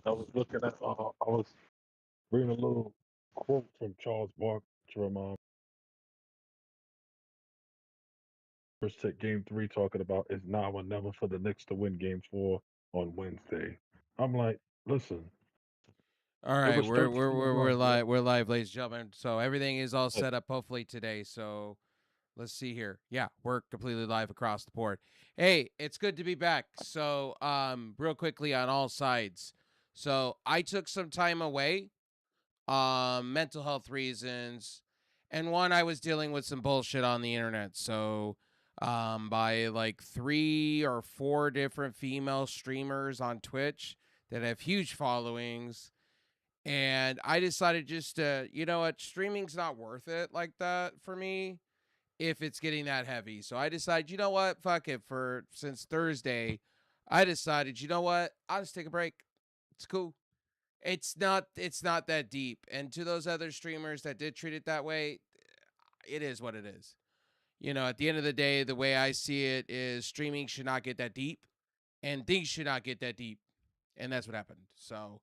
I was looking at. I was reading a little quote from Charles Barkley, first set game 3, talking about it's now or never for the Knicks to win game 4 on Wednesday. I'm like, listen, All it right, was 13 to we're 1, bro. live. We're live, ladies and gentlemen. So everything is all Hey, set up hopefully today. So let's see here. Yeah, we're completely live across the board. Hey, it's good to be back. So real quickly on all sides. So I took some time away, mental health reasons, and one, I was dealing with some bullshit on the internet. So by like 3 or 4 different female streamers on Twitch that have huge followings, and I decided just to, you know what, streaming's not worth it like that for me if it's getting that heavy. So I decided, you know what, fuck it. For since Thursday, I decided, you know what, I'll just take a break. It's cool. It's not that deep. And to those other streamers that did treat it that way, it is what it is. At the end of the day, the way I see it is streaming should not get that deep and things should not get that deep. And that's what happened. So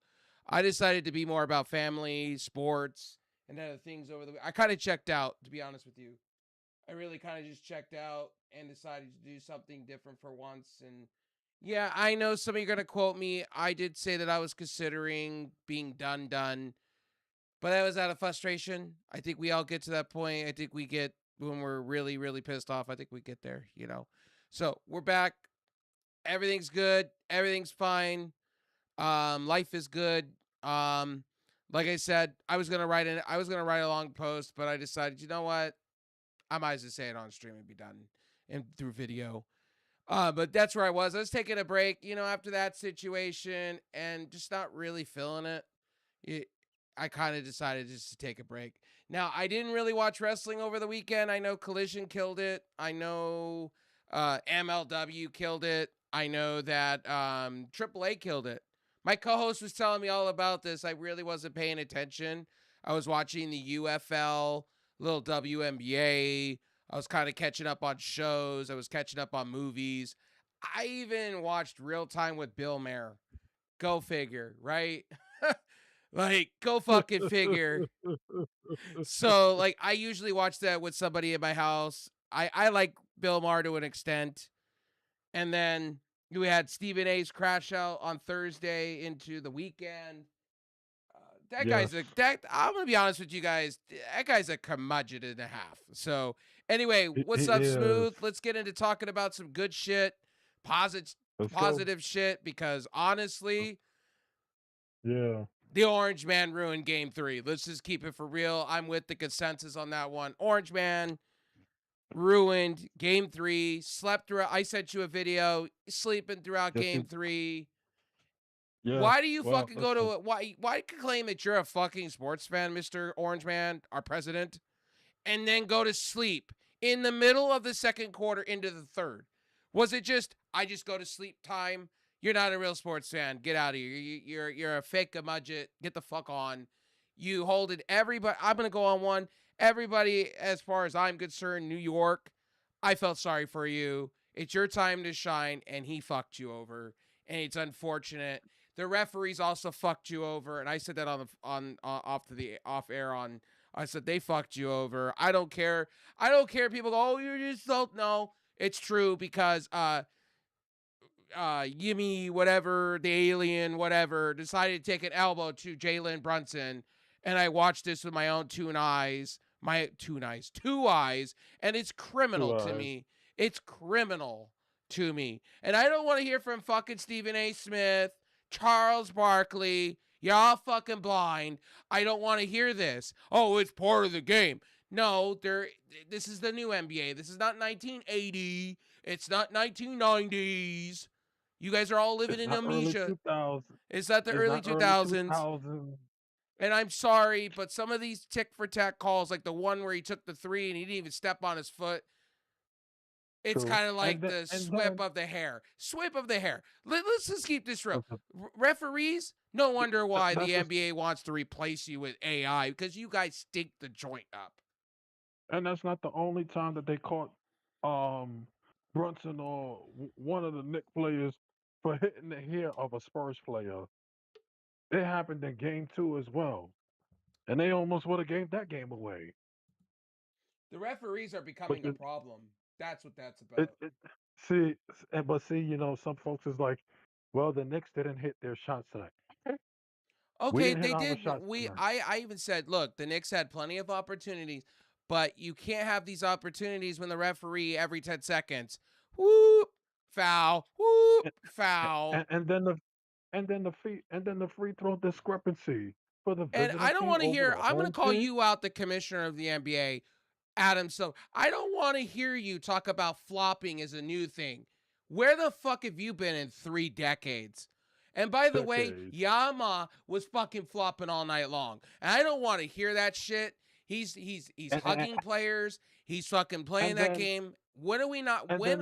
I decided to be more about family, sports, and other things over the week. I kind of checked out, to be honest with you. I really kind of just checked out and decided to do something different for once. And yeah, I know some of you are going to quote me. I did say that I was considering being done, but that was out of frustration. I think we all get to that point. I think we get, when we're really, really pissed off, I think we get there. So we're back. Everything's good. Everything's fine. Life is good. Um, like I said, I was gonna write a long post, but I decided, you know what? I might as well say it on stream and be done and through video. But that's where I was. I was taking a break, after that situation and just not really feeling it. it I kind of decided just to take a break. Now, I didn't really watch wrestling over the weekend. I know Collision killed it. I know MLW killed it. I know that AAA killed it. My co-host was telling me all about this. I really wasn't paying attention. I was watching the UFL, little WNBA. I was kind of catching up on shows. I was catching up on movies. I even watched Real Time with Bill Maher. Go figure, right? Like, go fucking figure. So, like, I usually watch that with somebody in my house. I like Bill Maher to an extent. And then we had Stephen A's crash out on Thursday into the weekend. That yes, guy's a that. I'm gonna be honest with you guys. That guy's a curmudgeon and a half. So anyway, he what's up, is. Smooth? Let's get into talking about some good shit, positive, Let's go. positive shit. Because honestly, Yeah. the Orange Man ruined Game 3. Let's just keep it for real. I'm with the consensus on that one. Orange Man ruined Game 3. Slept through. I sent you a video sleeping throughout Yes, Game 3. yes. Why do you Well, fucking go listen. to it? Why claim that you're a fucking sports fan, Mr. Orange Man, our president, and then go to sleep in the middle of the second quarter into the third? Was it just I just go to sleep time? You're not a real sports fan. Get out of here. You're a fake mudget. Get the fuck on. You hold it. Everybody. I'm gonna go on one. Everybody, as far as I'm concerned, New York. I felt sorry for you. It's your time to shine, and he fucked you over, and it's unfortunate. The referees also fucked you over, and I said that on off to the off air on. I said they fucked you over. I don't care. I don't care. People go, oh, you're just so no. It's true because Yimmy, whatever, the alien, whatever, decided to take an elbow to Jalen Brunson, and I watched this with my own two eyes, and it's Two criminal to eyes. me. It's criminal to me, and I don't want to hear from fucking Stephen A. Smith, Charles Barkley. Y'all fucking blind. I don't want to hear this. Oh, it's part of the game. No, there. This is the new NBA. This is not 1980. It's not 1990s. You guys are all living It's in not early amnesia. 2000. It's not the It's early not early 2000s. 2000. And I'm sorry, but some of these tick for tack calls, like the one where he took the three and he didn't even step on his foot, it's True. kind of And like then the and swip then of the hair. Swip of the hair. Let's just keep this real. listen, Referees, no wonder why that's the just NBA wants to replace you with AI because you guys stink the joint up. and that's not the only time that they caught um Brunson or one of the Nick players for hitting the hair of a Spurs player. It happened in game two as well, and they almost would have gave that game away. The referees are But becoming a you, problem. That's what that's it, about. it see, but see, some folks is like, well, the Knicks didn't hit their shots tonight. Okay, we Okay, didn't hit they our did. shots We tonight. I even said, look, the Knicks had plenty of opportunities, but you can't have these opportunities when the referee every 10 seconds, whoop, foul, whoop, And, foul. and then the free throw discrepancy for the And visiting I don't team want to over hear, the I'm going to home call team. you out, the commissioner of the NBA, Adam Silver. I don't want to hear you talk about flopping as a new thing. Where the fuck have you been in 3 decades? And by the way, Decades. Yama was fucking flopping all night long. And I don't want to hear that shit. He's And, and, hugging players. He's fucking playing and that then game. When are we not and then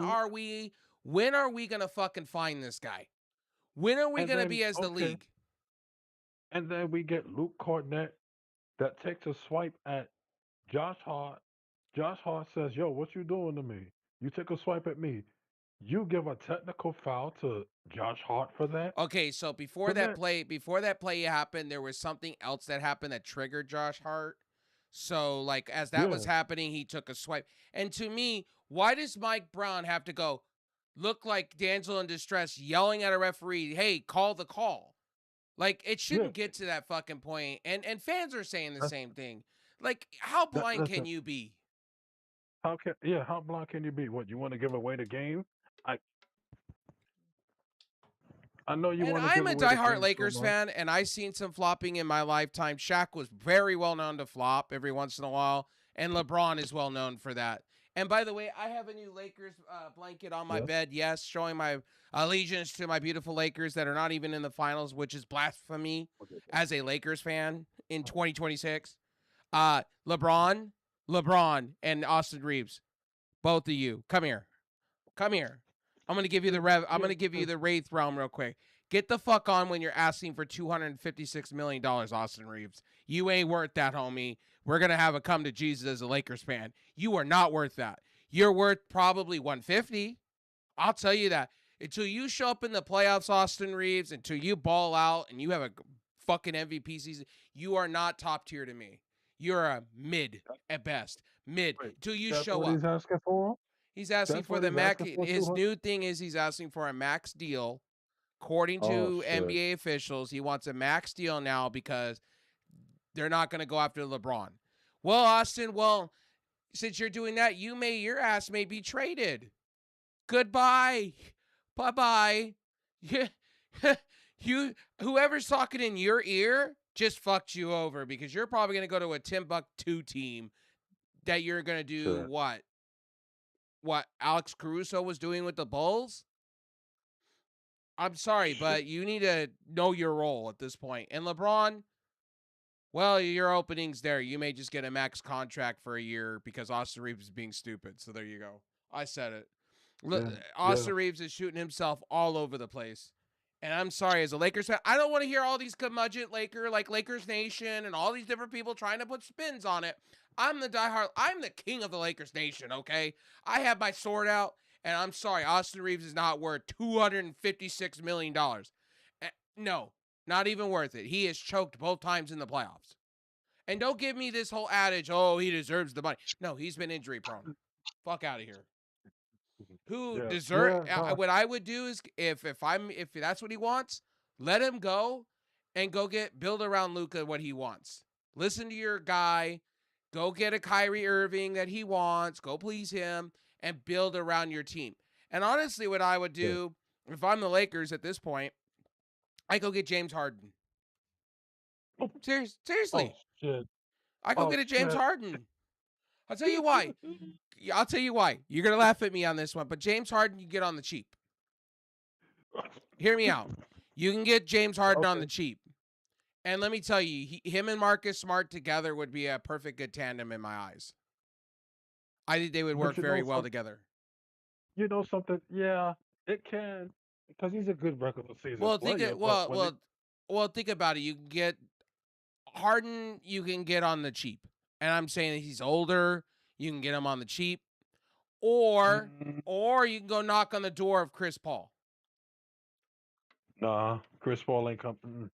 when are we gonna fucking find this guy? When are we and gonna then be as the okay, league? and then we get Luke Cornett that takes a swipe at Josh Hart. Josh Hart says, "Yo, what you doing to me? You took a swipe at me. You give a technical foul to Josh Hart for that? Okay, so Cornett, before that play happened, there was something else that happened that triggered Josh Hart. So, like, as that was yeah, happening, he took a swipe. And to me, why does Mike Brown have to go look like damsel in distress, yelling at a referee, "Hey, call the call"? Like, it yeah. shouldn't get to that fucking point. And fans are saying the That's, same thing. Like, how blind can listen, you be? how blind can you be? What you want to give away the game? I I know you And want to I'm give a away the diehard game so Lakers much. fan, and I've seen some flopping in my lifetime. Shaq was very well known to flop every once in a while, and LeBron is well known for that. And by the way, I have a new Lakers blanket on my Yes. bed. Yes, showing my allegiance to my beautiful Lakers that are not even in the finals, which is blasphemy Okay. as a Lakers fan in Oh, 2026. LeBron, and Austin Reeves, both of you, come here. Come here. I'm gonna give you the yeah, rev. I'm yeah, gonna give you because the Wraith realm real quick. Get the fuck on when you're asking for $256 million, Austin Reeves. You ain't worth that, homie. We're gonna have a come to Jesus as a Lakers fan. You are not worth that. You're worth probably 150. I'll tell you that. Until you show up in the playoffs, Austin Reeves, until you ball out and you have a fucking MVP season, you are not top tier to me. You're a mid at best. Mid. wait, Until you that's show what he's up. asking for. He's asking That's for what the he's max. asking for. His 200. new thing is he's asking for a max deal. According Oh to shit. NBA officials, he wants a max deal now because they're not going to go after LeBron. Well, Austin, since you're doing that, your ass may be traded. Goodbye. Bye bye. You whoever's talking in your ear just fucked you over because you're probably going to go to a Timbuktu team that you're going to do Shit. what Alex Caruso was doing with the Bulls. I'm sorry, Shit. but you need to know your role at this point. And LeBron, well, your opening's there. You may just get a max contract for a year because Austin Reeves is being stupid. So there you go. I said it. Yeah. Yeah. Austin Reeves is shooting himself all over the place. And I'm sorry, as a Lakers fan, I don't want to hear all these curmudgeon like Lakers Nation and all these different people trying to put spins on it. I'm the king of the Lakers Nation, okay? I have my sword out, and I'm sorry, Austin Reeves is not worth $256 million. No, not even worth it. He has choked both times in the playoffs. And don't give me this whole adage, oh, he deserves the money. No, he's been injury prone. Fuck out of here. Who Yeah. deserve Yeah. Nah. what I would do is if that's what he wants, let him go and go build around Luka what he wants. Listen to your guy, go get a Kyrie Irving that he wants, go please him and build around your team. And honestly, what I would Yeah. do if I'm the Lakers at this point, I go get James Harden. Oh, oh Seriously, shit. I go Oh get a James shit. Harden. I'll tell you why. I'll tell you why. You're gonna laugh at me on this one, but James Harden, you get on the cheap. Hear me out. You can get James Harden on the Okay. cheap. And let me tell you, him and Marcus Smart together would be a perfect good tandem in my eyes. I think they would But work very well together. you know something? Yeah, it can because he's a good regular season Well, think player. it. But when it, Well, think about it. You can get Harden. You can get on the cheap, and I'm saying that he's older. You can get him on the cheap, or mm, you can go knock on the door of Chris Paul. nah, Chris Paul ain't coming.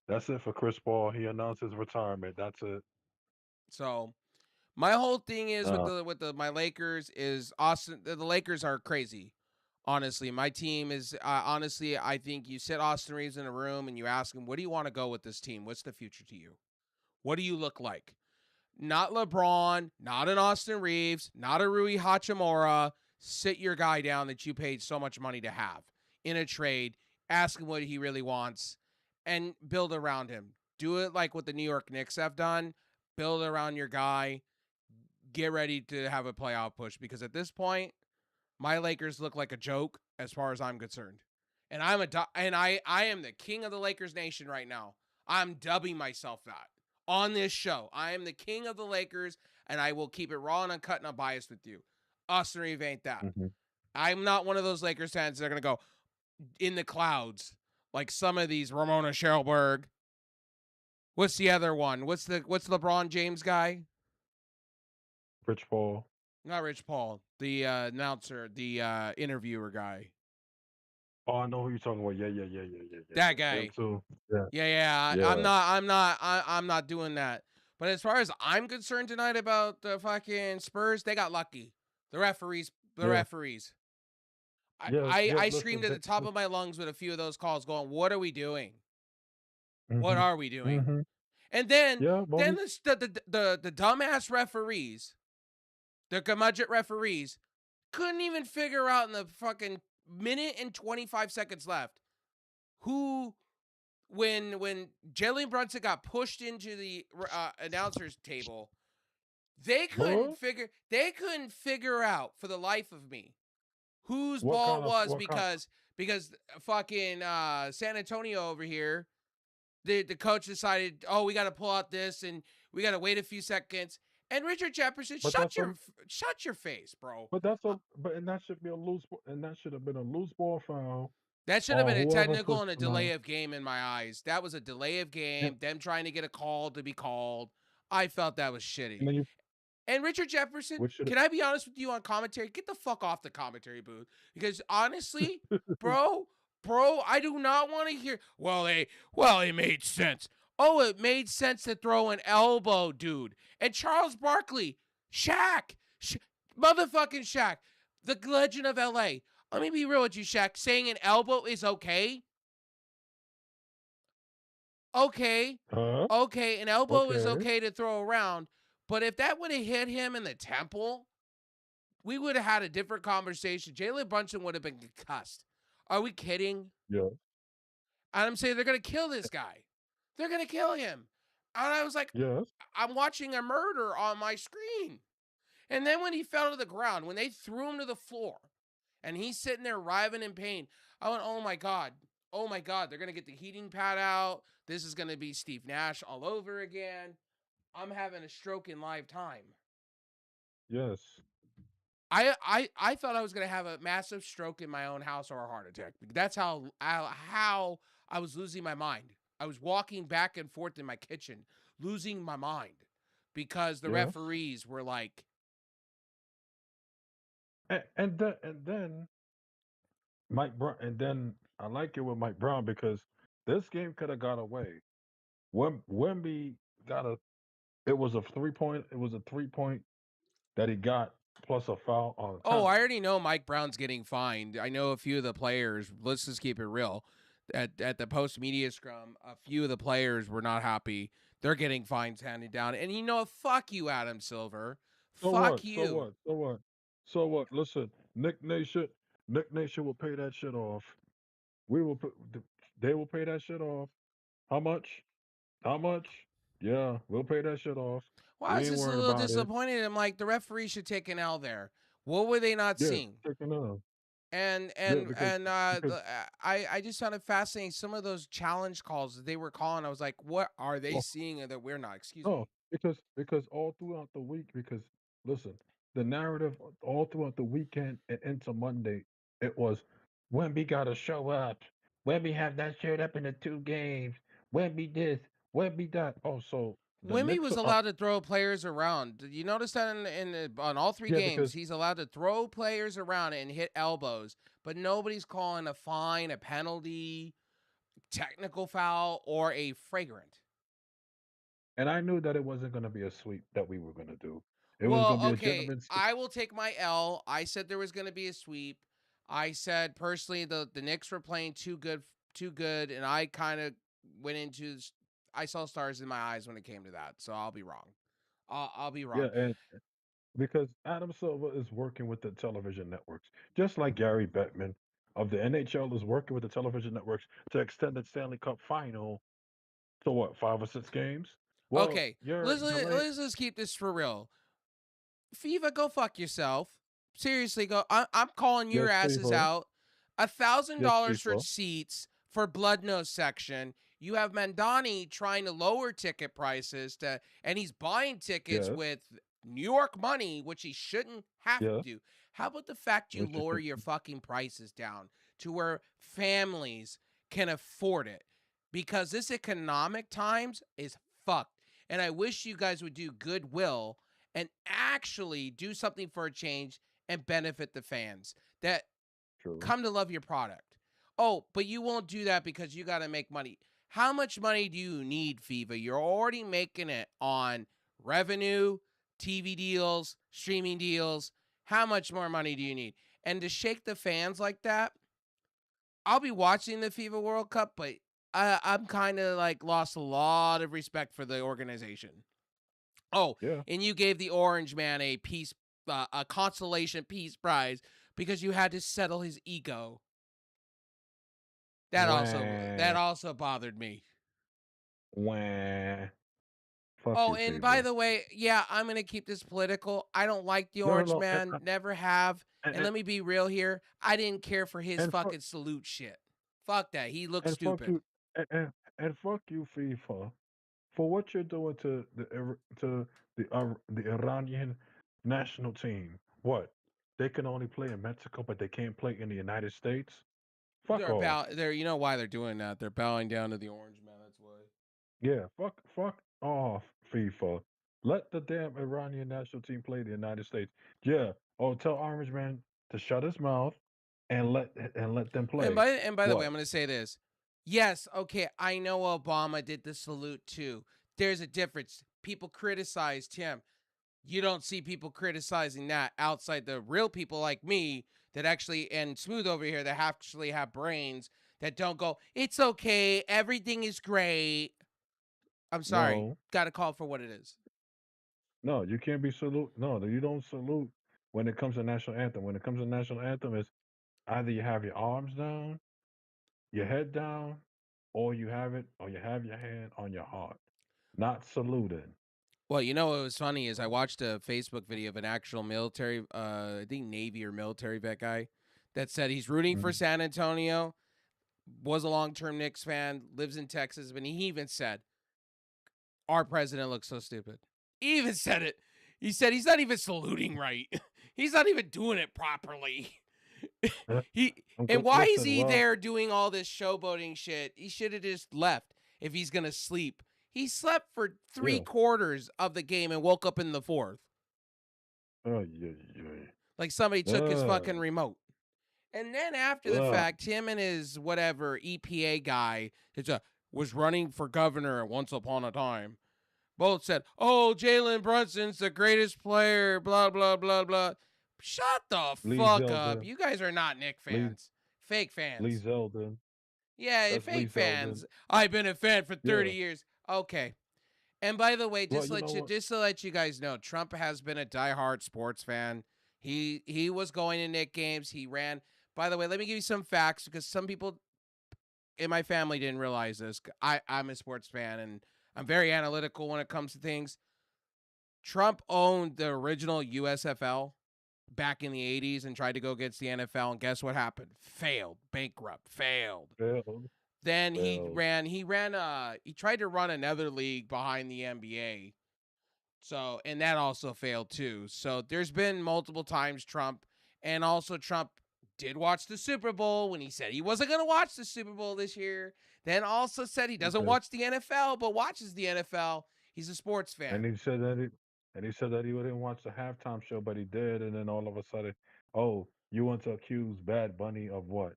That's it for Chris Paul. He announced his retirement. That's it. So my whole thing is with Nah. the my Lakers is Austin. The Lakers are crazy. Honestly, my team is honestly. I think you sit Austin Reeves in a room and you ask him, "What do you want to go with this team? What's the future to you? What do you look like?" Not LeBron, not an Austin Reeves, not a Rui Hachimura. Sit your guy down that you paid so much money to have in a trade. Ask him what he really wants, and build around him. Do it like what the New York Knicks have done. Build around your guy, get ready to have a playoff push because at this point, my Lakers look like a joke as far as I'm concerned. And I am the king of the Lakers nation right now. I'm dubbing myself that on this show. I am the king of the Lakers, and I will keep it raw and uncut and unbiased with you. Austin Reeves ain't that. Hmm. I'm not one of those Lakers fans that are gonna go in the clouds like some of these Ramona Shelberg. What's the other one? What's LeBron James guy? Rich Paul. Not Rich Paul, the announcer, the interviewer guy. Oh, I know who you're talking about. Yeah, yeah, yeah, yeah, yeah, yeah, That yeah. Him guy. too. Yeah, Yeah. yeah, I'm not doing that. But as far as I'm concerned tonight about the fucking Spurs, they got lucky. The referees, the yeah, referees. I, yeah, I, yeah. I Listen, screamed at the top of my lungs with a few of those calls, going, "What are we doing? What mm-hmm, are we doing?" mm-hmm. And then, Yeah, then Bonnie. the dumbass referees, the curmudgeon referees, couldn't even figure out in the fucking minute and 25 seconds left who when Jalen Brunson got pushed into the announcers table, What? they couldn't figure out for the life of me whose ball it was What kind? because fucking San Antonio over here, the coach decided, oh, we got to pull out this and we got to wait a few seconds. And Richard Jefferson, But that's a. shut your face, bro. But that's a. But and that should be a loose. And that should have been a loose ball foul That should have on been a whoever technical pushed and a him delay out. of game in my eyes. That was a delay of And, game, them trying to get a call to be called. I felt that was shitty. and then you, And Richard Jefferson, which should can I be honest with you on commentary? Get the fuck off the commentary booth. Because honestly, have. bro, I do not want to hear, it made sense. Oh, it made sense to throw an elbow, dude. And Charles Barkley, Shaq, motherfucking Shaq, the legend of LA. Let me be real with you, Shaq. Saying an elbow is okay. Okay. Huh? Okay, an elbow is Okay. okay to throw around. But if that would have hit him in the temple, we would have had a different conversation. Jalen Brunson would have been concussed. Are we kidding? Yeah. And I'm saying they're going to kill this guy. They're going to kill him. And I was like, Yes. I'm watching a murder on my screen. And then when he fell to the ground, when they threw him to the floor, and he's sitting there writhing in pain, I went, oh my God. Oh my God. They're going to get the heating pad out. This is going to be Steve Nash all over again. I'm having a stroke in live time. Yes. I thought I was gonna have a massive stroke in my own house or a heart attack. That's how I was losing my mind. I was walking back and forth in my kitchen, losing my mind because the Yes. referees were like, And then Mike Brown. And then I like it with Mike Brown because this game could have got away. Wemby got a. It was a 3 point. It was a 3 point that he got plus a foul on a "Oh, I timeout. already know Mike Brown's getting fined." I know a few of the players. Let's just keep it real. At the post media scrum, a few of the players were not happy. They're getting fines handed down, and you know, fuck you, Adam Silver. So Fuck what? So you. what? So what? So what? Listen, Nick Nation will pay that shit off. We will put. They will pay that shit off. How much? How much? Yeah, we'll pay that shit off. Well, I We was ain't just a worrying little about it. disappointed. I'm like, the referee should take an L there. What were they not Yeah, seeing? taking off. And Yeah, and because and because I just found it fascinating. Some of those challenge calls that they were calling, I was like, what are they well, seeing that we're not? Excuse no, me. because all throughout the week, because listen, the narrative all throughout the weekend and into Monday, it was Wemby got to show up. Wemby have not showed up in the 2 games. Wemby this, Wemby that. Oh, so the Wimby Knicks was are up. allowed to throw players around. Did you notice that on all three Yeah, games, because he's allowed to throw players around and hit elbows, but nobody's calling a fine, a penalty, technical foul or a flagrant. And I knew that it wasn't going to be a sweep that we were going to do. It was Well, going to be a okay, gentleman's. I will take my L. I said there was going to be a sweep. I said personally the Knicks were playing too good, and I kind of went into. I saw stars in my eyes when it came to that, so I'll be wrong. I'll be Yeah, wrong. and because Adam Silver is working with the television networks, just like Gary Bettman of the NHL is working with the television networks to extend the Stanley Cup final to what, 5 or 6 games? Well, Okay, you're delaying. let's just keep this for real. FIFA, go fuck yourself. Seriously, go. I'm calling your Yes, asses FIFA. out. a thousand Yes, dollars for FIFA. seats for Blood Nose section. You have Mandani trying to lower ticket prices to, and he's buying tickets Yes. with New York money, which he shouldn't have to Yes. do. How about the fact you Which is lower your fucking prices down to where families can afford it? Because this economic times is fucked. And I wish you guys would do goodwill and actually do something for a change and benefit the fans that true. come to love your product. Oh, but you won't do that because you got to make money. How much money do you need, FIFA? You're already making it on revenue, TV deals, streaming deals. How much more money do you need? And to shake the fans like that, I'll be watching the FIFA World Cup, but I'm kind of like lost a lot of respect for the organization. Oh, Yeah. and you gave the Orange Man a consolation peace prize because you had to settle his ego. That Wah. also bothered me. Wah. Fuck Oh, you, and by FIFA. the way, yeah, I'm gonna keep this political. I don't like the No, no, Orange no. Man, never have. And, And and, let me be real here. I didn't care for his and fuck fucking salute shit. Fuck that. He looks and fuck stupid. you and fuck you, FIFA, for what you're doing to the Iranian national team. What? They can only play in Mexico, but they can't play in the United States. Fuck off. They're you know why they're doing that. They're bowing down to the Orange Man, that's why. Yeah, fuck off, FIFA. Let the damn Iranian national team play the United States. Yeah. Oh, tell Orange Man to shut his mouth and let them play. And by the way, What? I'm going to say this. Yes, okay, I know Obama did the salute too. There's a difference. People criticized him. You don't see people criticizing that outside the real people like me that actually and Smooth over here that actually have brains that don't go, "It's okay, everything is great." I'm sorry. No. Got to call for what it is. No, you can't be salute. No, you don't salute when it comes to national anthem. When it comes to national anthem, it's either you have your arms down, your head down, or you have your hand on your heart, not saluting. Well, you know what was funny is I watched a Facebook video of an actual military, I think Navy or military vet guy that said he's rooting for Mhm. San Antonio, was a long-term Knicks fan, lives in Texas, but he even said, "Our president looks so stupid." He even said it. He said he's not even saluting right. He's not even doing it properly. he and why is Listen, he well, there doing all this showboating shit? He should have just left if he's gonna sleep. He slept for three yeah. quarters of the game and woke up in the fourth. Oh, yeah. Like somebody took his Uh, fucking remote. And then after the uh, fact, him and his whatever EPA guy was running for governor once upon a time. Both said, "Oh, Jalen Brunson's the greatest player." Blah blah blah blah. Shut the Lee fuck up. Zeldin, You guys are not Nick Lee fans. Fake Lee fans. Zeldin. Yeah, That's Lee fake Zeldin. fans. I've been a fan for 30 Yeah. years. Okay. And by the way, Well, you know what? just to let you guys know, Trump has been a diehard sports fan. He was going to Nick games. He ran. By the way, let me give you some facts because some people in my family didn't realize this. I'm a sports fan and I'm very analytical when it comes to things. Trump owned the original USFL back in the 80s and tried to go against the NFL, and guess what happened? Failed. Bankrupt. Failed. Failed. Then Failed. he tried to run another league behind the NBA. So, and that also failed too. So, there's been multiple times Trump did watch the Super Bowl when he said he wasn't going to watch the Super Bowl this year. Then also said he doesn't Okay. watch the NFL but watches the NFL. He's a sports fan. And he said that he didn't watch the halftime show, but he did. And then all of a sudden, oh, you want to accuse Bad Bunny of what?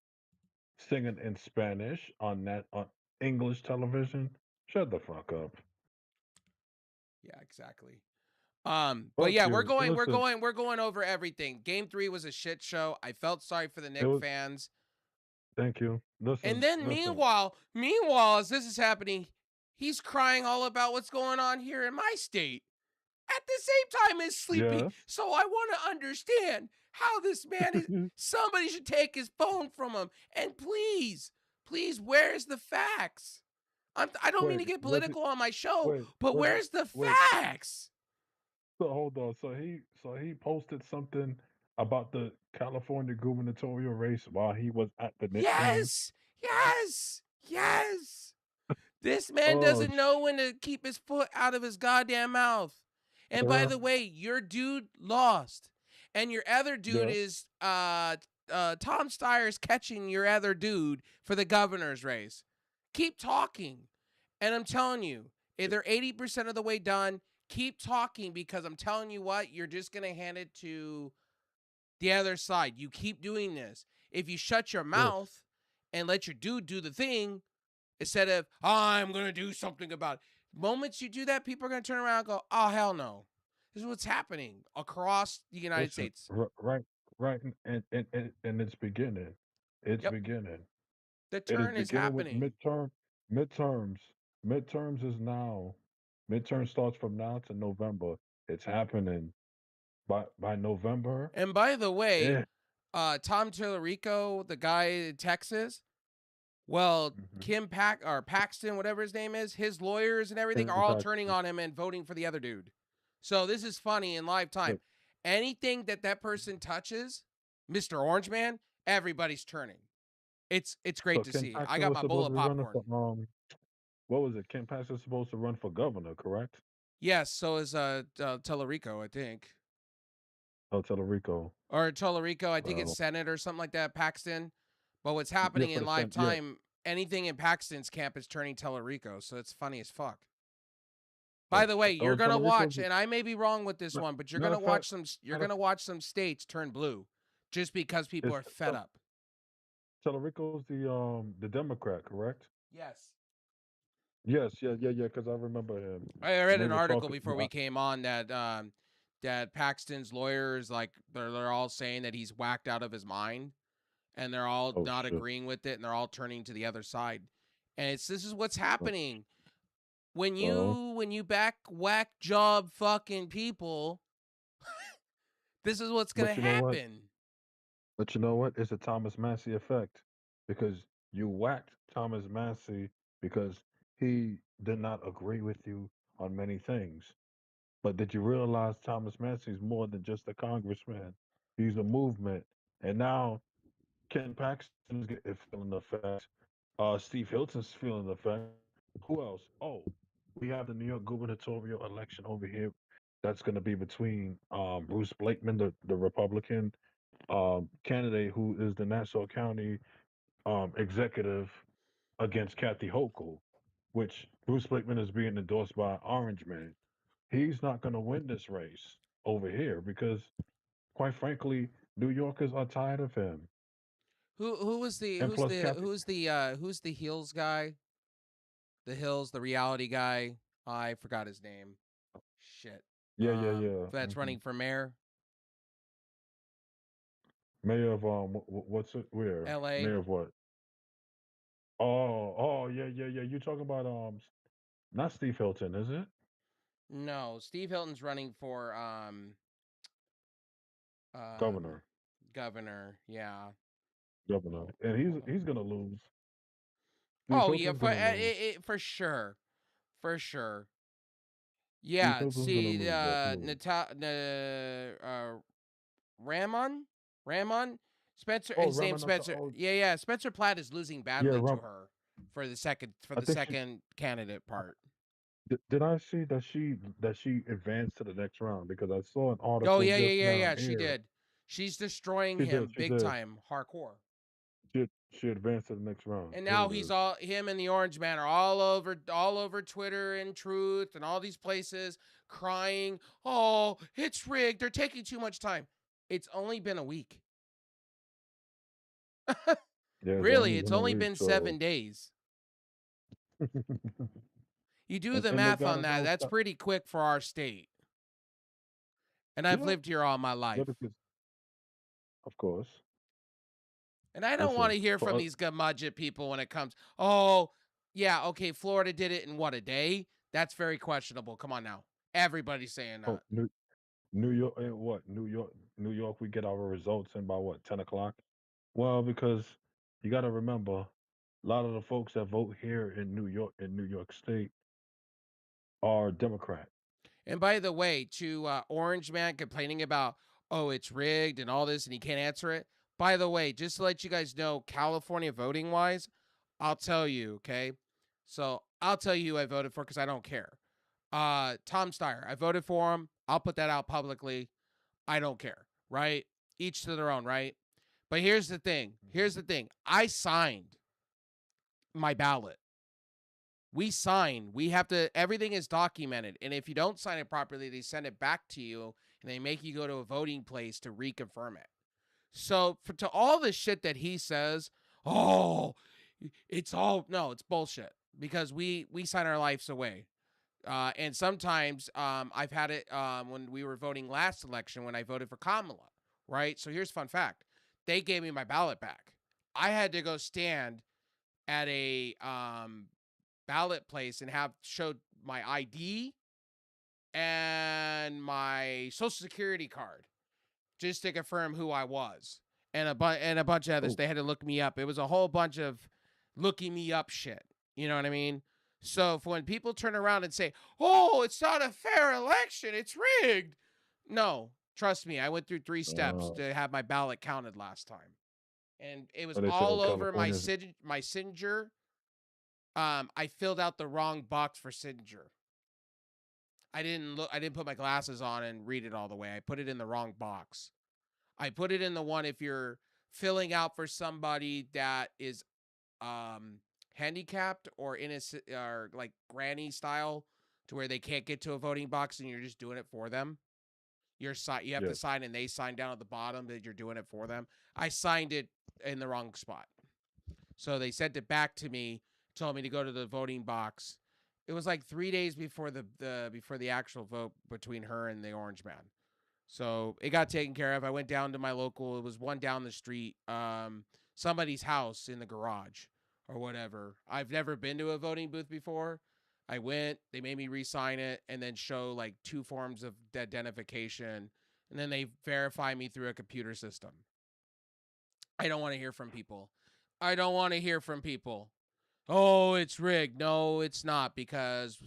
Singing in Spanish on that on. English television. Shut the fuck up. Yeah, exactly. But Fuck yeah, you. Listen, we're going over everything. Game 3 was a shit show. I felt sorry for the it Nick was. fans. Thank you. And Listen, then listen. meanwhile, as this is happening, he's crying all about what's going on here in my state. At the same time as sleeping. Yes. So I want to understand how this man is. Somebody should take his phone from him. And please, please, where's the facts? I don't mean Wait, to get what? political on my show, Wait, but wait, where's the wait. facts? So hold on. So he posted something about the California gubernatorial race while he was at the Knicks game. Yes, yes, yes. This man Oh, doesn't know when to keep his foot out of his goddamn mouth. And by yeah, the way, your dude lost. And your other dude yeah. is Tom Steyer's catching your other dude for the governor's race. Keep talking. And I'm telling you, if they're 80% of the way done, keep talking because I'm telling you what, you're just going to hand it to the other side. You keep doing this. If you shut your Yes. mouth and let your dude do the thing, instead of I'm gonna do something about it. Moments you do that, people are gonna turn around and go, oh hell no. This is what's happening across the United Listen, States. right, right, and it's beginning. It's Yep. beginning. The It is turn is beginning with happening. midterms. Midterms is now. Midterm starts from now to November. It's happening by November. And by the way, Eh. Tom Tillerico, the guy in Texas, well, Mm-hmm. Kim Pack or Paxton, whatever his name is, his lawyers and everything are all turning on him and voting for the other dude. So this is funny in live time. Look, Anything that person touches, Mr. Orange Man, everybody's turning. It's great so to Ken see. I Paxton got was my bowl supposed of to be running popcorn. for what was it? Ken Paxton supposed to run for governor, correct? Yes, so is Tellerico, I think. Oh, Rico. Or Tellerico, I think it's Well, Senate or something like that, Paxton. But what's yeah, happening for in the live Senate. Yeah, time, anything in Paxton's camp is turning Tellerico, so it's funny as fuck. By oh, the way, you're gonna Rico's. watch, and I may be wrong with this one, but Matter of fact, you're matter of, gonna watch some states turn blue, just because people is are fed up. Rico's the Democrat, correct? Yes. Yes, yeah, yeah, yeah. Because I remember him, I and read they an were article talking. before we came on that that Paxton's lawyers like they're all saying that he's whacked out of his mind, and they're all Oh not shit. agreeing with it, and they're all turning to the other side. And it's this is what's Oh, happening when well, you back whack job fucking people. This is what's gonna but you know what? happen. But you know what? It's a Thomas Massey effect because you whacked Thomas Massey because he did not agree with you on many things. But did you realize Thomas Massey's more than just a congressman? He's a movement. And now Ken Paxton is feeling the effect. Steve Hilton's feeling the effect. Who else? Oh, we have the New York gubernatorial election over here. That's going to be between Bruce Blakeman, the Republican candidate, who is the Nassau County executive, against Kathy Hochul, which Bruce Blakeman is being endorsed by Orange Man. He's not going to win this race over here because, quite frankly, New Yorkers are tired of him. Who was the And plus, Kathy, who's the Hills guy? The Hills, the reality guy. I forgot his name. Shit. yeah, yeah, yeah. That's running for mayor, Mayor of what's it? Where? L.A. Mayor of what? Oh, yeah, yeah, yeah. You talking about not Steve Hilton, is it? No, Steve Hilton's running for um Governor, governor. Yeah. governor, and Hold on. he's gonna lose. Steve Oh yeah, Hilton's gonna lose. for sure, for sure. Steve Yeah. Hilton's gonna See, lose that too. Ramon, Ramon, Spencer. Oh, His name's Ramanata. Spencer. Oh, Yeah, yeah. Spencer Platt is losing yeah, badly to her for I the think she second candidate part. did. I see that she advanced to the next round because I saw an Oh article yeah, yeah, just yeah, now yeah. She here. did. She's destroying She did. him She big did. time, hardcore. She advanced to the next round. And There now it he's is. all him and the Orange Man are all over Twitter and Truth and all these places crying, "Oh, it's rigged. They're taking too much time." It's only been a week. Yeah, it's only Really, it's been a only week, been so 7 days. You do and, the and they math got on to that, know, that's pretty quick for our state. And I've yeah, lived here all my yeah, life. because of course, And I don't want listen, to hear from for these Gamudget people when it comes, oh, yeah, okay, Florida did it in what, a day? That's very questionable. Come on now. Everybody's saying oh, that. New York, what New York, we get our results in by what 10 o'clock. Well, because you got to remember, a lot of the folks that vote here in New York State, are Democrat. And by the way, to Orange Man complaining about, oh, it's rigged and all this, and he can't answer it. By the way, just to let you guys know, California voting wise, I'll tell you, okay? So I'll tell you who I voted for because I don't care. Tom Steyer, I voted for him. I'll put that out publicly. I don't care, right? Each to their own, right? But here's the thing. Here's Mhm. the thing. I signed my ballot. We sign. We have to, everything is documented. And if you don't sign it properly, they send it back to you and they make you go to a voting place to reconfirm it. So to all the shit that he says, oh, it's all, no, it's bullshit because we sign our lives away. And sometimes I've had it when we were voting last election when I voted for Kamala, right? So here's a fun fact. They gave me my ballot back. I had to go stand at a ballot place and have showed my ID and my social security card just to confirm who I was. And a bunch of others. Oh, They had to look me up. It was a whole bunch of looking me up shit. You know what I mean? So if when people turn around and say, "Oh, it's not a fair election, it's rigged." No, trust me, I went through 3 steps uh, to have my ballot counted last time. And it was what they say, oh, all over my California's. my signature. I filled out the wrong box for signature. I didn't put my glasses on and read it all the way. I put it in the wrong box. I put it in the one if you're filling out for somebody that is um handicapped or in a or like granny style to where they can't get to a voting box and you're just doing it for them. You have to Yes. sign and they sign down at the bottom that you're doing it for them. I signed it in the wrong spot. So they sent it back to me, told me to go to the voting box. It was like 3 days before the actual vote between her and the orange man. So it got taken care of. I went down to my local. It was one down the street, somebody's house in the garage or whatever. I've never been to a voting booth before. I went. They made me re-sign it and then show like 2 forms of identification, and then they verify me through a computer system. I don't want to hear from people. I don't want to hear from people. Oh, it's rigged. No, it's not because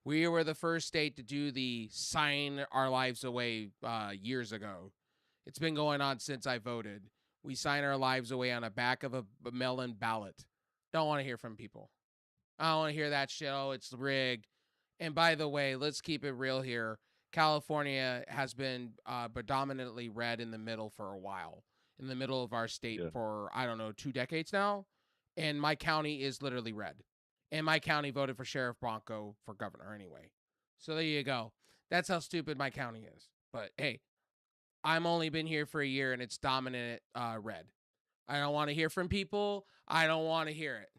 we were the first state to do the sign our lives away years ago. It's been going on since I voted. We sign our lives away on the back of a mail-in ballot. Don't want to hear from people. I don't want to hear that shit. Oh, it's rigged. And by the way, let's keep it real here. California has been predominantly red in the middle for a while, in the middle of our state Yeah. for, I don't know, 2 decades now. And my county is literally red. And my county voted for Sheriff Bronco for governor anyway. So there you go. That's how stupid my county is. But hey, I'm only been here for a year and it's dominant red. I don't want to hear from people. I don't want to hear it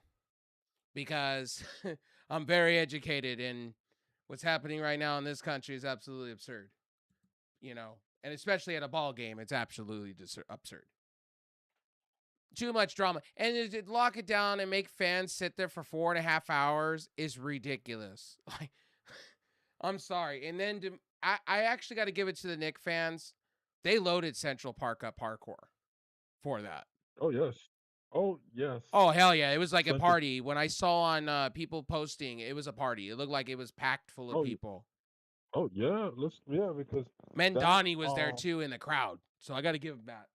because I'm very educated and what's happening right now in this country is absolutely absurd, you know, and especially at a ball game, it's absolutely absurd. Too much drama. And to lock it down and make fans sit there for 4.5 hours is ridiculous. Like, I'm sorry. And then I actually got to give it to the Knicks fans. They loaded Central Park up hardcore for that. Oh yes. Oh yes. Oh hell yeah! It was like a Central. party. When I saw on people posting, it was a party. It looked like it was packed full of Oh, people. oh yeah. Yeah, because that Mendani was there too in the crowd, so I got to give him that.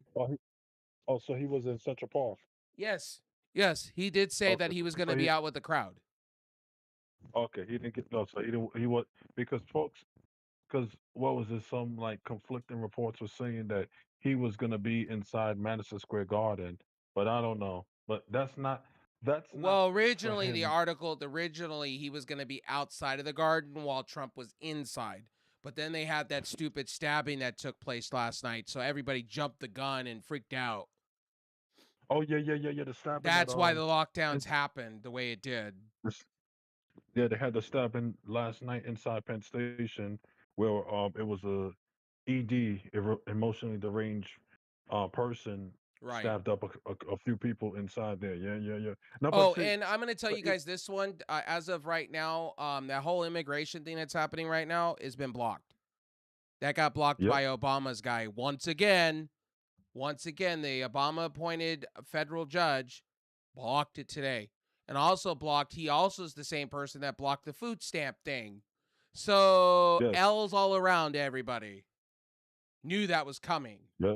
oh, so he was in Central Park. Yes, yes, he did say that Okay. he was going So to be out with the crowd. okay, he didn't get no, so he didn't he was because folks, because what was it, some like conflicting reports were saying that he was gonna be inside Madison Square Garden, but I don't know. But that's not Well, for originally him. originally he was going to be outside of the garden while Trump was inside. But then they had that stupid stabbing that took place last night, so everybody jumped the gun and freaked out. Oh yeah, yeah, yeah, yeah. The stabbing that That's why the lockdowns it's happened the way it did. Yeah, they had the stabbing last night inside Penn Station, where it was a ED, emotionally deranged person Right. stabbed up a few people inside there. Yeah, yeah, yeah. No, but Oh, see, and I'm gonna tell but you guys this one. As of right now, that whole immigration thing that's happening right now has been blocked. That got blocked yep, by Obama's guy once again. Once again, the Obama appointed federal judge blocked it today. And also blocked, he also is the same person that blocked the food stamp thing. So yes, L's all around everybody. Knew that was coming. yeah,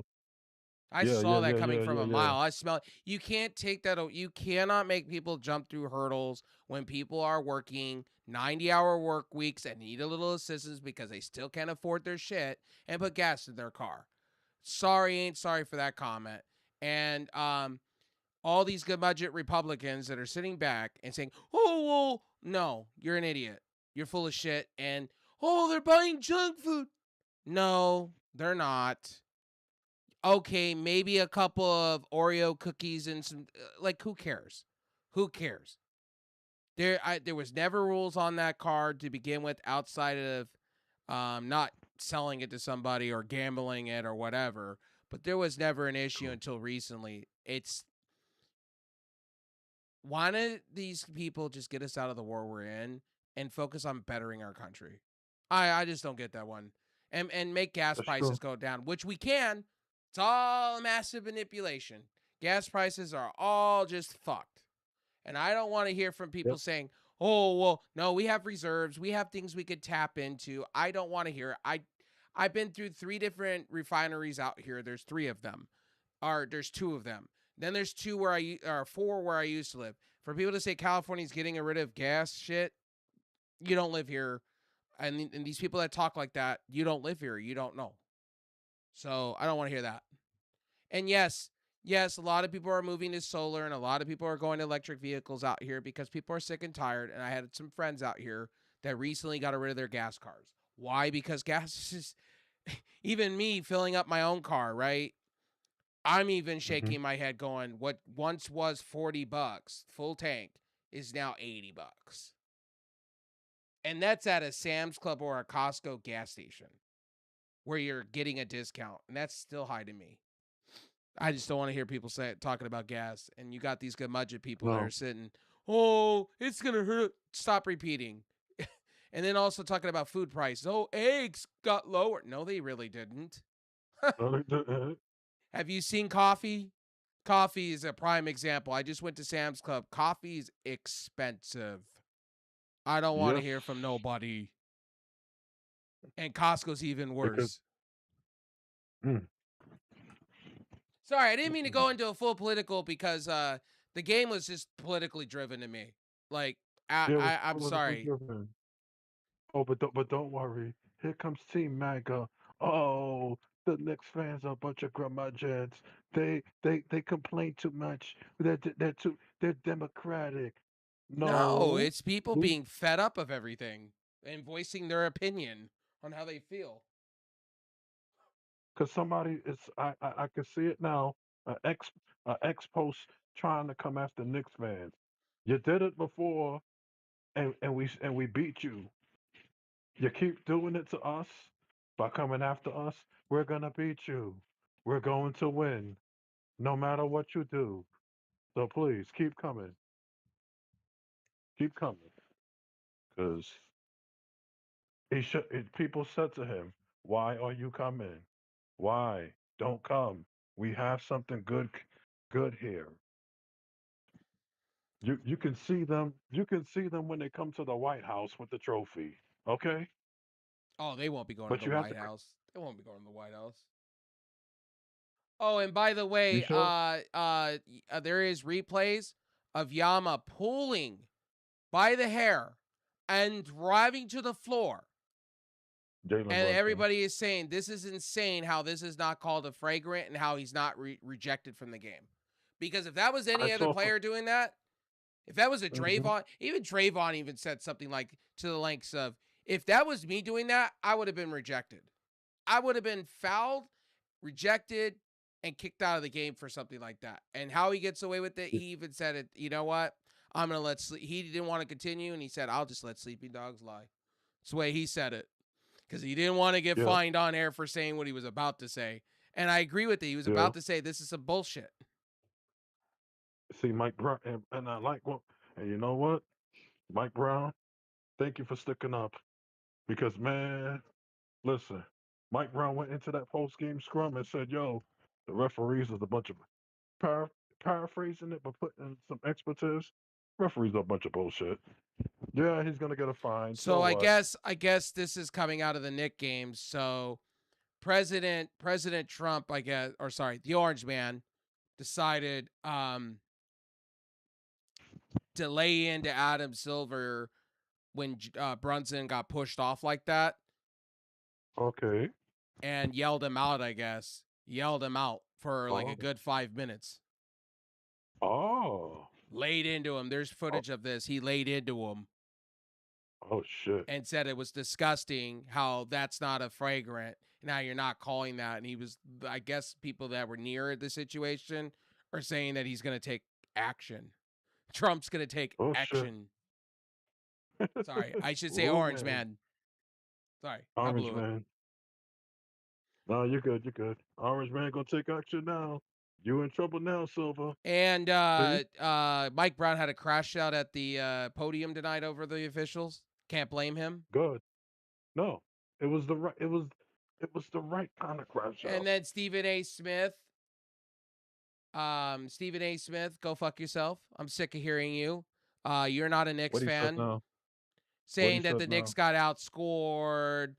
I yeah, saw yeah, that yeah, coming yeah, from yeah, a yeah. mile. I smell it. You can't take that. You cannot make people jump through hurdles when people are working 90-hour work weeks and need a little assistance because they still can't afford their shit and put gas in their car. Sorry, ain't sorry for that comment. And all these good budget Republicans that are sitting back and saying, "Oh, well, no, you're an idiot. You're full of shit." And oh, they're buying junk food. No, they're not. Okay, maybe a couple of Oreo cookies and some like who cares? Who cares? There was never rules on that card to begin with outside of not selling it to somebody or gambling it or whatever, but there was never an issue True. until recently. It's why don't these people just get us out of the war we're in and focus on bettering our country? I just don't get that one. And make gas That's prices true. go down, which we can. It's all massive manipulation. Gas prices are all just fucked. And I don't want to hear from people Yep. saying, "Oh, well, no, we have reserves. We have things we could tap into." I don't want to hear it. I've been through 3 different refineries out here. There's 3 of them. Or there's 2 of them. Then there's 2 where or 4 where I used to live. For people to say California's getting rid of gas shit, you don't live here. And these people that talk like that, you don't live here. You don't know. So I don't want to hear that. And yes, a lot of people are moving to solar and a lot of people are going to electric vehicles out here because people are sick and tired. And I had some friends out here that recently got rid of their gas cars. Why? Because gas is even me filling up my own car, right? I'm even Hmm. shaking my head going, what once was $40 full tank is now $80. And that's at a Sam's Club or a Costco gas station where you're getting a discount. And that's still high to me. I just don't want to hear people say talking about gas. And you got these curmudgeon people that are No, sitting, oh, it's gonna hurt. Stop repeating. And then also talking about food prices. Oh, eggs got lower. No, they really didn't. no, Have you seen coffee? Coffee is a prime example. I just went to Sam's Club. Coffee is expensive. I don't want to yes, hear from nobody. And Costco's even because worse. mm, Sorry, I didn't mean to mm-mm. go into a full political because the game was just politically driven to me. Like Yeah, it was I'm politically sorry. driven. Oh, but don't worry. Here comes Team MAGA. Oh, the Knicks fans are a bunch of curmudgeons. They complain too much. They're democratic. No, No, it's people these being fed up of everything and voicing their opinion on how they feel. because somebody is I can see it now. An ex post trying to come after Knicks fans. You did it before, and we beat you. You keep doing it to us by coming after us. We're gonna beat you. We're going to win, no matter what you do. So please keep coming, because he should. People said to him, "Why are you coming? Why don't come? We have something good here." You can see them. You can see them when they come to the White House with the trophy. Okay, Oh, they won't be going to but the you have White to. House. They won't be going to the White House. Oh, and by the You way, sure? there is replays of Yama pulling by the hair and driving to the floor. Jalen And Brunson. everybody is saying this is insane how this is not called a flagrant and how he's not rejected from the game. Because if that was I any other saw some. player doing that, if that was a Mhm. Drayvon, even Drayvon even said something like to the lengths of, if that was me doing that, I would have been rejected. I would have been fouled, rejected, and kicked out of the game for something like that. And how he gets away with it, he even said it, you know what? I'm gonna let he didn't want to continue, and he said, "I'll just let sleeping dogs lie." That's the way he said it, because he didn't want to get Yeah. fined on air for saying what he was about to say. And I agree with it. He was Yeah. about to say this is some bullshit. See, Mike Brown, and I like what, and you know what, Mike Brown, thank you for sticking up because man, listen, Mike Brown went into that post game scrum and said, "Yo, the referees is a bunch of para- paraphrasing it, but putting some expletives. Referees are a bunch of bullshit. Yeah, he's gonna get a fine. So So what? I guess this is coming out of the Nick games. So President Trump, I guess, or sorry, the Orange Man decided to lay into Adam Silver when Brunson got pushed off like that Okay. and yelled him out. I guess yelled him out for like a Oh, good 5 minutes. oh, Laid into him. There's oh, footage of this. He laid into him oh shit. and said it was disgusting how that's not a fragrant. Now you're not calling that. And he was, I guess, people that were near the situation are saying that he's going to take action. Trump's going to take Oh shit. action. Sorry, I should say Oh Orange man, Man. Sorry, I Orange blew it. Man. No, you're good. You're good. Orange Man gonna take action now. You in trouble now, Silver. And See? Mike Brown had a crash out at the podium tonight over the officials. Can't blame him. Good. No, it was the right. It was the right kind of crash And out. then Stephen A. Smith, go fuck yourself. I'm sick of hearing you. You're not a Knicks What he said fan. now. What he Saying that said the Knicks now. got outscored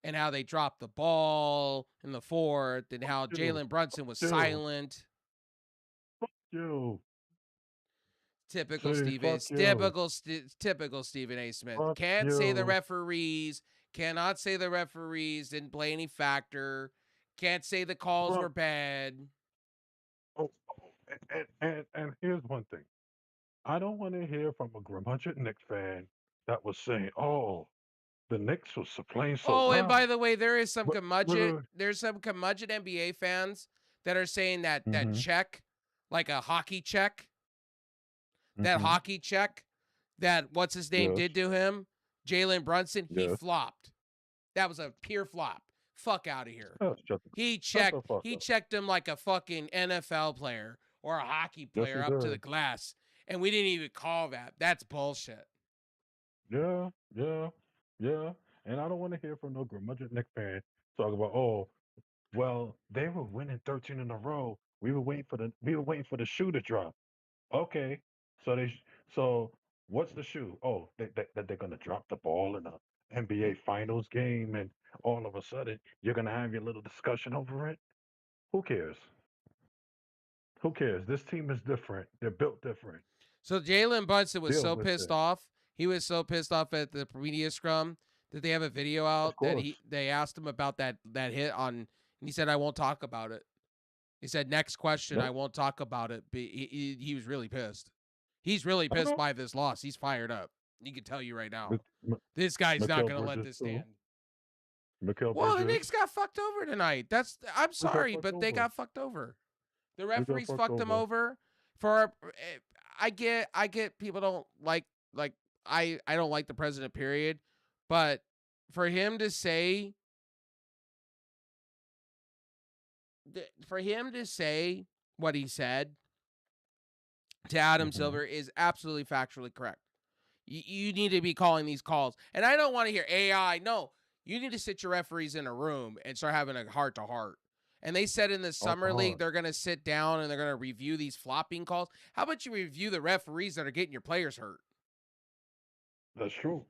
and how they dropped the ball in the fourth and how You. Jalen Brunson was You. silent. You. Typical See, Steve fuck A. you. Typical Stephen A. Smith. Fuck Can't say the you. referees. Cannot say the referees didn't play any factor. Can't say the calls were Trump. bad. Oh, and here's one thing. I don't want to hear from a curmudgeon Knicks fan that was saying, "Oh, the Knicks was playing so Oh, and by well." the way, there is some Wait, wait, curmudgeon. wait. There's some curmudgeon NBA fans that are saying that Mm-hmm. check, like a hockey check, that Mm-hmm. hockey check, that what's his name Yes. did to him, Jalen Brunson, he Yes. flopped. That was a pure flop. Fuck out of here. Oh, shut the fuck He up. checked him like a fucking NFL player or a hockey Yes, player he up to the did. glass. And we didn't even call that. That's bullshit. Yeah, yeah, yeah. And I don't want to hear from no curmudgeon Knicks fan talk about, "Oh, well, they were winning 13 in a row. We were waiting for the shoe to drop." Okay, so so what's the shoe? Oh, that they're gonna drop the ball in a NBA Finals game, and all of a sudden you're gonna have your little discussion over it. Who cares? Who cares? This team is different. They're built different. So Jalen Brunson was Deal so with pissed it. off. He was so pissed off at the media scrum that they have a video Of out that course. they asked him about that hit on, and he said, "I won't talk about it." He said, "Next question, I Yep. won't talk about it." But he was really pissed. He's really I pissed know. by this loss. He's fired up. You can tell you right now. Mik- M- This guy's not Mikael going to let Bridges this too. stand. Mikael Well, the Bridges. Knicks got fucked over tonight. I'm We got sorry, fucked but they over. got fucked over. The We got referees fucked fucked them over. over. For I get people don't like I don't like the president period, but for him to say for him to say what he said to Adam Hmm. Silver is absolutely factually correct. You need to be calling these calls. And I don't want to hear AI. No, you need to sit your referees in a room and start having a heart to heart. And they said in the Heart to summer league, heart. they're going to sit down and they're going to review these flopping calls. How about you review the referees that are getting your players hurt? That's true.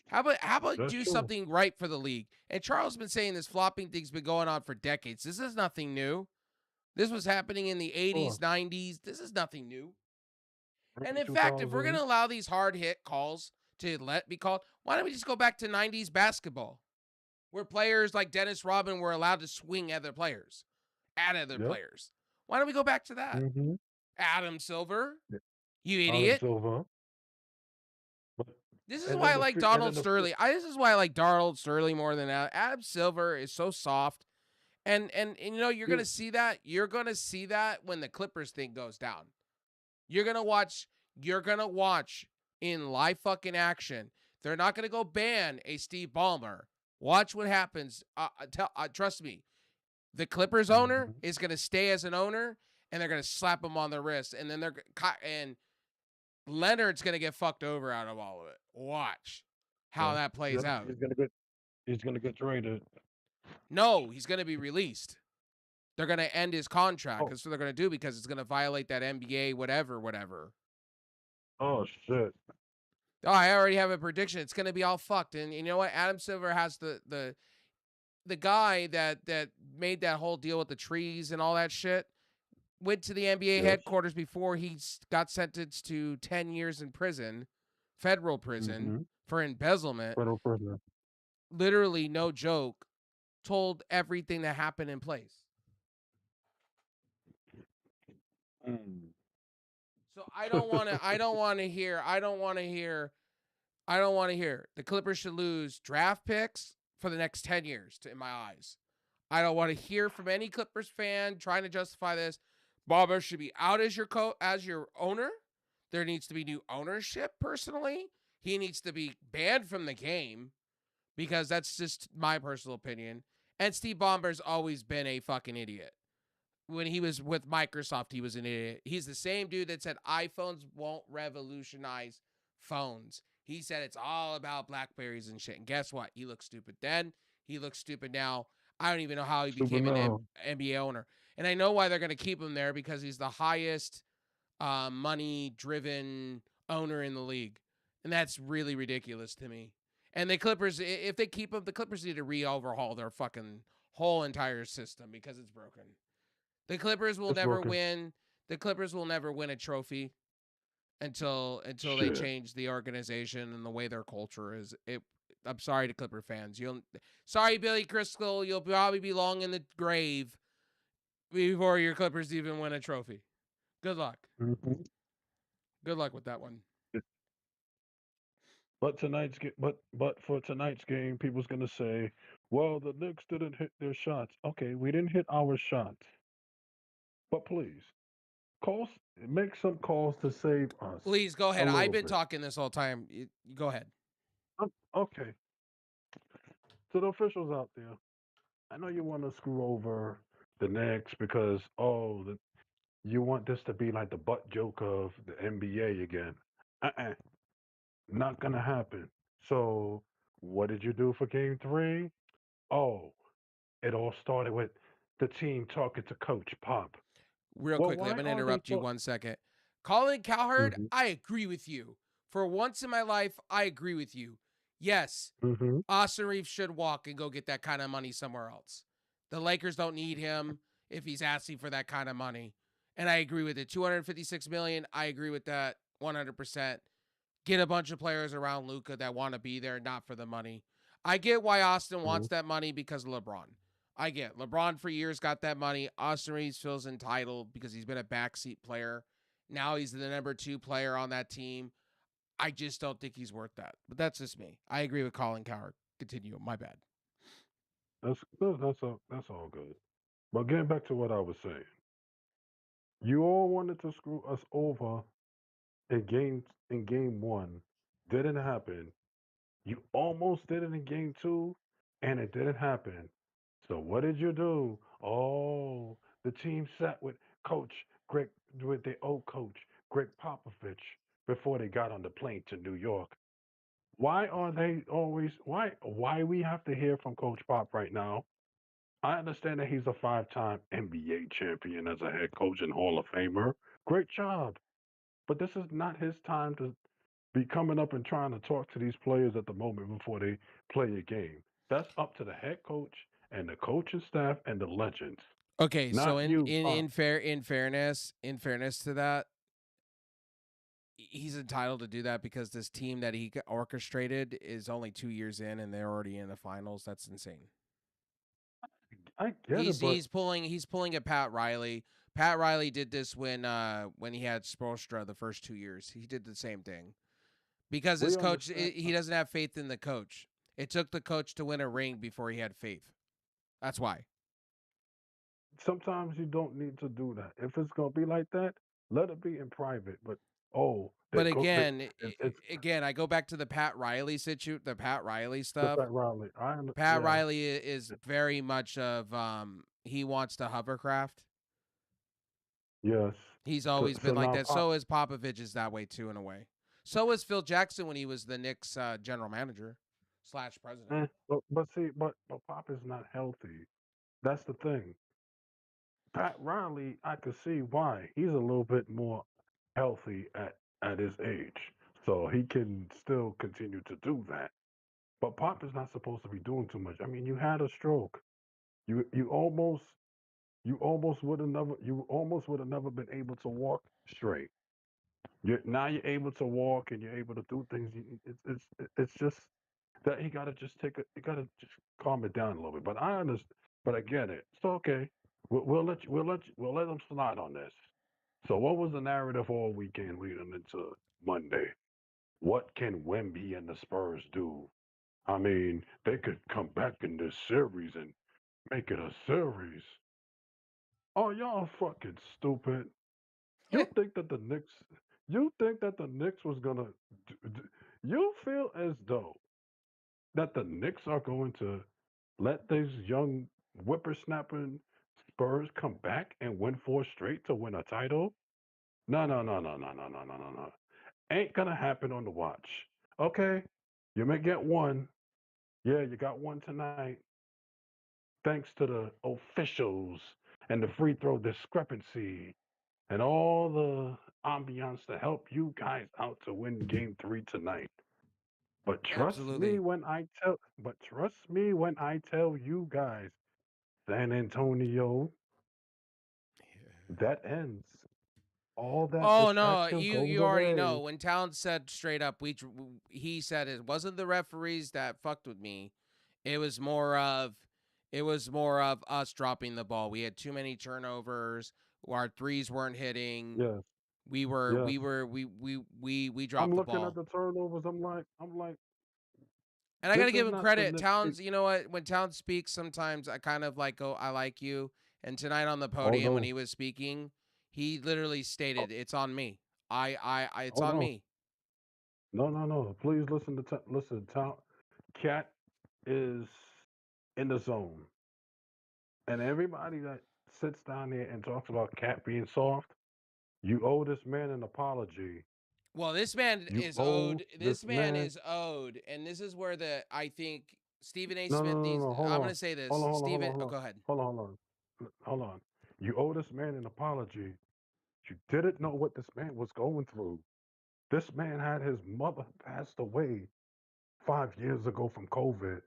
How about That's do true. something right for the league? And Charles has been saying this flopping thing's been going on for decades. This is nothing new. This was happening in the Sure. 80s, 90s. This is nothing new. And Early in fact, if we're going 2000s. to allow these hard hit calls to let be called, why don't we just go back to 90s basketball where players like Dennis Rodman were allowed to swing other players at other Yep. players? Why don't we go back to that? Mm-hmm. Adam Silver, Yeah. you Adam idiot. Silver. But This is and why in I the like and in Donald the Sterling. This is why I like Donald Sterling more than Adam Silver is so soft. And you know, you're yeah, gonna see that. You're gonna see that when the Clippers thing goes down. You're gonna watch. You're going to watch in live fucking action. They're not going to go ban a Steve Ballmer. Watch what happens. Trust me. The Clippers owner Mhm. is going to stay as an owner, and they're going to slap him on the wrist, and then and Leonard's going to get fucked over out of all of it. Watch how Yeah. that plays Yeah. out. He's gonna get traded. No, he's going to be released. They're going to end his contract. Oh. That's what they're going to do because it's going to violate that NBA whatever. Oh shit. Oh, I already have a prediction. It's going to be all fucked. And you know what? Adam Silver has the guy that made that whole deal with the trees and all that shit. Went to the NBA Yes. headquarters before he got sentenced to 10 years in prison, federal prison, Mm-hmm. for embezzlement. Federal prisoner. Literally, no joke, told everything that happened in place. Mm. So I don't want to hear the Clippers should lose draft picks for the next 10 years in my eyes. I don't want to hear from any Clippers fan trying to justify this. Bobber should be out as your owner. There needs to be new ownership personally. He needs to be banned from the game because that's just my personal opinion. And Steve Ballmer's always been a fucking idiot. When he was with Microsoft, he was an idiot. He's the same dude that said iPhones won't revolutionize phones. He said it's all about Blackberries and shit. And guess what? He looked stupid then. He looks stupid now. I don't even know how he Super became an now. NBA owner. And I know why they're going to keep him there because he's the highest money-driven owner in the league. And that's really ridiculous to me. And the Clippers, if they keep him, the Clippers need to re-overhaul their fucking whole entire system because it's broken. The Clippers will It's never working. win. The Clippers will never win a trophy until they Shit. change the organization and the way their culture is. I'm sorry to Clipper fans. Sorry, Billy Crystal. You'll probably be long in the grave before your Clippers even win a trophy. Good luck. Mm-hmm. Good luck with that one. But for tonight's game, people's gonna say, "Well, the Knicks didn't hit their shots." Okay, we didn't hit our shots, but please, calls make some calls to save us Please go a ahead. I've little been bit. talking this whole time. Go ahead. Okay, to the officials out there, I know you want to screw over the Knicks because you want this to be like the butt joke of the NBA again. Uh-uh, not gonna happen. So, what did you do for Game 3? Oh, it all started with the team talking to Coach Pop. Real Well, quickly, I'm why going to are they interrupt you talk? 1 second. Colin Cowherd, Mm-hmm. I agree with you. For once in my life, I agree with you. Yes, Mm-hmm. Austin Reeves should walk and go get that kind of money somewhere else. The Lakers don't need him if he's asking for that kind of money. And I agree with it. 256 million, I agree with that 100%. Get a bunch of players around Luka that want to be there, not for the money. I get why Austin Mm-hmm. wants that money because of LeBron. I get LeBron for years got that money. Austin Reeves feels entitled because he's been a backseat player. Now he's the number 2 player on that team. I just don't think he's worth that. But that's just me. I agree with Colin Cowherd. Continue. My bad. That's all good. But getting back to what I was saying, you all wanted to screw us over in game 1. Didn't happen. You almost did it in game 2, and it didn't happen. So what did you do? Oh, the team sat with Coach Greg, with their old coach Greg Popovich before they got on the plane to New York. Why are they always? Why we have to hear from Coach Pop right now? I understand that he's a 5-time NBA champion as a head coach and Hall of Famer. Great job, but this is not his time to be coming up and trying to talk to these players at the moment before they play a game. That's up to the head coach and the coaching staff and the legends, Okay, so not you, Pop. in fairness to that, he's entitled to do that because this team that he orchestrated is only 2 years in and they're already in the finals. That's insane. I get it, but He's pulling a Pat Riley. Pat Riley did this when he had Spoelstra the first 2 years. He did the same thing because his we coach understand. he doesn't have faith in the coach. It took the coach to win a ring before he had faith. That's why. Sometimes you don't need to do that. If it's gonna be like that, let it be in private. But oh, they But go. They, it's again, I go back to the Pat Riley the stuff. Pat Riley. Pat Yeah, Riley is very much of he wants to hovercraft. yes. He's So always so been like now that. Pop. So is Popovich is that way too in a way. So was Phil Jackson when he was the Knicks general manager slash president. But see, but Pop is not healthy. That's the thing. Pat Riley, I could see why. He's a little bit more healthy at his age, so he can still continue to do that. But Pop is not supposed to be doing too much. I mean, you had a stroke. You almost you almost would have never been able to walk straight. Now you're able to walk and you're able to do things. It's just that he gotta just you gotta just calm it down a little bit. But I understand. But I get it. So okay, we'll let them slide on this. So what was the narrative all weekend leading into Monday? What can Wemby and the Spurs do? I mean, they could come back in this series and make it a series. Oh, y'all fucking stupid. You think that the Knicks, you think that the Knicks was gonna, you feel as though that the Knicks are going to let these young whippersnapping Spurs come back and win four straight to win a title? No, no, no, no, no, no, no, no, no, no. Ain't gonna happen on the watch. Okay, you may get one. Yeah, you got one tonight. Thanks to the officials and the free throw discrepancy and all the ambiance to help you guys out to win game 3 tonight. Absolutely. But trust me when I tell you guys, San Antonio, that ends. All that Oh no, distraction goes you already know away. when Towns said straight up, he said it wasn't the referees that fucked with me. It was more of us dropping the ball. We had too many turnovers. Our threes weren't hitting. Yes, We were yes. we were we I'm dropped the looking at ball. the turnovers. I'm like, And I got this to give is him not the credit. Knicks. Towns, you know what? When Towns speaks, sometimes I kind of like go, I like you. And tonight on the Oh podium when no, he was speaking, he literally oh, stated, "It's on me. It's oh on no, me." no, no, no. Please listen to listen. Cat is in the zone, and everybody that sits down there and talks about Cat being soft, you owe this man an apology. Well, this man You is owe owed. this This man man. is owed, and this is where the I think Stephen A. No, no, Smith no, no, needs. no. Hold I'm on, going to say hold this, on, hold on, hold Stephen. on, hold Oh, on, go ahead. hold on, hold on, hold on. You owe this man an apology. You didn't know what this man was going through. This man had his mother passed away 5 years ago from COVID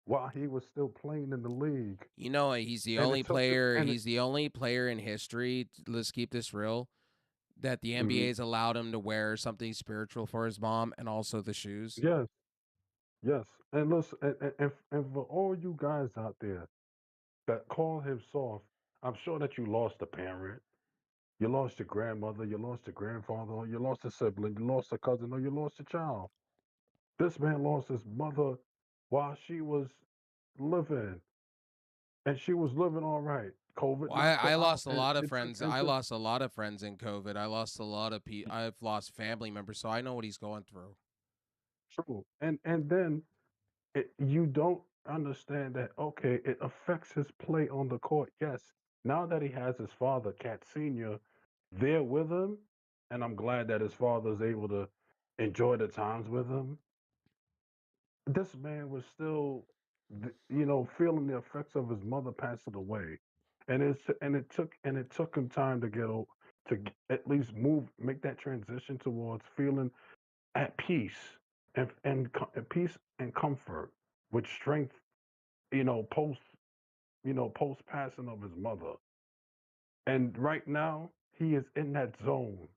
while he was still playing in the league, You know, he's the and it only took the player. and it. He's the only player in history. Let's keep this real. That the NBA Mhm. has allowed him to wear something spiritual for his mom and also the shoes. Yes, yes, and listen, and for all you guys out there that call him soft, I'm sure that you lost a parent, you lost your grandmother, you lost your grandfather, or you lost a sibling, you lost a cousin, or you lost a child. This man lost his mother while she was living, and she was living all right. COVID Well, knocked I her out, lost a lot of friends. and I took lost a lot of friends in COVID. I lost a lot of I've lost family members, so I know what he's going through. true, and then you don't understand that. Okay, it affects his play on the court. Yes, now that he has his father, Cat Senior, there with him, and I'm glad that his father is able to enjoy the times with him. This man was still, feeling the effects of his mother passing away, and it took him time to at least make that transition towards feeling at peace and peace and comfort with strength. Post post passing of his mother, and right now he is in that zone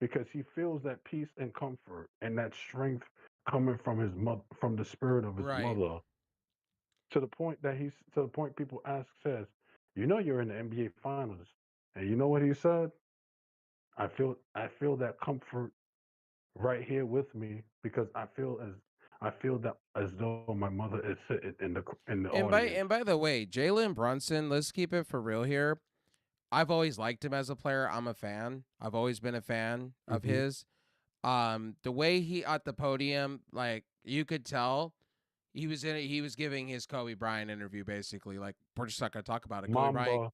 because he feels that peace and comfort and that strength coming from his mother, from the spirit of his Right. mother, to the point people says, you're in the NBA finals, and you know what he said? I feel that comfort right here with me because I feel that as though my mother is sitting in the audience. And by the way, Jalen Brunson, let's keep it for real here. I've always liked him as a player. I'm a fan. I've always been a fan of Hmm. his. The way he at the podium, like you could tell he was in it. He was giving his Kobe Bryant interview basically. Like we're just not gonna talk about it. Mamba,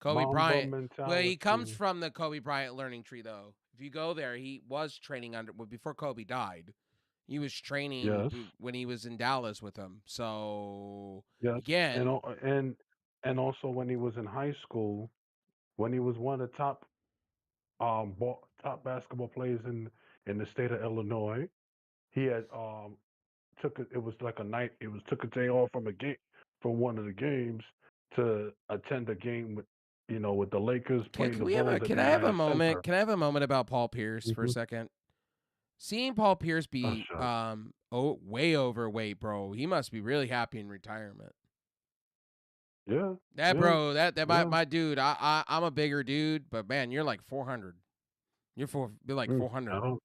Kobe Mamba Bryant. Well, he comes mentality. from the Kobe Bryant learning tree though. If you go there, he was training under well, before Kobe died. He was training Yes, when he was in Dallas with him. So yes, and again, and also when he was in high school, when he was one of the top basketball players in the state of Illinois, he had it was like a night. It was took a day off from a game from one of the games to attend a game with with the Lakers playing can the we have a Bulls at the can I have a United moment? Center. Can I have a moment about Paul Pierce for a Hmm. second? Seeing Paul Pierce Oh, be shucks. way overweight, bro. He must be really happy in retirement. Yeah, That yeah, bro, that yeah. my dude. I'm a bigger dude, but man, you're like 400. You're like I 400. don't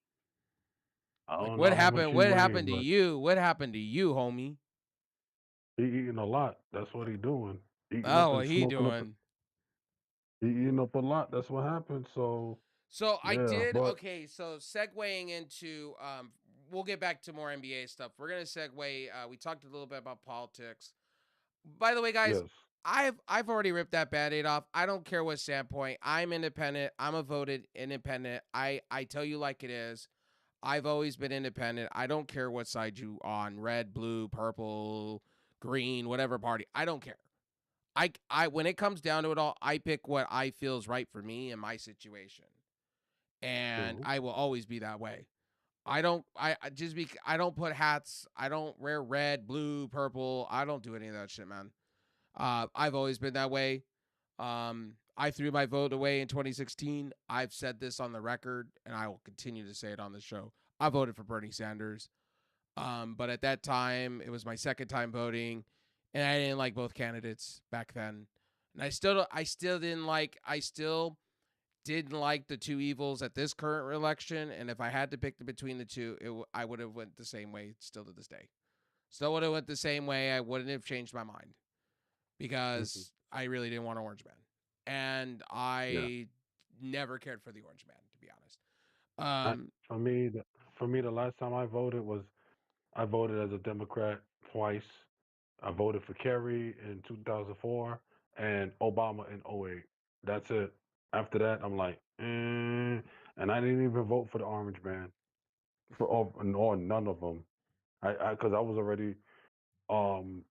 I Like don't know how much he What weighed, happened to but you? What happened to you, homie? he eating a lot. That's what he doing. Eating up Oh, and what he smoking up. doing? He eating up a lot. That's what happened. So So I yeah, did but okay. So segueing into we'll get back to more NBA stuff. We're gonna segue. We talked a little bit about politics. By the way, guys, yes. I've already ripped that band-aid off. I don't care what standpoint. I'm independent. I'm a voted independent. I tell you like it is. I've always been independent. I don't care what side you on, red, blue, purple, green, whatever party. I don't care. I when it comes down to it all, I pick what I feel is right for me and my situation. And True. I will always be that way. I just be I don't put hats. I don't wear red, blue, purple. I don't do any of that shit, man. I've always been that way. I threw my vote away in 2016. I've said this on the record, and I will continue to say it on the show. I voted for Bernie Sanders. But at that time, it was my second time voting, and I didn't like both candidates back then. And I still didn't like the two evils at this current election. And if I had to pick between the two, I would have went the same way still to this day. Still would have went the same way. I wouldn't have changed my mind Hmm. because I really didn't want an orange man, and Yeah. I never cared for the orange man, to be honest. I, Um, for me, the last time I voted was I voted as a Democrat twice. I voted for Kerry in 2004 and Obama in '08. That's it. After that, I'm like, and I didn't even vote for the Orange Man or none of them. Because um,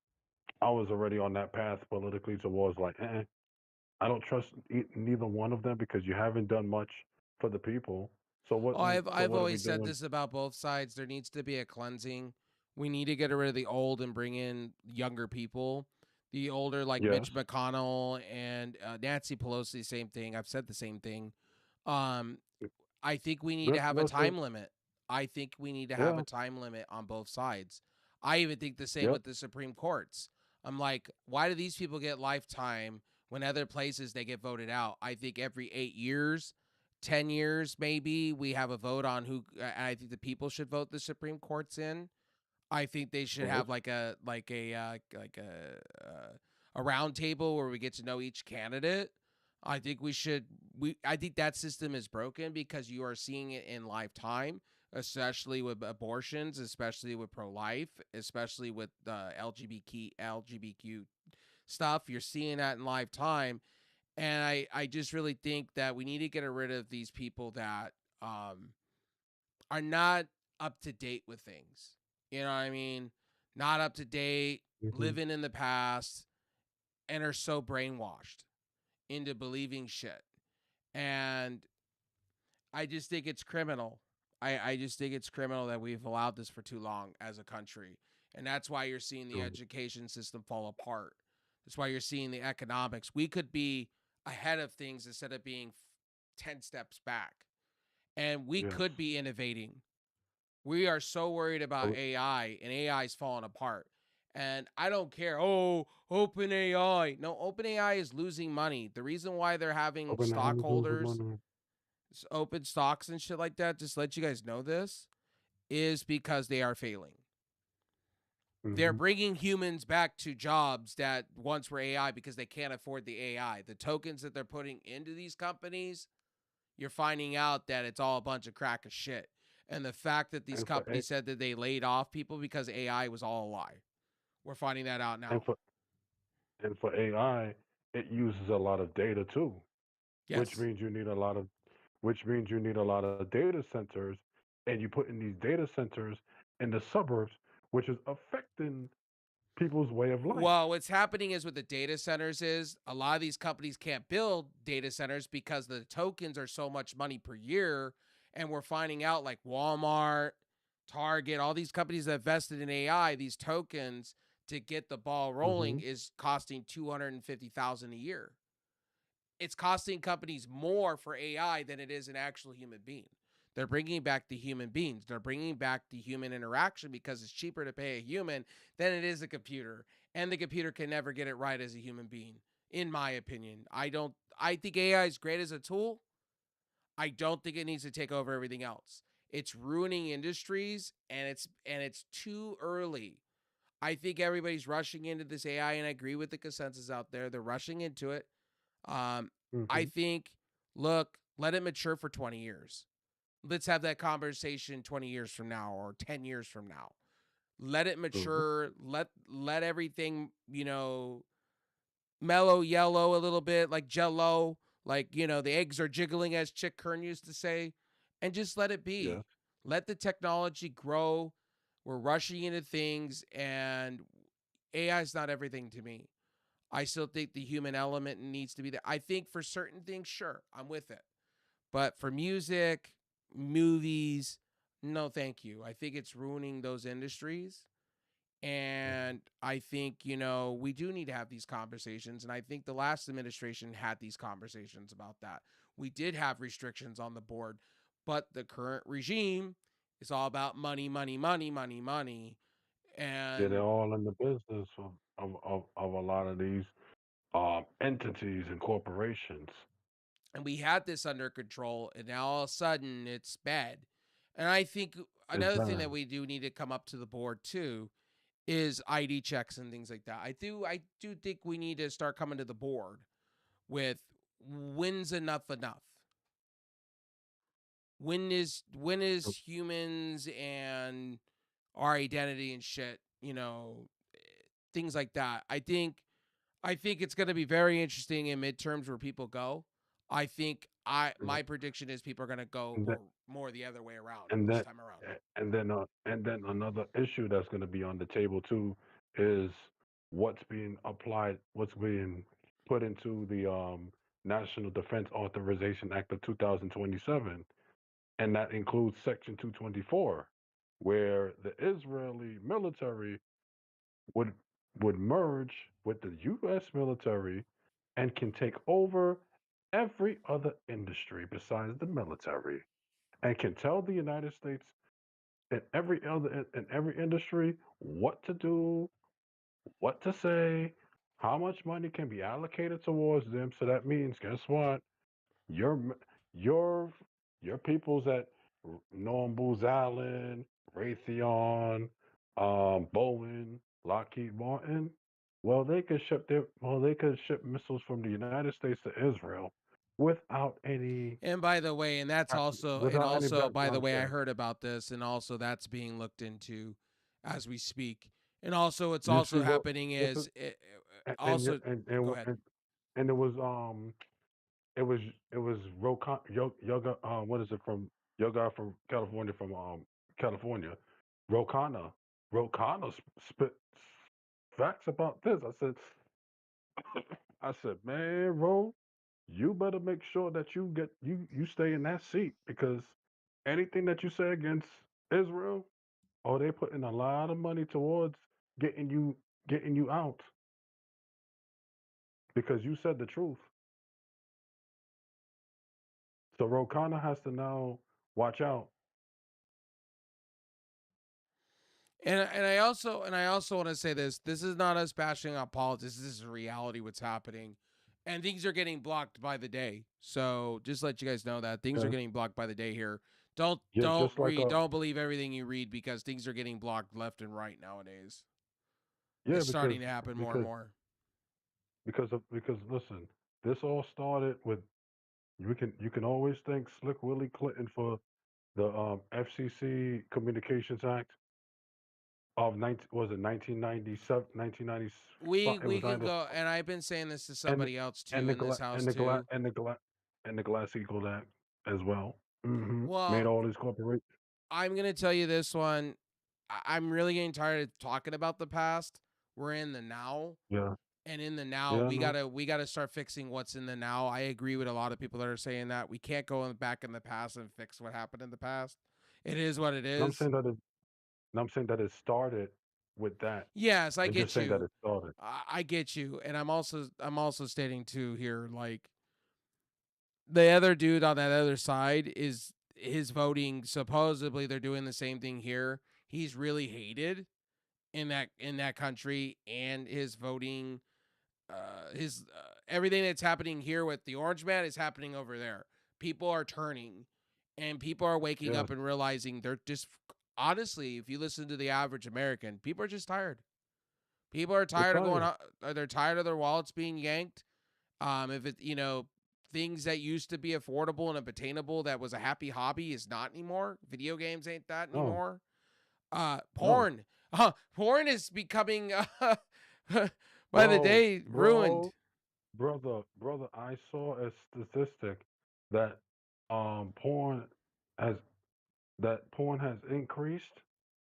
I was already on that path politically towards like, I don't trust neither one of them because you haven't done much for the people. oh, So I've what are we always said doing? this about both sides. There needs to be a cleansing. We need to get rid of the old and bring in younger people. The older, like Yes, Mitch McConnell and Nancy Pelosi, same thing. I've said the same thing. Um, I think we need to have a listen, time limit. I think we need to have yeah, a time limit on both sides. I even think the same yep, with the Supreme Courts. I'm like, why do these people get lifetime when other places they get voted out? I think every 8 years, 10 years, maybe we have a vote on who. I think the people should vote the Supreme Courts in. I think they of should course. have a round table where we get to know each candidate. I think we should we I think that system is broken because you are seeing it in lifetime, especially with abortions, especially with pro life, especially with LGBTQ stuff. You're seeing that in lifetime, and I just really think that we need to get rid of these people that um are not up to date with things. You know what I mean? Not up to date, Hmm. living in the past, and are so brainwashed into believing shit. And I just think it's criminal. I just think it's criminal that we've allowed this for too long as a country. And that's why you're seeing the True. education system fall apart. That's why you're seeing the economics. We could be ahead of things instead of being 10 steps back. And we Yes. could be innovating. We are so worried about AI, and AI is falling apart. And I don't care. Oh, open AI. No, open AI is losing money. The reason why they're having Open the houses with stockholders money. open stocks and shit like that, just let you guys know this, is because they are failing. They're Hmm. bringing humans back to jobs that once were AI because they can't afford the AI. The tokens that they're putting into these companies, you're finding out that it's all a bunch of crack of shit. And the fact that these And for companies said that they laid off people because AI was all a lie. We're finding that out and now. for and for AI, it uses a lot of data too, which Yes. means you need a lot of which means you need a lot of data centers, and you put in these data centers in the suburbs, which is affecting people's way of life. Well, what's happening is with the data centers is a lot of these companies can't build data centers because the tokens are so much money per year. And we're finding out like Walmart, Target, all these companies that invested in AI, these tokens to get the ball rolling Hmm. is costing 250,000 a year. It's costing companies more for AI than it is an actual human being. They're bringing back the human beings. They're bringing back the human interaction because it's cheaper to pay a human than it is a computer. And the computer can never get it right as a human being, in my opinion. I think AI is great as a tool. I don't think it needs to take over everything else. It's ruining industries and it's too early. I think everybody's rushing into this AI and I agree with the consensus out there. They're rushing into it. Um, I Hmm. think, look, let it mature for 20 years. Let's have that conversation 20 years from now or 10 years from now. Let it Hmm. mature. Let everything, mellow yellow a little bit, like jello, like, the eggs are jiggling, as Chick Kern used to say, and just let it Yes. be. Let the technology grow. We're rushing into things, and AI is not everything to me. I still think the human element needs to be there. I think for certain things, sure, I'm with it. But for music, movies, no, thank you. I think it's ruining those industries. Hmm. And I think, we do need to have these conversations. And I think the last administration had these conversations about that. We did have restrictions on the board, but the current regime is all about money, money, money, money, money. Yeah, they're And all in the business of a lot of these entities and corporations. and we had this under control, and now all of a sudden it's bad. And I think It's another thing that bad. we do need to come up to the board too is ID checks and things like that. I do think we need to start coming to the board with when's enough. When is humans and our identity and shit, things like that. I think it's going to be very interesting in midterms where people go. I think I Mhm. my prediction is people are going to go And then, more the other way around and this then, time around. and then another issue that's going to be on the table too is what's being put into the National Defense Authorization Act of 2027, and that includes Section 224, where the Israeli military would would merge with the U.S. military and can take over every other industry besides the military, and can tell the United States in every industry what to do, what to say, how much money can be allocated towards them. So that means, guess what? Your m- your your peoples at Norm Booz Allen, Raytheon, Boeing, Lockheed Martin. Well, they could ship missiles from the United States to Israel without any And by the way, and that's also and without any also by the background way, I check. heard about this, and also that's being looked into as we speak. And also, what's You also see what happening this is, is and also go ahead. and it was it was Yoga what is it from Yoga from California California Rokana spit facts about this. I said, man, Ro, you better make sure that you stay in that seat because anything that you say against Israel, oh, they putting a lot of money towards getting you getting you out because you said the truth. So Rokana has to now watch out. And I also want to say this. This is not us bashing on politics. This is reality. What's happening, and things are getting blocked by the day. So just let you guys know that things are Okay? getting blocked by the day here. Don't Yeah, don't just like read. Don't believe everything you read because things are getting blocked left and right nowadays. Yeah, is starting to happen more and because more. because listen, this all started with you can always thank Slick Willie Clinton for the FCC Communications Act of 19 was it 1997 1995 it We was can either go, and I've been saying this to and somebody else and too the in this gla- house and the gla- too. and the gla- and the Glass Eagle Act as well. Made Well, all these corporations. I'm gonna tell you this one. I'm really getting tired of talking about the past. We're in the now, Yeah, and in the now, yeah, I know. we gotta start fixing what's in the now. I agree with a lot of people that are saying that we can't go back in the past and fix what happened in the past. It is what it And I'm is. saying that it started with that. Yes, I I'm just get saying that you. it started. I get you, and I'm also stating too here, like the other dude on that other side is his voting. Supposedly, they're doing the same thing here. He's really hated in that country, and his voting, his everything that's happening here with the orange man is happening over there. People are turning, and people are waking Yes, up and realizing they're just honestly, if you listen to the average American, people are just tired. People are they're tired of going. tired. They're tired of their wallets being yanked. If it, things that used to be affordable and obtainable that was a happy hobby is not anymore. Video games ain't that No, anymore. no, Porn. Porn is becoming by the bro, day ruined. bro, brother. I saw a statistic that porn has porn has increased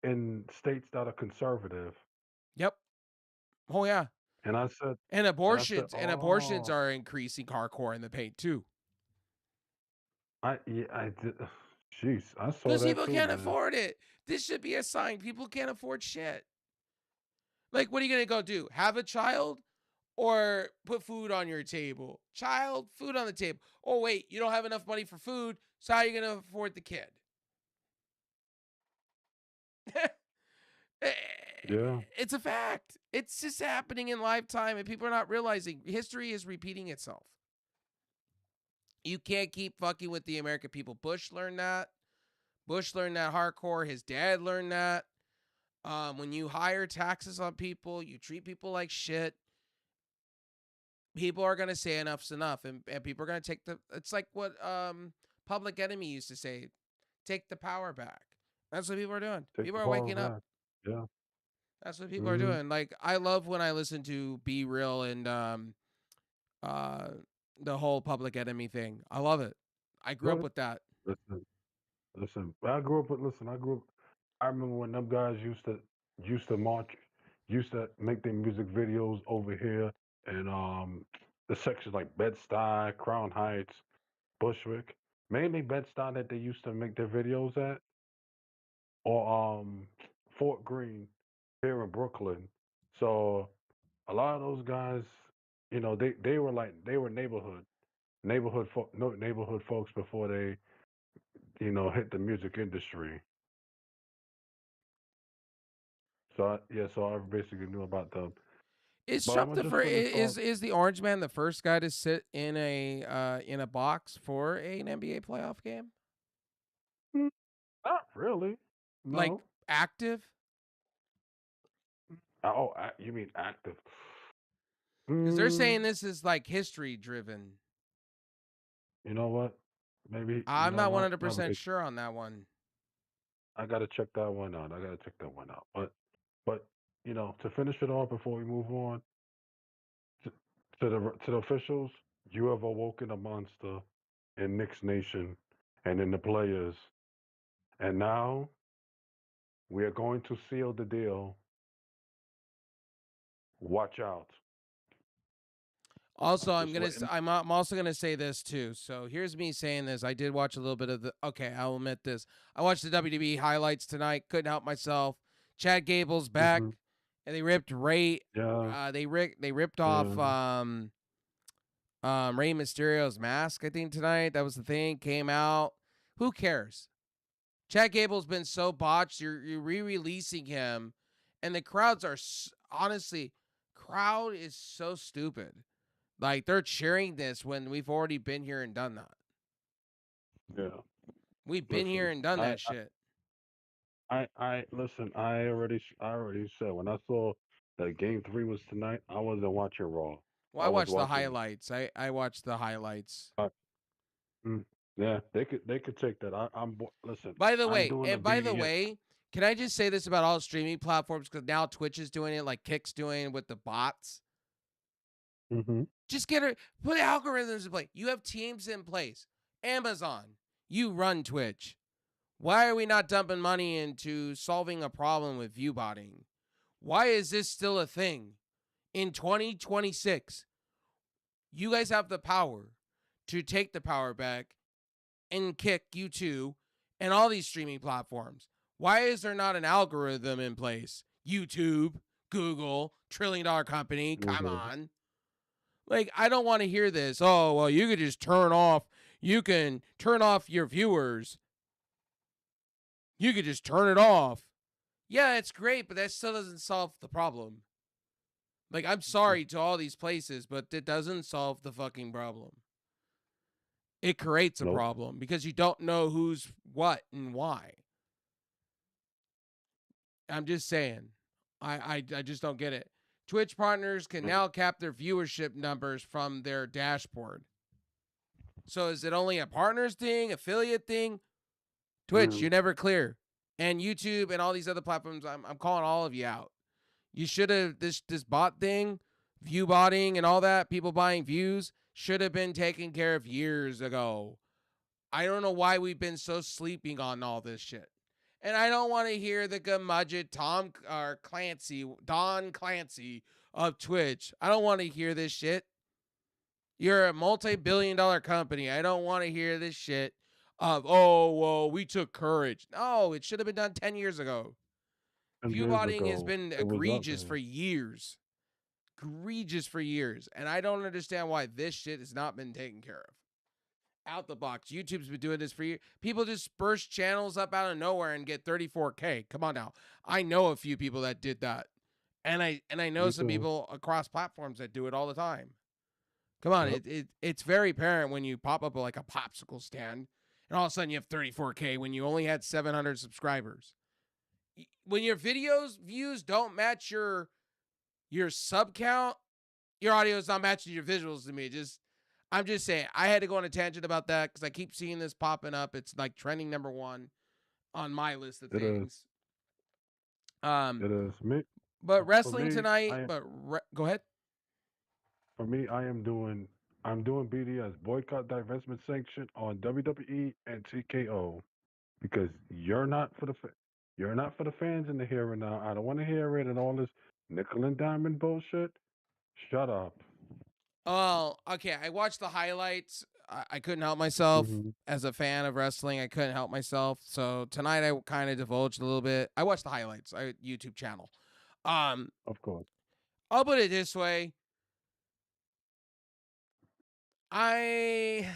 in states that are conservative, Yep. Oh yeah. and I said, And abortions oh, are increasing hardcore in the paint too. I did. Jeez, I saw Because that people too, can't man. afford it. This should be a sign. People can't afford shit. Like, what are you gonna go do? Have a child or put food on your table? Child, food on the table. Oh wait, you don't have enough money for food, so how are you gonna afford the kid? Yeah, It's a fact. It's just happening in lifetime, and people are not realizing history is repeating itself. You can't keep fucking with the American people. Bush learned that. Bush learned that hardcore. His dad learned that. When you hire taxes on people, you treat people like shit. People are gonna say enough's enough, and people are gonna take the. It's like what Public Enemy used to say: take the power back. That's what people are doing. take People the are power waking up. back. Yeah. That's what people are Mm-hmm. doing. Like I love when I listen to Be Real and uh the whole Public Enemy thing. I love it. I grew up Good. with that. Listen, listen. I grew up with. Listen, I grew up. I remember when them guys used to march, used to make their music videos over here, and the sections like Bed Stuy, Crown Heights, Bushwick, mainly Bed Stuy that they used to make their videos at, or Fort Greene here in Brooklyn. So a lot of those guys, they were like they were neighborhood folks before they hit the music industry. So I basically knew about them. Is But I'm Trump gonna the just first? finish off. Is the Orange Man the first guy to sit in a box for an NBA playoff game? Mm, Not really. Like No. active? You mean active? Because they're Mm, saying this is like history driven. you know what? Maybe you I'm know not what? My 100% bad. sure on that one. I gotta check that one out. But to finish it off before we move on to, to the officials, you have awoken a monster in Knicks Nation and in the players, and now we are going to seal the deal. Watch out. Also, I'm just letting. I'm also gonna say this too. So here's me saying this. I did watch a little bit of the. Okay, I'll admit this. I watched the WWE highlights tonight. Couldn't help myself. Chad Gable's back, Hmm. and they ripped Ray. Yeah, They ripped off yeah. Rey Mysterio's mask. I think tonight that was the thing. Came out. Who cares? Chad Gable's been so botched. You're re-releasing him, and the crowds are honestly, crowd is so stupid. Like they're cheering this when we've already been here and done that. Yeah. We've been here Listen, and done I, that shit. I listen. I already said when I saw that Game 3 was tonight, I wasn't watching Raw. Well, I I was watched the watching. highlights. I watched the highlights. Uh, yeah, they could take that. Listen. By the I'm way, doing the and by the BDS. way, can I just say this about all streaming platforms? Because now Twitch is doing it, like Kick's doing with the bots. Mm-hmm. Just get her, put algorithms in place. You have teams in place. Amazon, you run Twitch. Why are we not dumping money into solving a problem with view botting? Why is this still a thing in 2026? You guys have the power to take the power back and kick YouTube and all these streaming platforms. Why is there not an algorithm in place? YouTube, Google, $1 trillion company, come Mm-hmm. on. Like, I don't want to hear this. Oh, well, you could just turn off, you can turn off your viewers. You could just turn it off. Yeah, it's great, but that still doesn't solve the problem. Like, I'm sorry to all these places, but it doesn't solve the fucking problem. It creates a Nope. problem because you don't know who's what and why. I'm just saying. I just don't get it. Twitch partners can now cap their viewership numbers from their dashboard. So is it only a partners thing, affiliate thing? Twitch, Mm-hmm. you're never clear. And YouTube and all these other platforms, I'm calling all of you out. You should have this bot thing, view botting and all that, people buying views, should have been taken care of years ago. I don't know why we've been so sleeping on all this shit. And I don't want to hear the gemudget Don Clancy of Twitch. I don't want to hear this shit. You're a multi-billion-dollar company. I don't want to hear this shit of, oh, well, we took courage. No, it should have been done 10 years ago. 10 years Viewbotting has ago, been it was out egregious there. for years. Egregious for years. And I don't understand why this shit has not been taken care of. Out the box. YouTube's been doing this for years. People just burst channels up out of nowhere and get 34K. Come on now. I know a few people that did that. And I know Me some too. people across platforms that do it all the time. Come on, Yep. it's very apparent when you pop up like a popsicle stand and all of a sudden you have 34K when you only had 700 subscribers. When your videos views don't match your sub count, your audio is not matching your visuals to me. I'm just saying, I had to go on a tangent about that because I keep seeing this popping up. It's like trending #1 on my list of It is. things. Um, It is. Me. but For wrestling me, tonight. But go ahead. I'm doing BDS boycott divestment sanction on WWE and TKO because you're not for the fans in the here and now. I don't want to hear it and all this nickel and diamond bullshit. Shut up. Oh, okay. I watched the highlights. I couldn't help myself Hmm. as a fan of wrestling. I couldn't help myself. So tonight I kind of divulged a little bit. I watched the highlights. YouTube channel. Um, Of course. I'll put it this way. I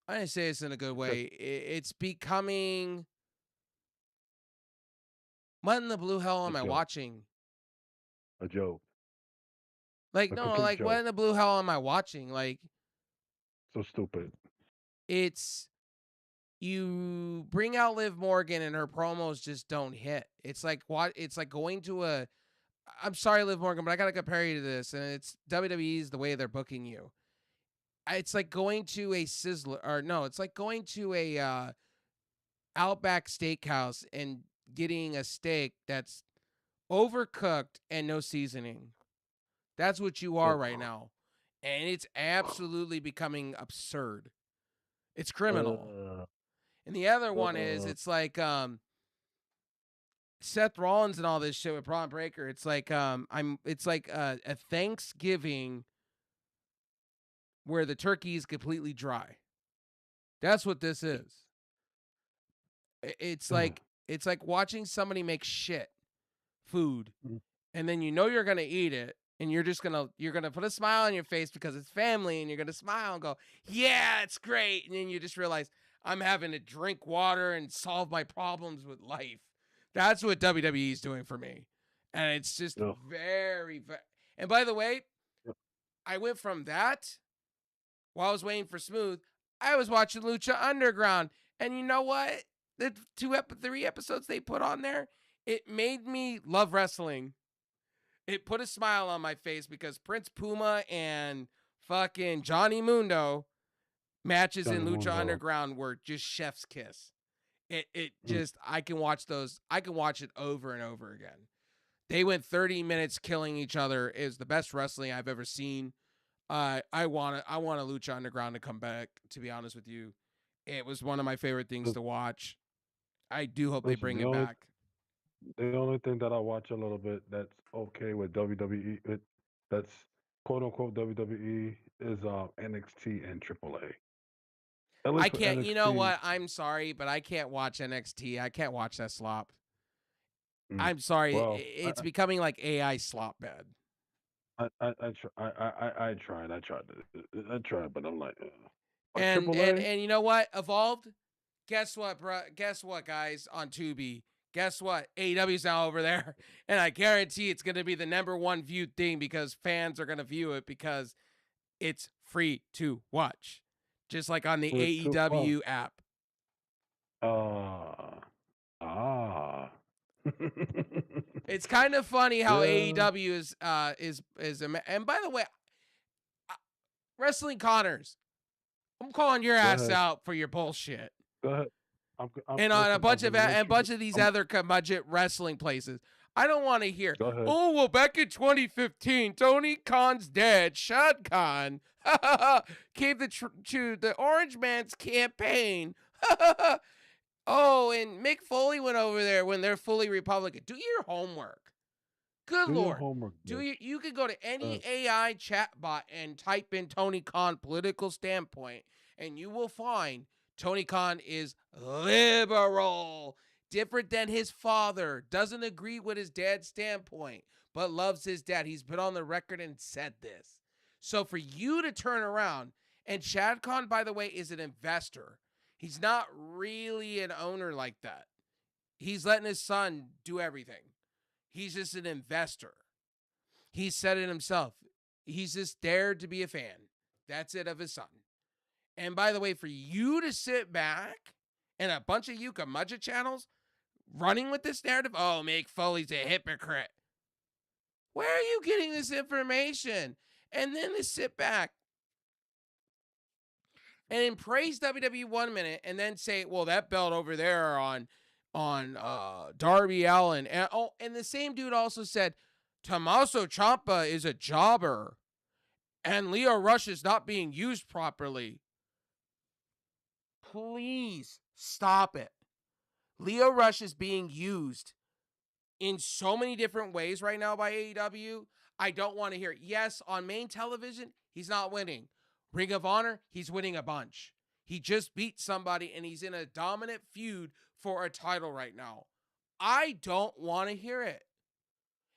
I didn't say this in a good Yes, way. It's becoming, what in the blue hell a am I joke. watching? A joke. Like, A no, complete like, what joke. in the blue hell am I watching? Like, So stupid. it's, you bring out Liv Morgan and her promos just don't hit. It's like what? It's like going to a, I'm sorry, Liv Morgan, but I gotta compare you to this, and it's WWE's the way they're booking you. It's like going to a Sizzler, or no, it's like going to a Outback Steakhouse and getting a steak that's overcooked and no seasoning. That's what you are Ugh. right now. And it's absolutely becoming absurd. It's criminal. Uh, And the other one is, uh, it's like Seth Rollins and all this shit with Braun Breaker. It's like it's like a Thanksgiving where the turkey is completely dry. That's what this is. It's uh, like watching somebody make shit food, and then you know you're gonna eat it, and you're gonna put a smile on your face because it's family, and you're gonna smile and go, yeah, it's great, and then you just realize I'm having to drink water and solve my problems with life. That's what WWE is doing for me, and it's just ugh. very. And by the way, I went from that while I was waiting for Smooth. I was watching Lucha Underground, And you know what? The 3 episodes they put on there, it made me love wrestling. It put a smile on my face because Prince Puma and fucking Johnny Mundo matches in Johnny Lucha Mundo. Underground were just chef's kiss. It Mm. just I can watch those. I can watch it over and over again. They went 30 minutes killing each other. It was the best wrestling I've ever seen. I want a Lucha Underground to come back. To be honest with you, it was one of my favorite things to watch. I do hope they Listen, bring it back. the only thing that I watch a little bit that's okay with WWE, that's quote unquote WWE is NXT and AAA. At I least for can't. You know NXT. what? I'm sorry, but I can't watch NXT. I can't watch that slop. Mm, I'm sorry. well, It's becoming like AI slop bad. I tried, but I'm like, but And and AAA, and you know what? Evolved. Guess what, bro? Guess what, guys? On Tubi. Guess what? AEW's now over there, and I guarantee it's going to be the #1 viewed thing because fans are going to view it because it's free to watch, just like on the with two, well, AEW app. uh, ah, It's kind of funny how yeah. AEW and by the way, uh, Wrestling Connors, I'm calling your Go ass ahead, out for your bullshit. go ahead. And on Listen. I'm gonna let a you. bunch of these I'm other budget wrestling places. I don't want to hear, go ahead. oh, well, back in 2015, Tony Khan's dad, Shad Khan, gave to the Orange Man's campaign. Oh, and Mick Foley went over there when they're fully Republican. Do your homework. Good Do your Lord. homework, Do Nick. you could go to Uh, any AI chatbot and type in Tony Khan political standpoint, and you will find Tony Khan is liberal, different than his father, doesn't agree with his dad's standpoint, but loves his dad. He's been on the record and said this. So for you to turn around, and Shad Khan, by the way, is an investor. He's not really an owner like that. He's letting his son do everything. He's just an investor. He said it himself. He's just dared to be a fan. That's it of his son. And by the way, for you to sit back and a bunch of Yuka Mudja channels running with this narrative, oh, Mick Foley's a hypocrite. Where are you getting this information? And then to sit back and then praise WWE 1 minute and then say, well, that belt over there on Darby Allin. And the same dude also said Tommaso Ciampa is a jobber and Leo Rush is not being used properly. Please stop it. Leo Rush is being used in so many different ways right now by AEW. I don't want to hear it. Yes, on main television, he's not winning. Ring of Honor, he's winning a bunch. He just beat somebody and he's in a dominant feud for a title right now. I don't want to hear it.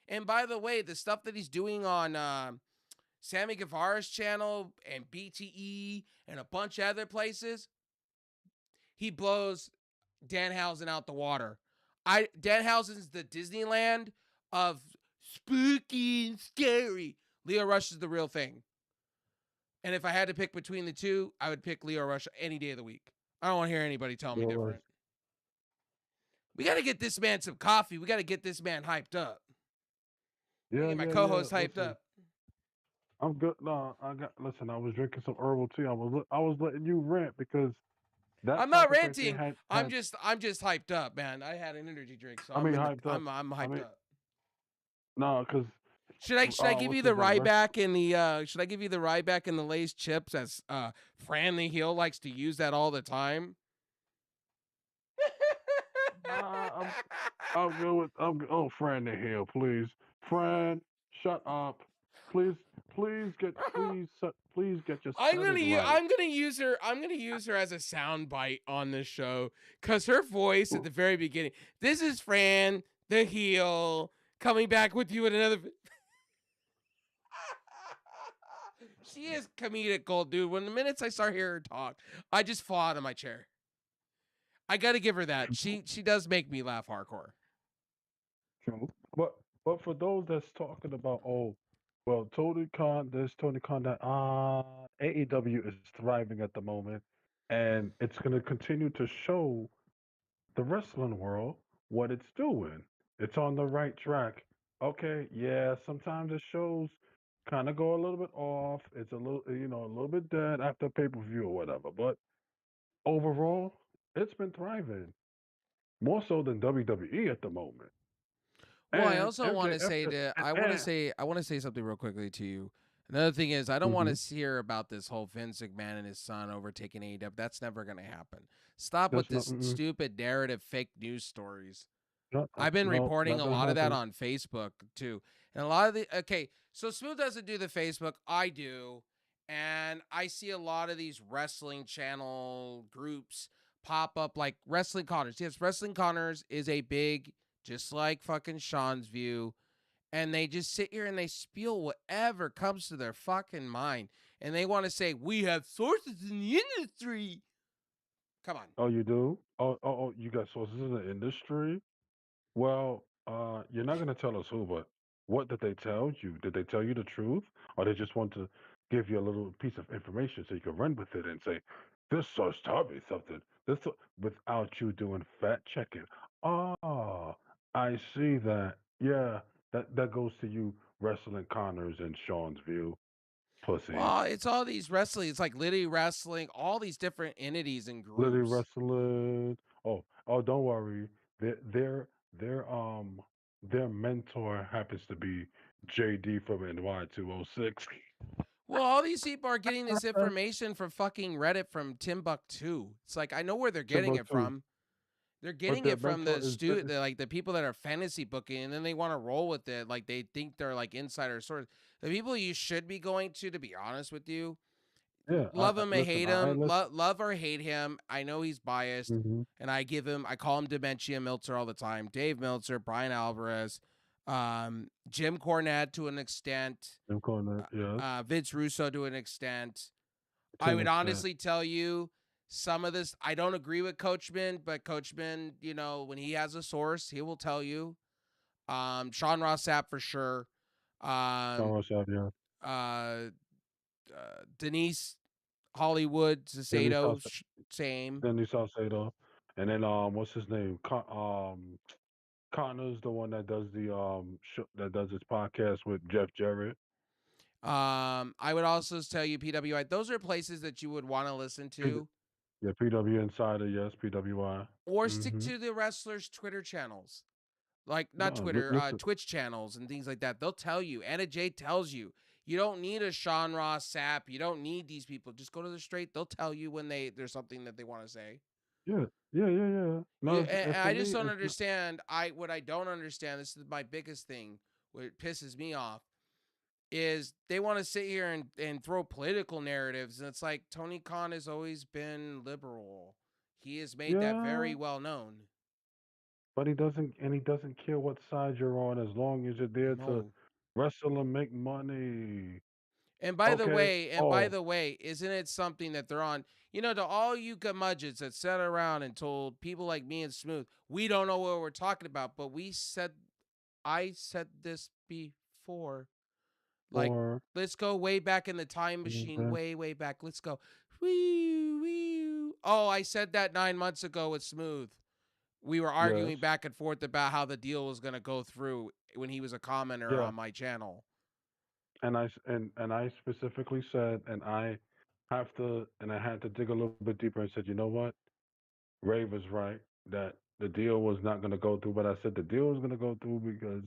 And by the way, the stuff that he's doing on Sammy Guevara's channel and BTE and a bunch of other places, he blows Danhausen out the water. Danhausen's the Disneyland of spooky and scary. Leo Rush is the real thing. And if I had to pick between the two, I would pick Leo Rush any day of the week. I don't want to hear anybody tell me Leo Rush. different. We got to get this man some coffee. We got to get this man hyped up. We Yeah, get my yeah, yeah. co-host hyped Listen, up. I'm good. No, I got. Listen, I was drinking some herbal tea. I was letting you rant because that I'm not topic right there ranting. had. I'm just hyped up, man. I had an energy drink, so I mean, hyped up. I'm I hyped mean, up. no, because Should I give what's you the his name? Ryback and the should I give you the Ryback and the Lay's chips as Fran the Heel likes to use that all the time? Nah, I'm good with. Oh, Fran the Hill, please. Fran, shut up. Please, please get your setting right. I'm gonna use her as a sound bite on this show because her voice at the very beginning. This is Fran the Heel coming back with you at another. She is comedic gold, dude. When the minutes I start hearing her talk, I just fall out of my chair. I gotta give her that. She does make me laugh hardcore. True. But for those that's talking about, oh, well, Tony Khan, there's Tony Khan that AEW is thriving at the moment, and it's going to continue to show the wrestling world what it's doing. It's on the right track. Okay, yeah, sometimes the shows kind of go a little bit off. It's a little, a little bit dead after pay per view or whatever. But overall, it's been thriving more so than WWE at the moment. Well, I And also want to MJF, say that I want to say something real quickly to you. Another thing is I don't want hmm to hear about this whole Vince McMahon and his son overtaking AEW. That's never going to happen. Stop with that's not, this stupid narrative fake news stories. no, I've been no, reporting not a gonna lot of that happen. on Facebook too. And a lot of the so Smooth doesn't do the Facebook, I do. And I see a lot of these wrestling channel groups pop up like Wrestling Connors. Yes, Wrestling Connors is a big, just like fucking Sean's View. And they just sit here and they spiel whatever comes to their fucking mind. And they want to say, we have sources in the industry. Come on. Oh, you do? Oh, you got sources in the industry? Well, you're not gonna tell us who, but what did they tell you? Did they tell you the truth, or they just want to give you a little piece of information so you can run with it and say, "This source taught me something." Without you doing fact checking. Oh, I see that. Yeah, that goes to you, wrestling Connors and Sean's view, pussies. Well, it's all these wrestling. It's like Liddy Wrestling, all these different entities and Lily groups. wrestling. Oh, don't worry. Their their their um their mentor happens to be JD from NY206. Well, all these people are getting this information from fucking Reddit from Timbuktu. It's like I know where they're getting it Timbuktu. from. They're But getting their it from mentor is the like the people that are fantasy booking, and then they want to roll with it. Like they think they're like insider source. The people you should be going to be honest with you, yeah. love him or Listen. hate I him, listen. love or hate him. I know he's biased, Mm-hmm. and I call him Dementia Meltzer all the time. Dave Meltzer, Brian Alvarez, Jim Cornette to an extent, I'm calling that. Yes. Vince Russo to an extent. To I an would extent. honestly tell you some of this. I don't agree with Coachman, but Coachman, when he has a source, he will tell you. Sean Ross Sapp for sure. Sean Um, Ross Sapp, yeah. uh, Denise Hollywood, Denny Zasato, South. same. Denny Salcedo. And then what's his name? Connor's the one that does the that does his podcast with Jeff Jarrett. I would also tell you PWI. Those are places that you would want to listen P- to, yeah, PW Insider, yes, PWI. or stick Mm-hmm. to the wrestlers' Twitter channels, like not No, Twitter, listen. Twitch channels and things like that. They'll tell you. Anna J tells you. You don't need a Sean Ross Sapp. You don't need these people. Just go to the straight. They'll tell you when there's something that they want to say. Yeah, yeah. No, Yeah, it's and for I just me. don't It's not understand. What I don't understand. This is my biggest thing. What pisses me off is they want to sit here and throw political narratives, and it's like Tony Khan has always been liberal. He has made that yeah, very well known. but he doesn't care what side you're on as long as you're there to No. wrestle and make money. And Okay. by Oh, the way, isn't it something that they're on? To all you curmudgeons that sat around and told people like me and Smooth, we don't know what we're talking about, but I said this before. Like, or let's go way back in the time machine, way, way back. Let's go. Wee, wee. Oh, I said that 9 months ago with Smooth. We were yes, arguing back and forth about how the deal was going to go through when he was a commenter yeah. on my channel. And I specifically said, and I had to dig a little bit deeper and said, you know what? Ray was right that the deal was not going to go through, but I said the deal was going to go through because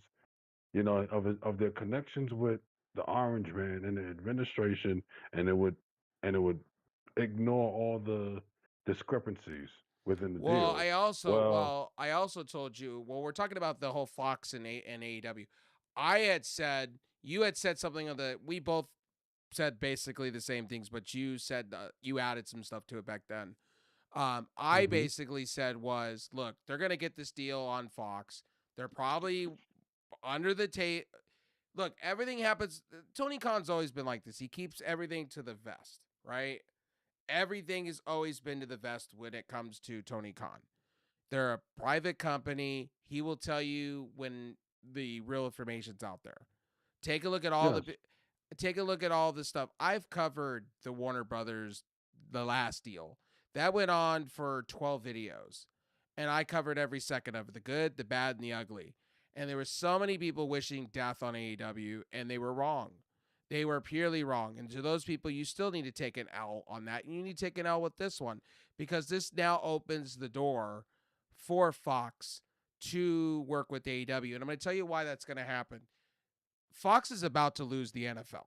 of their connections with the Orange Man and the administration, and it would ignore all the discrepancies within the Well, deal. Well, I also told you. Well, we're talking about the whole Fox and AEW. I had said you had said something of the. We both said basically the same things, but you said you added some stuff to it back then. I hmm basically said was, look, they're gonna get this deal on Fox. They're probably under the tape. Look, everything happens. Tony Khan's always been like this. He keeps everything to the vest, right? Everything has always been to the vest when it comes to Tony Khan. They're a private company. He will tell you when the real information's out there. Take a look at all yes, the take a look at all the stuff. I've covered the Warner Brothers the last deal. That went on for 12 videos. And I covered every second of it, the good, the bad, and the ugly. And there were so many people wishing death on AEW, and they were wrong. They were purely wrong. And to those people, you still need to take an L on that. You need to take an L with this one because this now opens the door for Fox to work with AEW. And I'm going to tell you why that's going to happen. Fox is about to lose the NFL.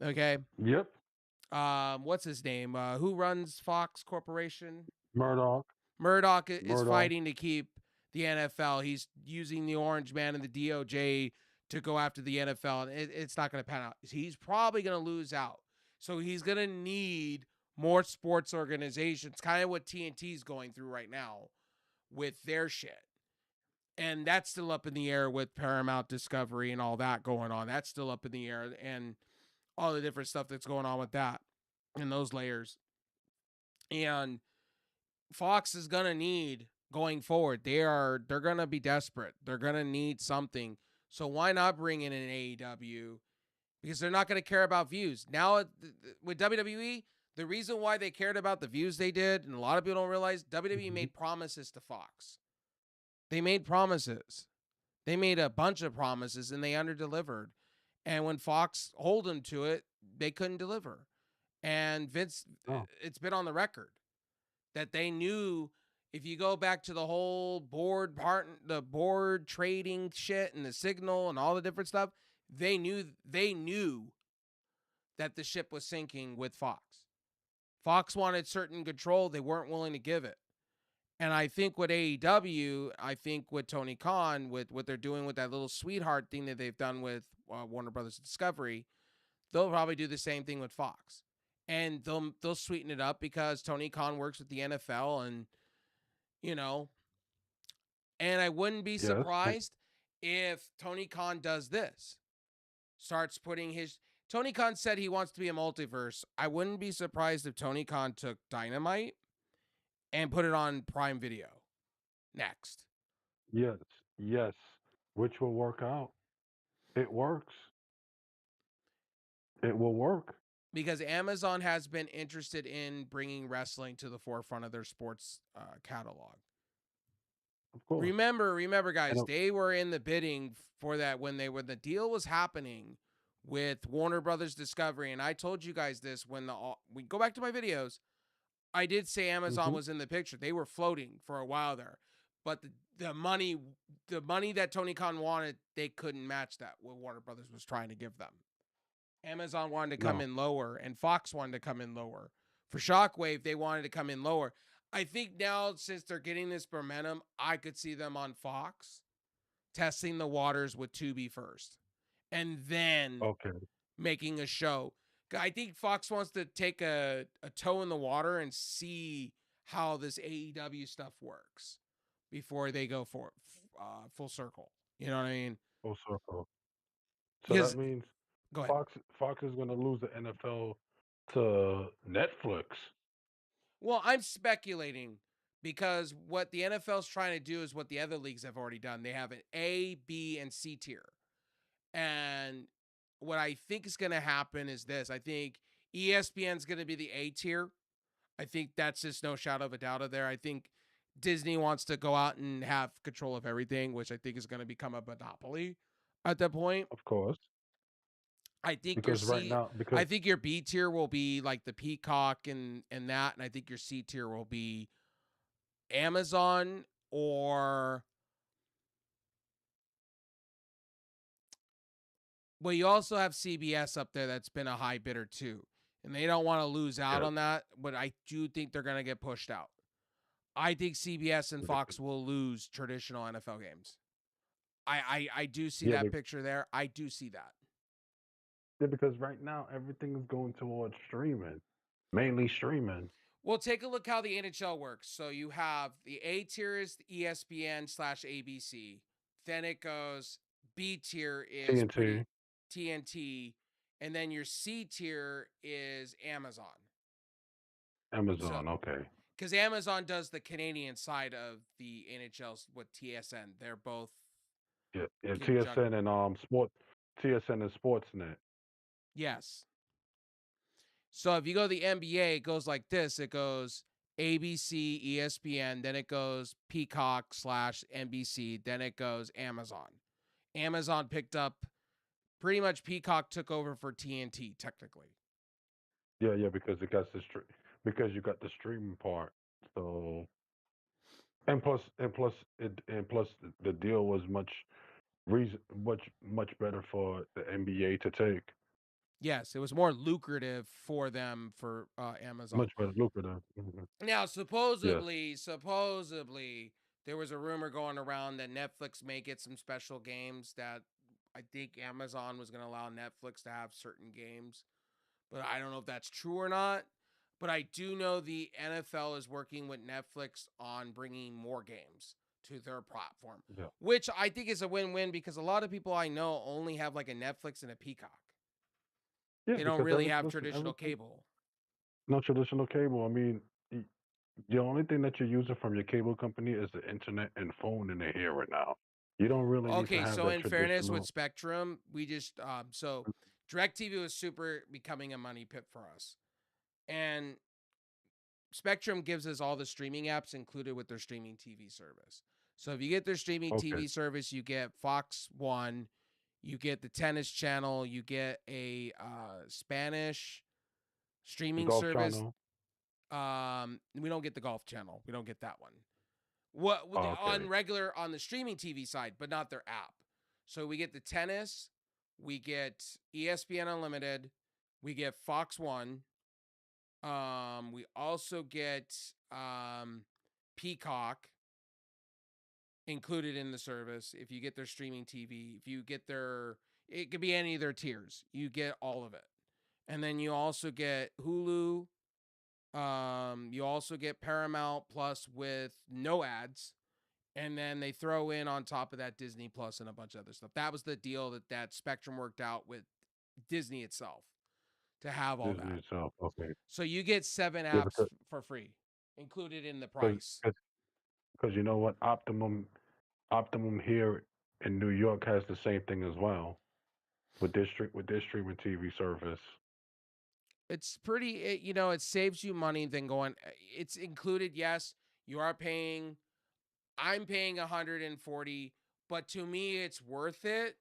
Okay. Yep. What's his name? Who runs Fox Corporation? Murdoch. Murdoch is Murdoch. fighting to keep the NFL. He's using the Orange Man and the DOJ to go after the NFL, and it's not going to pan out. He's probably going to lose out. So he's going to need more sports organizations, kind of what TNT's going through right now with their shit. And that's still up in the air with Paramount Discovery and all that going on. That's still up in the air, and all the different stuff that's going on with that and those layers. And Fox is gonna need going forward. They're gonna be desperate. They're gonna need something. So why not bring in an AEW? Because they're not gonna care about views now with WWE. The reason why they cared about the views they did, and a lot of people don't realize, WWE Mhm. made promises to Fox. They made promises. They made a bunch of promises and they underdelivered. And when Fox hold them to it, they couldn't deliver. And Vince, Oh, it's been on the record that they knew if you go back to the whole the board trading shit and the signal and all the different stuff, they knew that the ship was sinking with Fox. Fox wanted certain control, they weren't willing to give it. And I think with AEW, I think with Tony Khan, with what they're doing with that little sweetheart thing that they've done with Warner Brothers Discovery, they'll probably do the same thing with Fox. And they'll sweeten it up because Tony Khan works with the NFL, and you know, and I wouldn't be yes. surprised if Tony Khan does this. Starts putting his Tony Khan said he wants to be a multiverse. I wouldn't be surprised if Tony Khan took Dynamite and put it on Prime Video next. Yes. Yes. Which will work out. It works. It will work. Because Amazon has been interested in bringing wrestling to the forefront of their sports catalog. Of course. Remember, And guys, they were in the bidding for that when the deal was happening with Warner Brothers Discovery, and I told you guys this when we go back to my videos. I did say Amazon hmm was in the picture. They were floating for a while there, but the money the money that Tony Khan wanted, they couldn't match that what Warner Brothers was trying to give them. Amazon wanted to come no. in lower, and Fox wanted to come in lower. For Shockwave, they wanted to come in lower. I think now, since they're getting this momentum, I could see them on Fox testing the waters with Tubi first, and then Okay. making a show. I think Fox wants to take a toe in the water and see how this AEW stuff works before they go for full circle. You know what I mean? Full circle. So that Because means go ahead. Fox is going to lose the NFL to Netflix. Well, I'm speculating because what the NFL is trying to do is what the other leagues have already done. They have an A, B, and C tier. And what I think is going to happen is this. I think ESPN is going to be the A tier. I think that's just no shadow of a doubt of there. I think Disney wants to go out and have control of everything, which I think is going to become a monopoly at that point. Of course. I think your Because right C now, I because think your B tier will be like the Peacock and that, and I think your C tier will be Amazon or well, you also have CBS up there that's been a high bidder too. And they don't want to lose out yes, on that, but I do think they're going to get pushed out. I think CBS and Fox will lose traditional NFL games. I do see yeah, that picture there. I do see that. yeah, because right now everything is going towards streaming, mainly streaming. Well, take a look how the NHL works. So you have the A tier is ESPN/ABC. Then it goes B tier is pretty TNT, TNT, and then your C tier is Amazon. So Amazon. Okay, because Amazon does the Canadian side of the NHL's with TSN, they're both yeah, yeah. conjunct. TSN and TSN and Sportsnet. Yes. So if you go to the NBA, it goes like this. It goes ABC, ESPN, then it goes Peacock slash NBC, then it goes Amazon. Amazon picked up pretty much Peacock took over for TNT technically. Yeah, yeah, because it got the because you got the streaming part. So and plus the deal was much better for the NBA to take. Yes, it was more lucrative for them for Amazon. Much better lucrative. Now, Yes. supposedly, there was a rumor going around that Netflix may get some special games that I think Amazon was going to allow Netflix to have certain games, but I don't know if that's true or not. But I do know the NFL is working with Netflix on bringing more games to their platform, Yeah. which I think is a win-win because a lot of people I know only have like a Netflix and a Peacock. Yeah, They don't because really have listen, traditional everything cable. no traditional cable. I mean, the only thing that you're using from your cable company is the internet and phone, and they're here right now. You don't really need to Okay, have so that in fairness with traditional. Spectrum, we just so DirecTV was super becoming a money pit for us. And Spectrum gives us all the streaming apps included with their streaming TV service. So if you get their streaming Okay, TV service, you get Fox 1, you get the tennis channel, you get a Spanish the streaming Golf service. Channel. We don't get the golf channel. We don't get that one. What Oh, on okay, regular on the streaming TV side, but not their app. So we get the tennis, we get ESPN Unlimited, we get Fox One. We also get Peacock included in the service. If you get their streaming TV, if you get their, it could be any of their tiers. You get all of it, and then you also get Hulu. You also get Paramount Plus with no ads, and then they throw in on top of that Disney Plus and a bunch of other stuff. That was the deal that Spectrum worked out with Disney itself to have all Disney that. itself. Okay, So you get 7 yeah, apps for free included in the because price. because you know what, Optimum here in New York has the same thing as well with their streaming TV service. It's pretty it saves you money than going it's included, yes. You are paying I'm paying 140, but to me it's worth it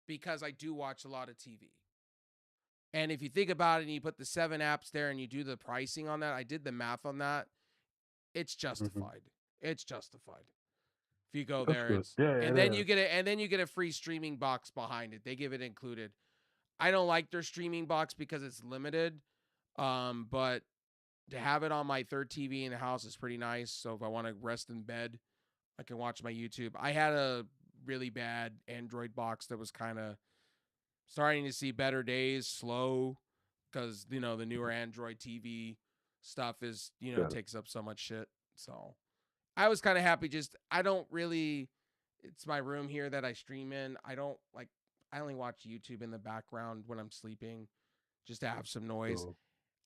because I do watch a lot of TV. And if you think about it and you put the 7 apps there and you do the pricing on that, I did the math on that. It's Hmm. justified. It's justified. If you go That's there, good. it's Yeah, and it then is. you get a free streaming box behind it. They give it included. I don't like their streaming box because it's limited. But to have it on my third TV in the house is pretty nice. So if I want to rest in bed, I can watch my YouTube. I had a really bad Android box that was kind of starting to see better days, slow, because the newer Android TV stuff is Yeah. takes up so much shit. So I was kind of happy. Just I don't really. It's my room here that I stream in. I don't like. I only watch YouTube in the background when I'm sleeping, just to have some noise. So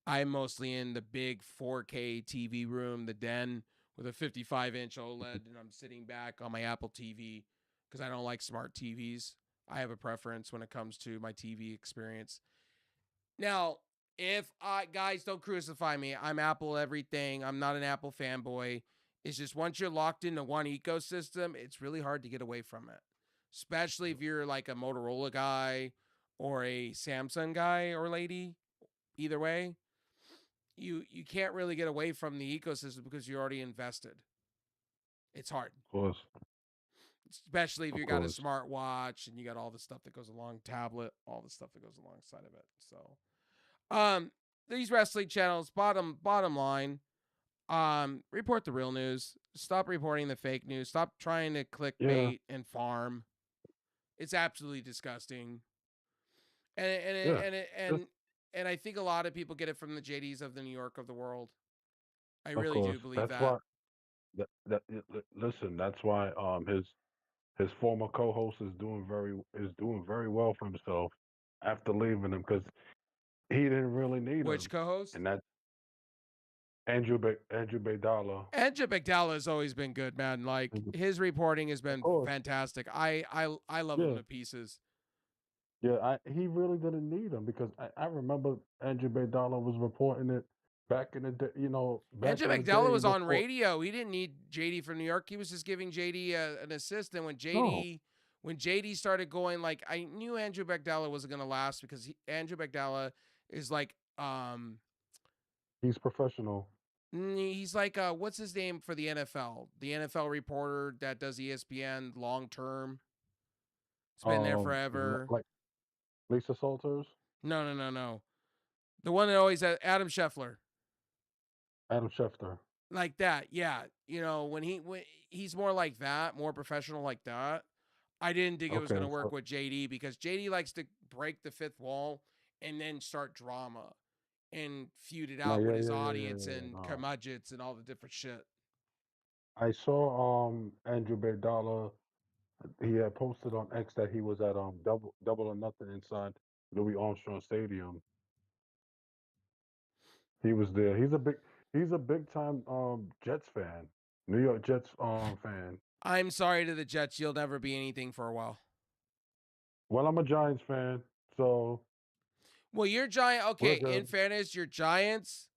I'm mostly in the big 4K TV room, the den with a 55-inch OLED, and I'm sitting back on my Apple TV because I don't like smart TVs. I have a preference when it comes to my TV experience. Now, if I guys don't crucify me, I'm Apple everything. I'm not an Apple fanboy. It's just once you're locked into one ecosystem, it's really hard to get away from it. Especially if you're like a Motorola guy or a Samsung guy or lady. Either way, you can't really get away from the ecosystem because you're already invested. It's hard, of course, especially if of you got a course. smartwatch and you got all the stuff that goes along tablet, all the stuff that goes alongside of it. So, these wrestling channels, bottom line, report the real news. Stop reporting the fake news. Stop trying to Yeah, clickbait and farm. It's absolutely disgusting. And and yeah. and Just and I think a lot of people get it from the JDs of the New York of the world. I of really course. do believe That's that. why. Listen. That's why. His former co-host is doing very well for himself after leaving him because he didn't really need Which him, co-host? and that's Andrew Baydala. Andrew McDowell has always been good, man. Like Mhm. his reporting has Of been course, fantastic. I love him yeah, to pieces. Yeah, he really didn't need him because I remember Andrew Badala was reporting it back in the day, back Andrew in the McDowell day was on before. radio. He didn't need JD from New York. He was just giving JD an assist. And No, when JD started going, like I knew Andrew McDowell wasn't going to last because Andrew McDowell is like he's professional. he's like what's his name for the NFL? The NFL reporter that does ESPN long term. It's been there forever. Like Lisa Salters, No, no, no, no. The one that always had Adam Scheffler. Adam Schefter. Like that, yeah. When he's more like that, more professional like that. I didn't think it was going Okay, to work so with JD because JD likes to break the fifth wall and then start drama and feud it no, out with yeah, his yeah, yeah, yeah, audience yeah, yeah, and no. curmudgeons and all the different shit. I saw Andrew Badala. He had posted on X that he was at double or nothing inside Louis Armstrong Stadium. He was there. He's a big time Jets fan. New York Jets fan. I'm sorry to the Jets, you'll never be anything for a while. Well, I'm a Giants fan, so Well, you're Giant. we're Okay, in good. fairness, your Giants.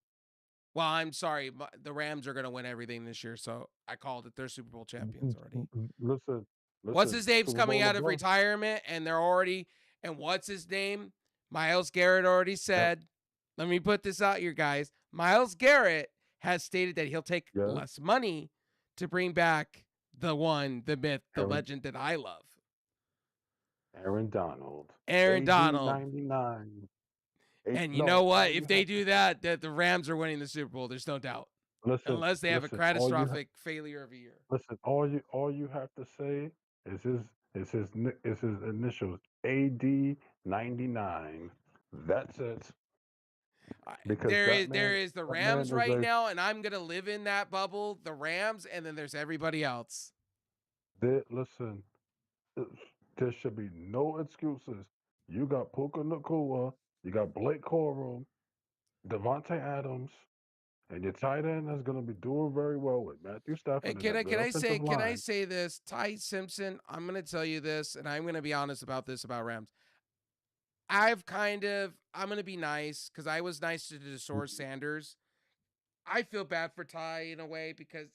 Well, I'm sorry. The Rams are going to win everything this year, so I called it. They're Super Bowl champions already. Listen, What's listen. his name's Super coming Bowl out of LeBron. retirement, and they're already. And what's his name? Miles Garrett already Yeah, said. Let me put this out here, guys. Miles Garrett has stated that he'll take yes. less money to bring back the one, the myth, the Aaron legend that I love, Aaron Donald. Aaron AD Donald. 99. And you know No, what? all If you they have do that, that the Rams are winning the Super Bowl. There's no doubt, listen, unless they have a listen. catastrophic failure of a year. Listen. All you have to say is his initials. AD 99. That's it. Because There is the that Rams man is right a now, and I'm gonna live in that bubble. The Rams, and then there's everybody else. listen. uh, There should be no excuses. You got Puka Nakua, you got Blake Corum, Devontae Adams, and your tight end is going to be doing very well with Matthew And Stafford in can that I can good I say offensive can I line. say this? Ty Simpson. I'm gonna tell you this, and I'm gonna be honest about this about Rams. I'm gonna be nice because I was nice to DeSource Sanders. I feel bad for Ty in a way because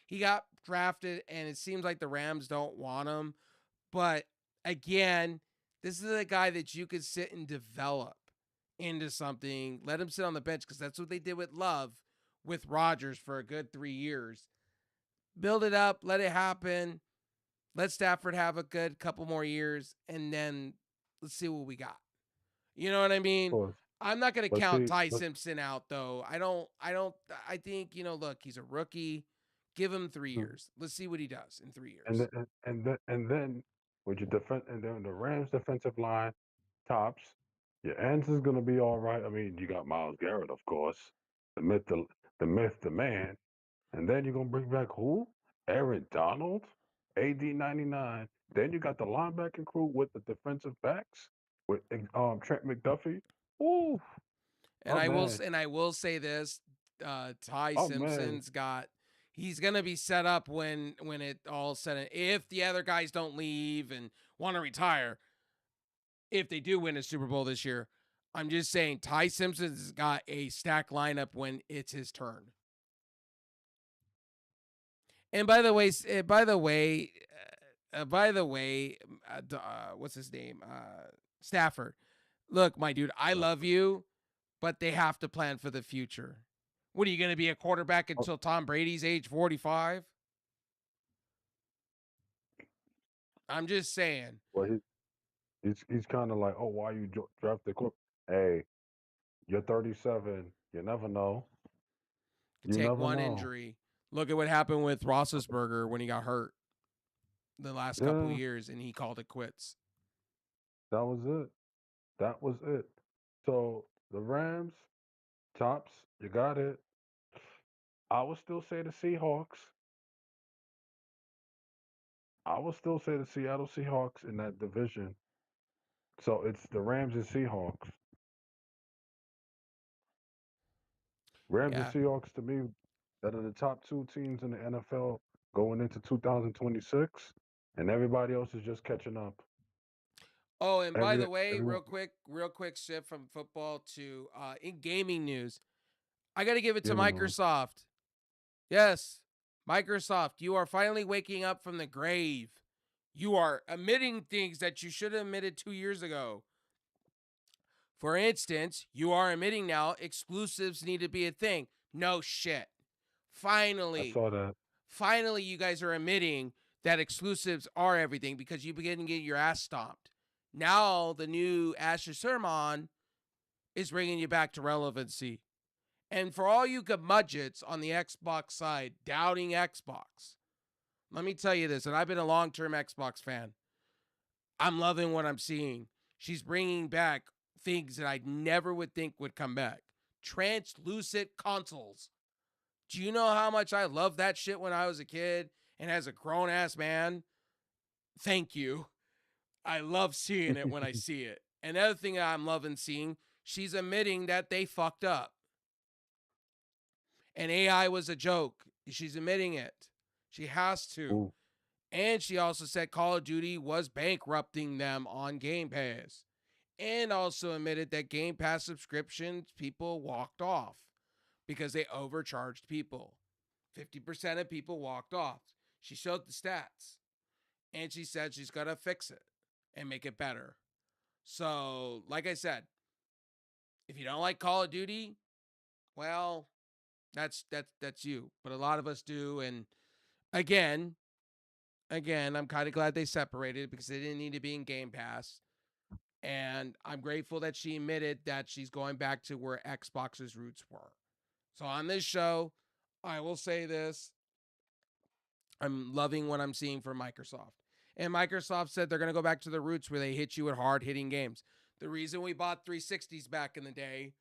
he got drafted, and it seems like the Rams don't want him. But again, this is a guy that you could sit and develop into something. Let him sit on the bench because that's what they did with Love, with Rodgers for a good 3 years. Build it up, let it happen. Let Stafford have a good couple more years, and then let's see what we got. You know what I Of mean? course. I'm not going to But count see, Ty Simpson out though. I think, look, he's a rookie. Give him 3 mm, years. Let's see what he does in 3 and years. then and then with your defense and then the Rams defensive line tops, your ends is going to be all right. I mean, you got Miles Garrett, of course, the myth, the man. And then you're gonna bring back who? Aaron Donald, AD 99. Then you got the linebacking crew with the defensive backs with Trent McDuffie. Ooh, And my man, I will say this, Ty my man. Simpson's got he's gonna be set up when it all said and if the other guys don't leave and want to retire, if they do win a Super Bowl this year, I'm just saying Ty Simpson's got a stacked lineup when it's his turn. And by the way, what's his name? Stafford. Look, my dude, I Uh, love you, but they have to plan for the future. What are you going to be a quarterback oh, until Tom Brady's age 45? I'm just saying. well, he's kind of like, oh, why you draft the quarter? Hey, you're 37. You never know. Could You take never one know. injury. Look at what happened with Roethlisberger when he got hurt the last couple Yeah, years and he called it quits. that was it. That was it. So the Rams tops, you got it. I would still say the Seahawks. I would still say the Seattle Seahawks in that division. So it's the Rams and Seahawks. Rams and Yeah. Seahawks to me that are the top two teams in the NFL going into 2026, and everybody else is just catching up. Oh, and by the way, Everyone, real quick shift from football to in gaming news. I got to give it to gaming news. Microsoft. Yes, Microsoft, you are finally waking up from the grave. You are admitting things that you should have admitted 2 years ago. For instance, you are admitting now exclusives need to be a thing. No shit. I Finally, saw that. finally, you guys are admitting that exclusives are everything because you begin to get your ass stomped. Now, the new Asher Sermon is bringing you back to relevancy. And for all you curmudgeons on the Xbox side doubting Xbox, let me tell you this, and I've been a long term Xbox fan. I'm loving what I'm seeing. She's bringing back things that I never would think would come back. Translucent consoles. Do you know how much I loved that shit when I was a kid and as a grown ass man? Thank you. I love seeing it when I see it. Another thing that I'm loving seeing, she's admitting that they fucked up. And AI was a joke. She's admitting it. She has to. Ooh, And she also said Call of Duty was bankrupting them on Game Pass. And also admitted that Game Pass subscriptions people walked off because they overcharged people. 50% of people walked off. She showed the stats. And she said she's going to fix it and make it better. So, like I said, if you don't like Call of Duty, well, that's you. But a lot of us do. And again, I'm kind of glad they separated because they didn't need to be in Game Pass. And I'm grateful that she admitted that she's going back to where Xbox's roots were. So on this show, I will say this. I'm loving what I'm seeing from Microsoft. And Microsoft said they're going to go back to the roots where they hit you with hard hitting games. The reason we bought 360s back in the day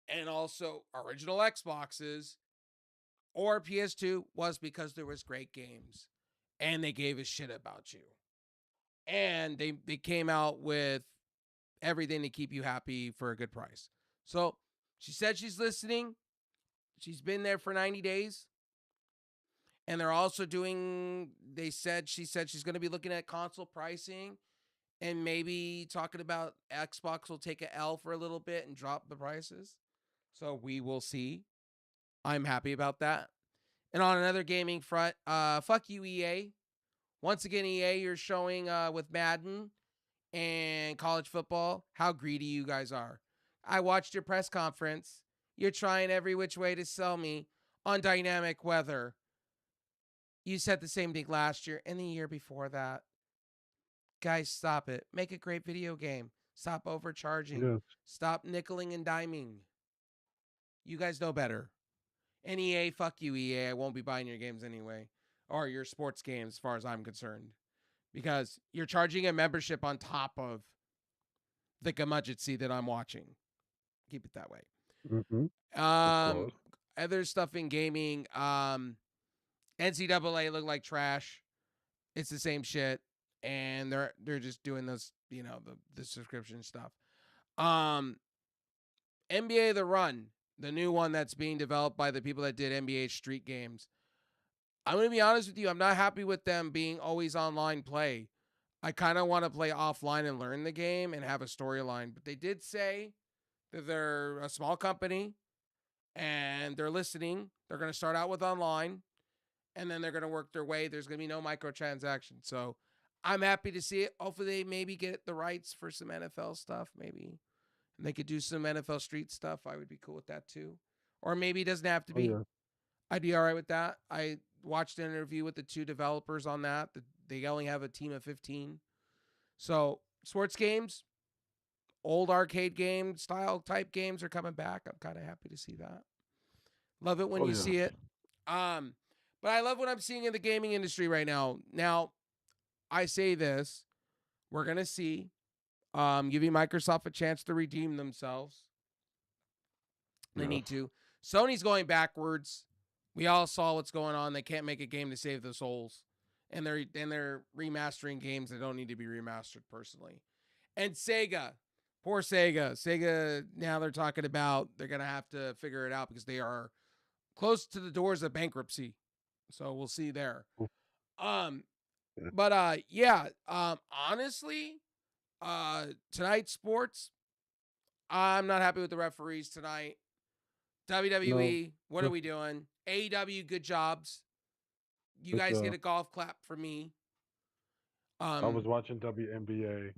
and also original Xboxes or PS2 was because there was great games and they gave a shit about you. And they came out with everything to keep you happy for a good price. So she said she's listening. She's been there for 90 days. And they're also doing, she said she's going to be looking at console pricing and maybe talking about Xbox will take a L for a little bit and drop the prices. So we will see. I'm happy about that. And on another gaming front, fuck you, EA. Once again, EA, you're showing with Madden and college football how greedy you guys are. I watched your press conference. You're trying every which way to sell me on dynamic weather. You said the same thing last year and the year before that. Guys, stop it. Make a great video game. Stop overcharging. yes. Stop nickeling and diming. You guys know better. And EA, fuck you, EA. I won't be buying your games anyway. Or your sports games, as far as I'm concerned. Because you're charging a membership on top of the gamudgetcy that I'm watching. Keep it that way. Mm-hmm. Of Um, course. Other stuff in gaming. NCAA look like trash. It's the same shit, and they're just doing this, the subscription stuff. Um, NBA The Run, the new one that's being developed by the people that did NBA Street Games. I'm gonna be honest with you. I'm not happy with them being always online play. I kind of want to play offline and learn the game and have a storyline. But they did say that they're a small company and they're listening. They're going to start out with online and then they're going to work their way. There's going to be no microtransactions. So I'm happy to see it. Hopefully, they maybe get the rights for some NFL stuff, maybe. And they could do some NFL street stuff. I would be cool with that too. Or maybe it doesn't have to Oh be. yeah. I'd be all right with that. I watched an interview with the two developers on that. They only have a team of 15. So, sports games, old arcade game style type games are coming back. I'm kind of happy to see that. Love it when Oh you yeah. see it. Um, but I love what I'm seeing in the gaming industry right now. Now, I say this, we're gonna see. Giving Microsoft a chance to redeem themselves. They Yes. need to. Sony's going backwards. We all saw what's going on. They can't make a game to save the souls, and they're remastering games that don't need to be remastered. Personally, and Sega, poor Sega. Sega now they're talking about they're gonna have to figure it out because they are close to the doors of bankruptcy. So we'll see there. Oof, Um, yeah. but yeah. Honestly, Tonight's sports. I'm not happy with the referees tonight. No, WWE, what are just we doing? AEW, good jobs. You good guys get job. a golf clap from me. I was Um, watching WNBA.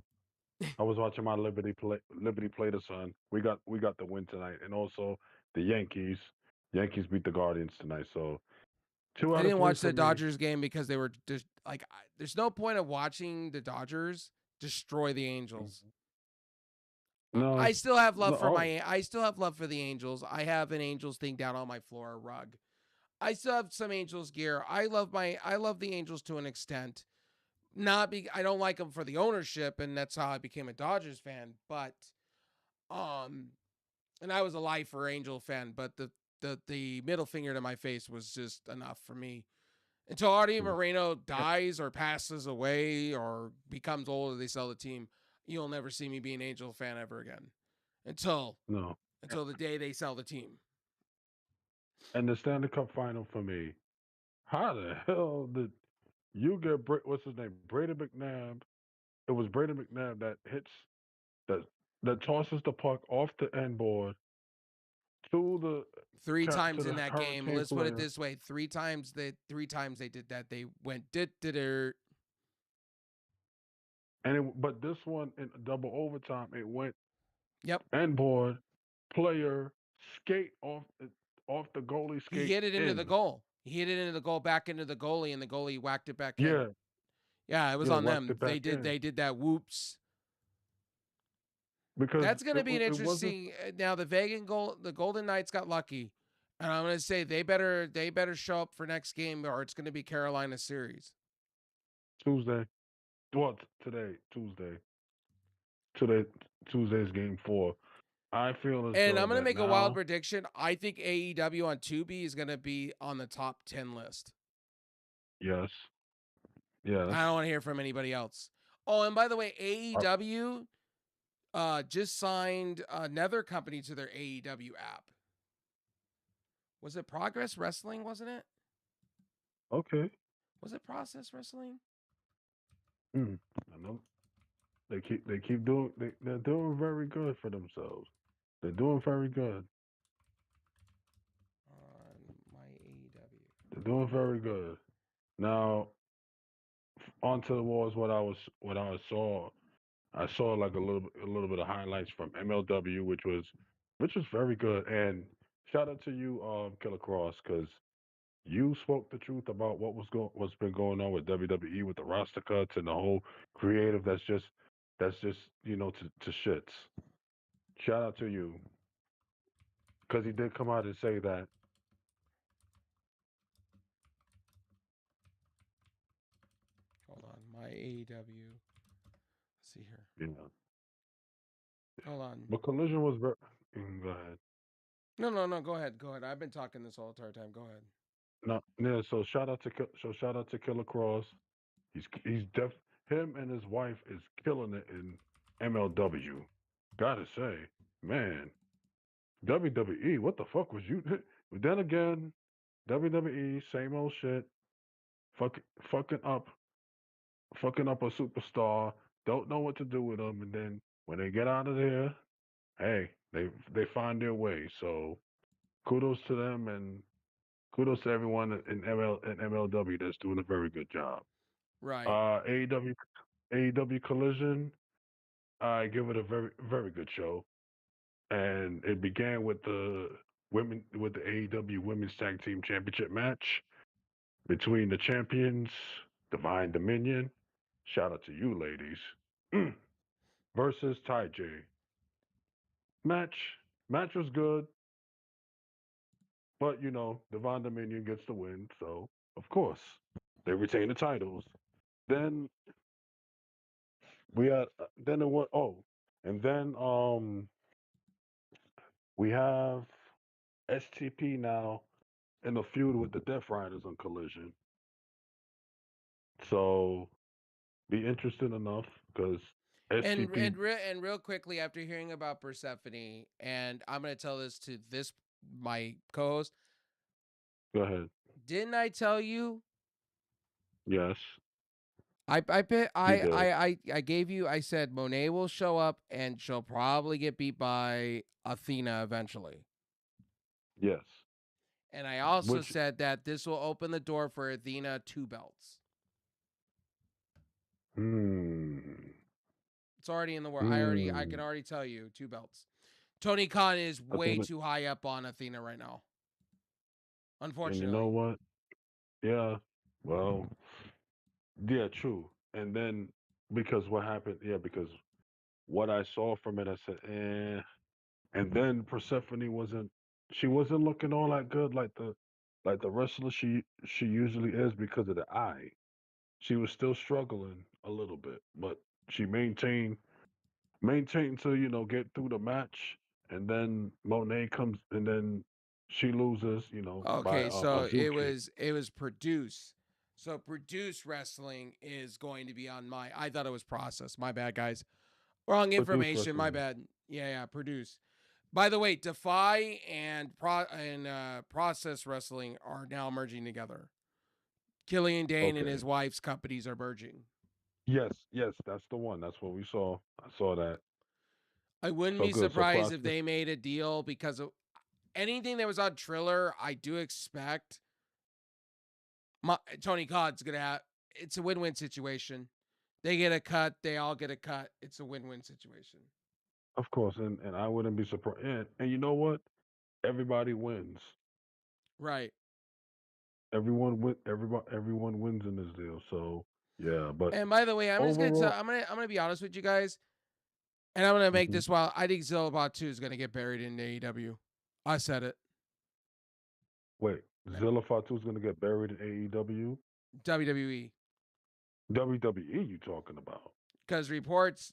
I was watching my Liberty play the Sun. We got the win tonight, and also the Yankees. Yankees beat the Guardians tonight. So two I out of didn't three watch for the me. Dodgers game because they were just like, there's no point of watching the Dodgers destroy the Angels. Mhm. No, I still have love no. for Oh, my. I still have love for the Angels. I have an Angels thing down on my floor, a rug. I still have some Angels gear. I love the Angels to an extent. Not be I don't like them for the ownership, and that's how I became a Dodgers fan. But um, and I was a lifer Angel fan, but the middle finger to my face was just enough for me. Until Artie mm, Moreno dies or passes away or becomes old or they sell the team, you'll never see me be an Angel fan ever again. Until no. until the day they sell the team. And the Stanley Cup final for me. How the hell did you get what's his name? Brady McNabb. It was Brady McNabb that hits that that tosses the puck off the end board to the Three to times in the that game. Hurricane Let's put it player, this way: three times they did that. They went dit. but this one in double overtime, it went Yep. end board, player skate off the goalie He skate hit it into the in. goal. He hit it into the goal, back into the goalie, and the goalie whacked it back in. Yeah, Yeah, it was yeah, on whacked them. it back in They did that. Whoops. because That's going to be an it wasn't interesting. Now the Golden Knights got lucky, and I'm going to say they better show up for next game, or it's going to be Carolina series. Tuesday. Well, today Tuesday's game 4. I feel as And though I'm going to that make a wild now prediction. I think AEW on Tubi is going to be on the top 10 list. yes, yes. I don't want to hear from anybody else. Oh, and by the way, Uh, AEW just signed another company to their AEW app. Was it Progress Wrestling? Wasn't it? okay. Was it Process Wrestling? Mm, I know they keep doing they're doing very good for themselves. They're doing very good. On my AEW. They're doing very good. Now onto the walls. What I saw. I saw like a little bit of highlights from MLW, which was very good. And shout out to you, Killer Cross, because you spoke the truth about what's been going on with WWE with the roster cuts and the whole creative that's just to shits. Shout out to you because he did come out and say that. Hold on. My AEW. Let's see here. You know, Hold on. but Collision was very. Go ahead. No, no, no. Go ahead. Go ahead. I've been talking this whole entire time. Go ahead. No, yeah. So shout out to Killer Cross. He's def him and his wife is killing it in MLW. Gotta say, man, WWE, what the fuck was you? But then again, WWE, same old shit. Fuck, fucking up, fucking up a superstar. Don't know what to do with them, and then when they get out of there, hey, they find their way. So kudos to them, and kudos to everyone in MLW that's doing a very good job. Right. AEW Collision, I give it a very very good show, and it began with the AEW Women's Tag Team Championship match between the champions, Divine Dominion. Shout out to you, ladies. Versus Ty J. Match match was good, but Divine Dominion gets the win, so of course they retain the titles. Then we had then it went and then we have STP now in a feud with the Death Riders on Collision. So be interested enough because STP. And real quickly, after hearing about Persephone, and I'm gonna tell this to this my co-host. Go ahead. Didn't I tell you Yes. You did. I gave you. I said Monet will show up and she'll probably get beat by Athena eventually. Yes. And I also Which said that this will open the door for Athena 2 belts. hmm. It's already in the work. I can Hmm. already tell you 2 belts. Tony Khan is I way think too high up on Athena right now. and you know Unfortunately. what? Yeah. Well, yeah, true. And then because what happened, yeah, because what I saw from it, I said, eh. And then Persephone wasn't she wasn't looking all that good like the wrestler she usually is because of the eye. She was still struggling a little bit, but she maintained to, get through the match and then Monet comes and then she loses, by Okay, a so Drew kick. it was produce. So produce wrestling is going to be on my. I thought it was process. My bad, guys. Wrong Produce information. My wrestling. bad. Yeah, produce. By the way, Defy and process wrestling are now merging together. Killian Dane and his Okay. wife's companies are merging. Yes, yes, that's the one. That's what we saw. I saw that. I wouldn't So be good. So surprised if process. they made a deal because of anything that was on Triller. I do expect Tony Khan's gonna have. It's a win-win situation. They get a cut. They all get a cut. It's a win-win situation. Of course, and I wouldn't be surprised. And you know what? Everybody wins. Right. Everyone wins in this deal. So yeah, but And by the way, I'm just gonna tell. overall, I'm gonna be honest with you guys, and I'm gonna make mhm. this wild. I think Zillabot 2 is gonna get buried in AEW. I said it. Wait, Zilla Fatu is gonna get buried in AEW, WWE. WWE. You talking about? Because Yeah. reports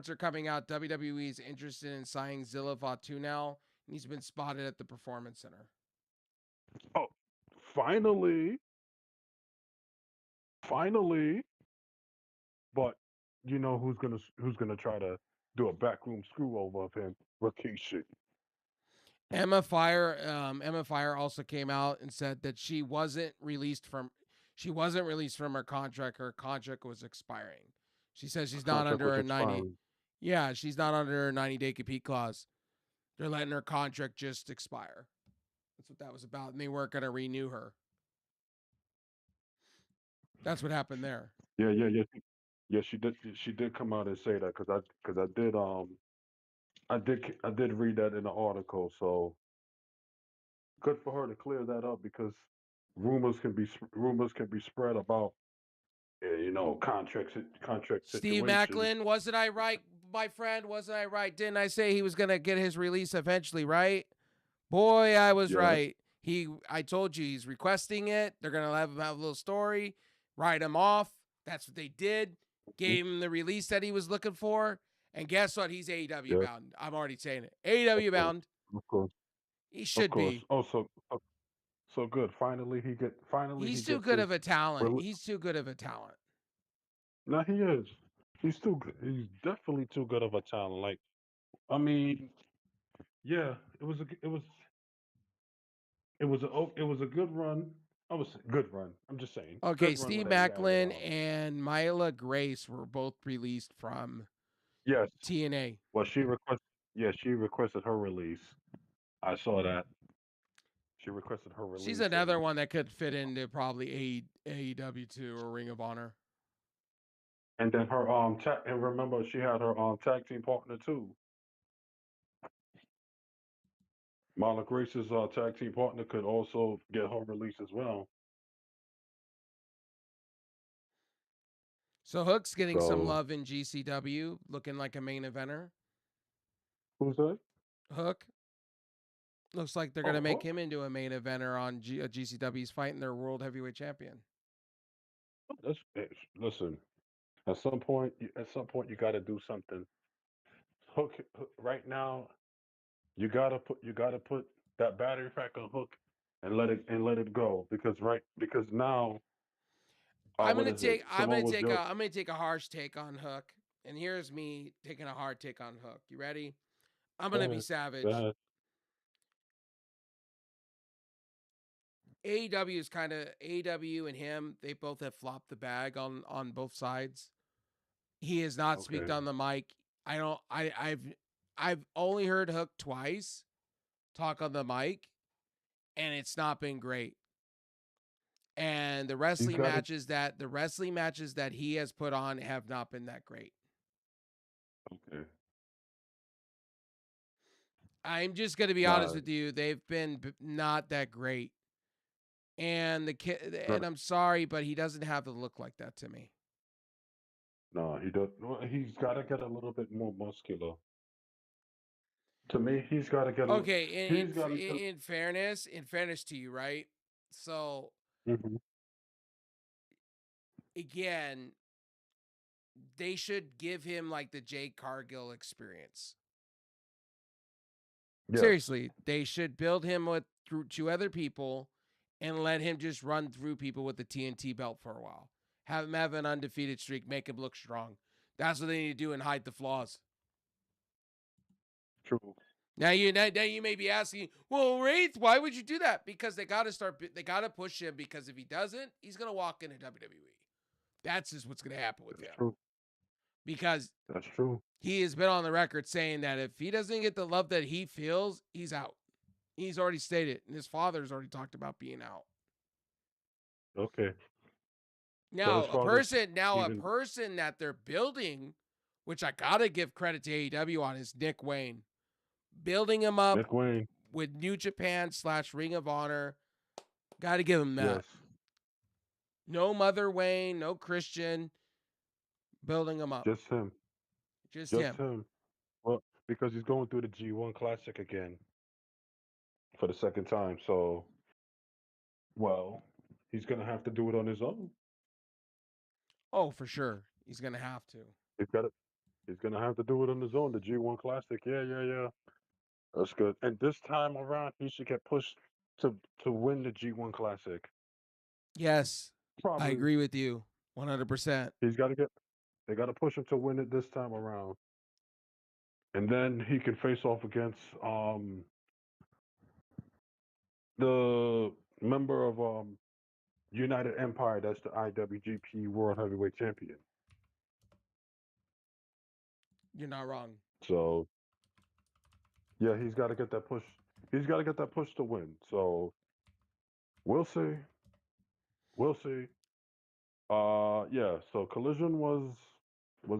are coming out. WWE is interested in signing Zilla Fatu now, and he's been spotted at the Performance Center. Oh, finally, finally. But you know who's gonna try to do a backroom screw over of him? Rikishi. Emma Fire also came out and said that she wasn't released from her contract. Her contract was expiring. She says Her she's not contract under was a 90. expiring. Yeah, she's not under a 90-day compete clause. They're letting her contract just expire. That's what that was about. And they weren't going to renew her. That's what happened there. Yeah, yeah, yeah. Yeah, she did come out and say that because I did I did read that in the article. So good for her to clear that up because rumors can be spread about contract Steve situations. Macklin, wasn't I right, my friend? Wasn't I right? Didn't I say he was going to get his release eventually, right? Boy, I was Yes. right. I told you he's requesting it. They're gonna have him have a little story, write him off. That's what they did. Mhm. Gave him the release that he was looking for. And guess what? He's AEW Yes. bound. I'm already saying it. Of AEW course. bound. Of course. He Of should course. be. Oh, so good. Finally he He's too gets good his. of a talent. Rel- He's too good of a talent. now he is. He's too good. He's definitely too good of a talent. Like I mean, yeah, it was a good run. I was good run. I'm just saying, Okay, good run Steve that he had with Macklin and Mila Grace were both released from yes. TNA. Well, she requested her release. I saw that she requested her She's release, another one that could fit into probably AEW too or Ring of Honor. and then her and remember she had her tag team partner too. Marla Grace's tag team partner could also get her release as well. So Hook's getting some So love in GCW, looking like a main eventer. who's that? Hook looks like they're going to Oh, make Hook. him into a main eventer on GCW. He's fighting their world heavyweight champion. Listen. At some point, you got to do something. Right now. You gotta put that battery pack on Hook and let it go because now what is it? Samoa's your I'm gonna take a harsh take on Hook, and here's me taking a hard take on Hook. You ready? I'm go gonna be ahead. Go savage. ahead. AEW is kind of AEW and him. They both have flopped the bag on both sides. He has not speaked Okay. on the mic. I don't. I've only heard Hook twice talk on the mic, and it's not been great. And He's got to. the wrestling matches that he has put on have not been that great. Okay. I'm just gonna be honest Nah. with you; they've been not that great. And the kid, Not, and I'm sorry, but he doesn't have to look like that to me. no, he does. Well, he's got to get a little bit more muscular. To me, he's got to get a. Okay, He's got to get. in fairness to you, right? So Mhm. again, they should give him like the Jade Cargill experience. Yes. Seriously, they should build him with through two other people and let him just run through people with the TNT belt for a while. Have him have an undefeated streak, make him look strong. That's what they need to do and hide the flaws. True. Now you may be asking, well, Wraith, why would you do that? Because they got to start, they got to push him. Because if he doesn't, he's gonna walk into WWE. That's just what's gonna happen with That's him. true. Because That's true. he has been on the record saying that if he doesn't get the love that he feels, he's out. He's already stated, and his father's already talked about being out. Okay. So Now, his father's a even person that they're building, which I gotta give credit to AEW on, is Nick Wayne. Building him up Nick Wayne. with New Japan / Ring of Honor. Gotta give him that. Yes. No Mother Wayne, no Christian. Building him up. Just him. Just Just him. him. Well, because he's going through the G1 Classic again for the second time. So, well, he's gonna have to do it on his own. Oh, for sure. He's gonna have to. He's got to. He's gonna have to do it on his own. The G1 Classic. Yeah, yeah, yeah. That's good. And this time around, he should get pushed to win the G1 Classic. Yes, I Probably. agree with you 100%. He's got to get. They got to push him to win it this time around, and then he can face off against the member of United Empire. That's the IWGP World Heavyweight Champion. You're not wrong. So yeah, he's got to get that push. He's got to get that push to win. So we'll see. We'll see. Yeah. So Collision was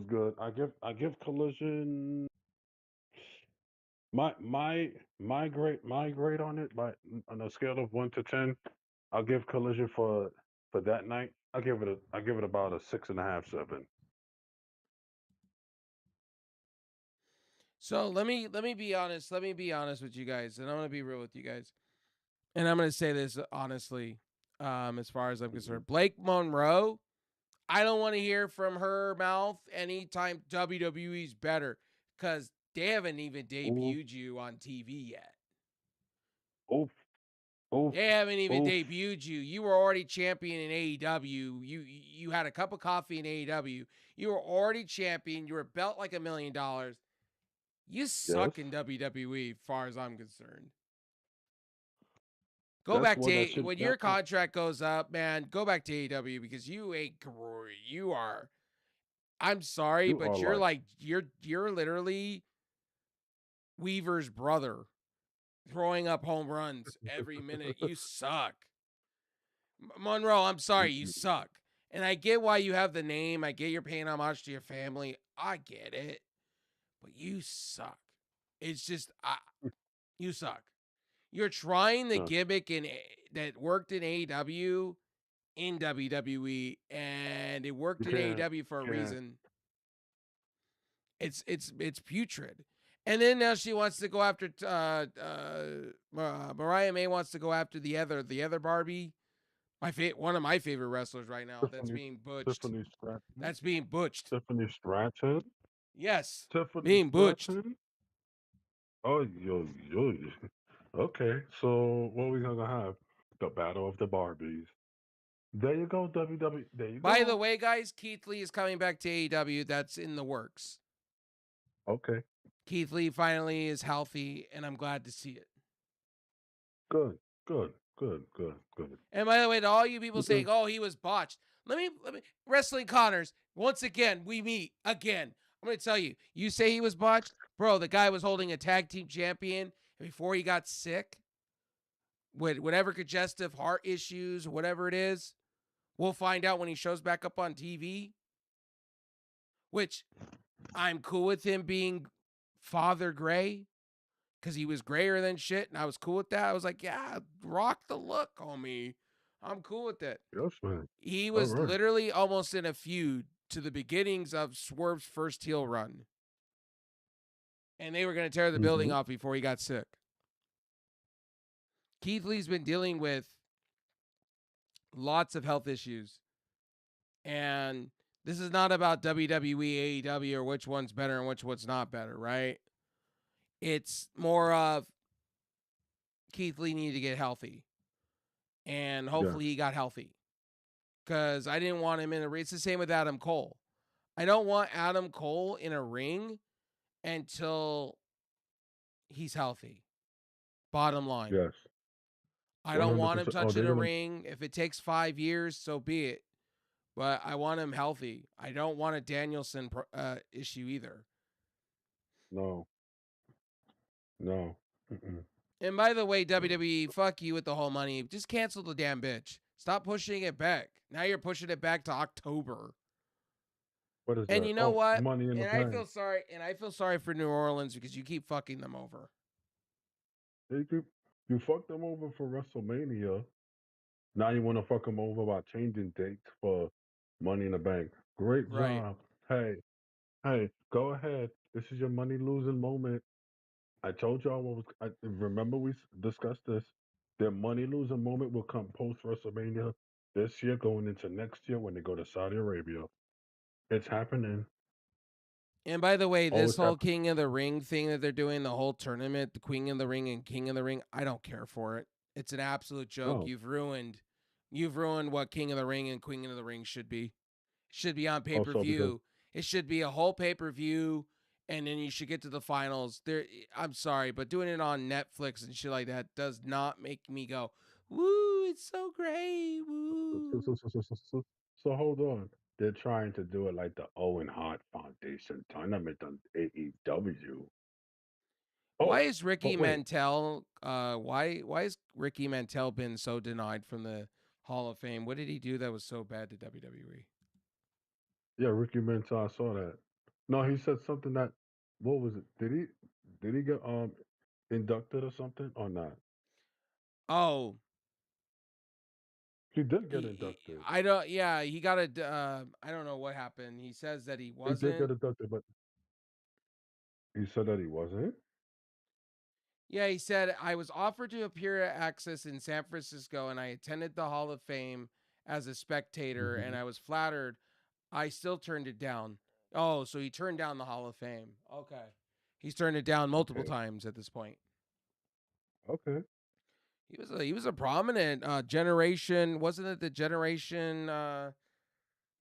good. I give Collision my grade on it by on a scale of 1 to 10. I'll give Collision for that night. I give it about a 6.5, 7. So let me be honest. Let me be honest with you guys, and I'm gonna be real with you guys. And I'm gonna say this honestly, as far as I'm Mhm. concerned. Blake Monroe, I don't want to hear from her mouth anytime WWE's better, because they haven't even Oof, debuted you on TV yet. oof, oof, They haven't even oof. debuted you. You were already champion in AEW. You had a cup of coffee in AEW. You were already champion. You were belt like $1 million. You Yes, suck in WWE, as far as I'm concerned. Go that's back to what that should. when your That's what contract goes up, man. Go back to AEW because you ain't you are. I'm sorry, you are but you're like. like you're literally Weaver's brother throwing up home runs every minute. You suck. Monroe, I'm sorry, you Mm-mm. suck. And I get why you have the name. I get you're paying homage to your family. I get it. But you suck. It's just you suck. You're trying the No, gimmick that worked in AEW in WWE, and it worked you in can't. AEW for a You can't. reason. It's putrid. And then now she wants to go after Mariah May wants to go after the other Barbie. One of my favorite wrestlers right now that's Tiffany, being butched. Tiffany Stratton. That's being butched. Tiffany Stratton. Yes, Tiffany being butched. Stratton. Oh, yo. Okay, so what we gonna have? The Battle of the Barbies. There you go, WWE. There you By the go. way, guys, Keith Lee is coming back to AEW. That's in the works. Okay, Keith Lee finally is healthy, and I'm glad to see it. good, good, good, good, good. And by the way, to all you people saying, Because "Oh, he was botched," let me wrestling Connors. Once again, we meet again. I'm gonna tell you. You say he was botched, bro. The guy was holding a tag team champion before he got sick with whatever congestive heart issues, whatever it is. We'll find out when he shows back up on TV. Which I'm cool with him being Father Gray because he was grayer than shit, and I was cool with that. I was like, yeah, rock the look, homie. I'm cool with it. yes, man. He All was right. literally almost in a feud to the beginnings of Swerve's first heel run, and they were going to tear the building Mm-hmm. off before he got sick. Keith Lee's been dealing with lots of health issues, and this is not about WWE, AEW, or which one's better and which one's not better, right? It's more of Keith Lee needed to get healthy, and Yes, hopefully he got healthy because I didn't want him in a ring. It's the same with Adam Cole. I don't want Adam Cole in a ring until he's healthy. Bottom line. yes, I don't want him 100%. Oh, touching they're a gonna ring. If it takes 5 years, so be it. But I want him healthy. I don't want a Danielson issue either. no, no. Mm-mm. And by the way, No. WWE, fuck you with the whole money. Just cancel the damn bitch. Stop pushing it back. Now you're pushing it back to October. What is And that? you know Oh, what? Money in the And I Bank. feel sorry. And I feel sorry for New Orleans because you keep fucking them over. They keep, you fucked them over for WrestleMania. Now you want to fuck them over by changing dates for Money in the Bank. Great Right. job. Hey, hey, go ahead. This is your money losing moment. I told y'all what was. I remember we discussed this. Their money losing moment will come post WrestleMania this year, going into next year when they go to Saudi Arabia. It's happening. And by the way, Oh, this it's whole happening. King of the Ring thing that they're doing, the whole tournament, the Queen of the Ring and King of the Ring, I don't care for it. It's an absolute joke. No. You've ruined what King of the Ring and Queen of the Ring should be. It should be on pay per Also because view. It should be a whole pay per view, and then you should get to the finals. I'm sorry, but doing it on Netflix and shit like that does not make me go, "Woo! It's so great, so, woo!" so, so, so, so, so, so hold on. They're trying to do it like the Owen Hart Foundation tournament on AEW. Why Oh, is Ricky but wait. Mantel? Why has Ricky Mantel been so denied from the Hall of Fame? What did he do that was so bad to WWE? Yeah, Ricky Mantel, I saw that. No, he said something that what was it? Did he get inducted or something or not? Oh, He did get he, inducted. I don't. Yeah, he got a. I don't know what happened. He says that he He did wasn't. get inducted, but he said that he wasn't. Yeah, he said I was offered to appear at Access in San Francisco, and I attended the Hall of Fame as a spectator, and Hmm. I was flattered. I still turned it down. Oh, so he turned down the Hall of Fame. Okay, he's turned it down multiple Okay. times at this point. Okay. He was a prominent generation. Wasn't it the generation?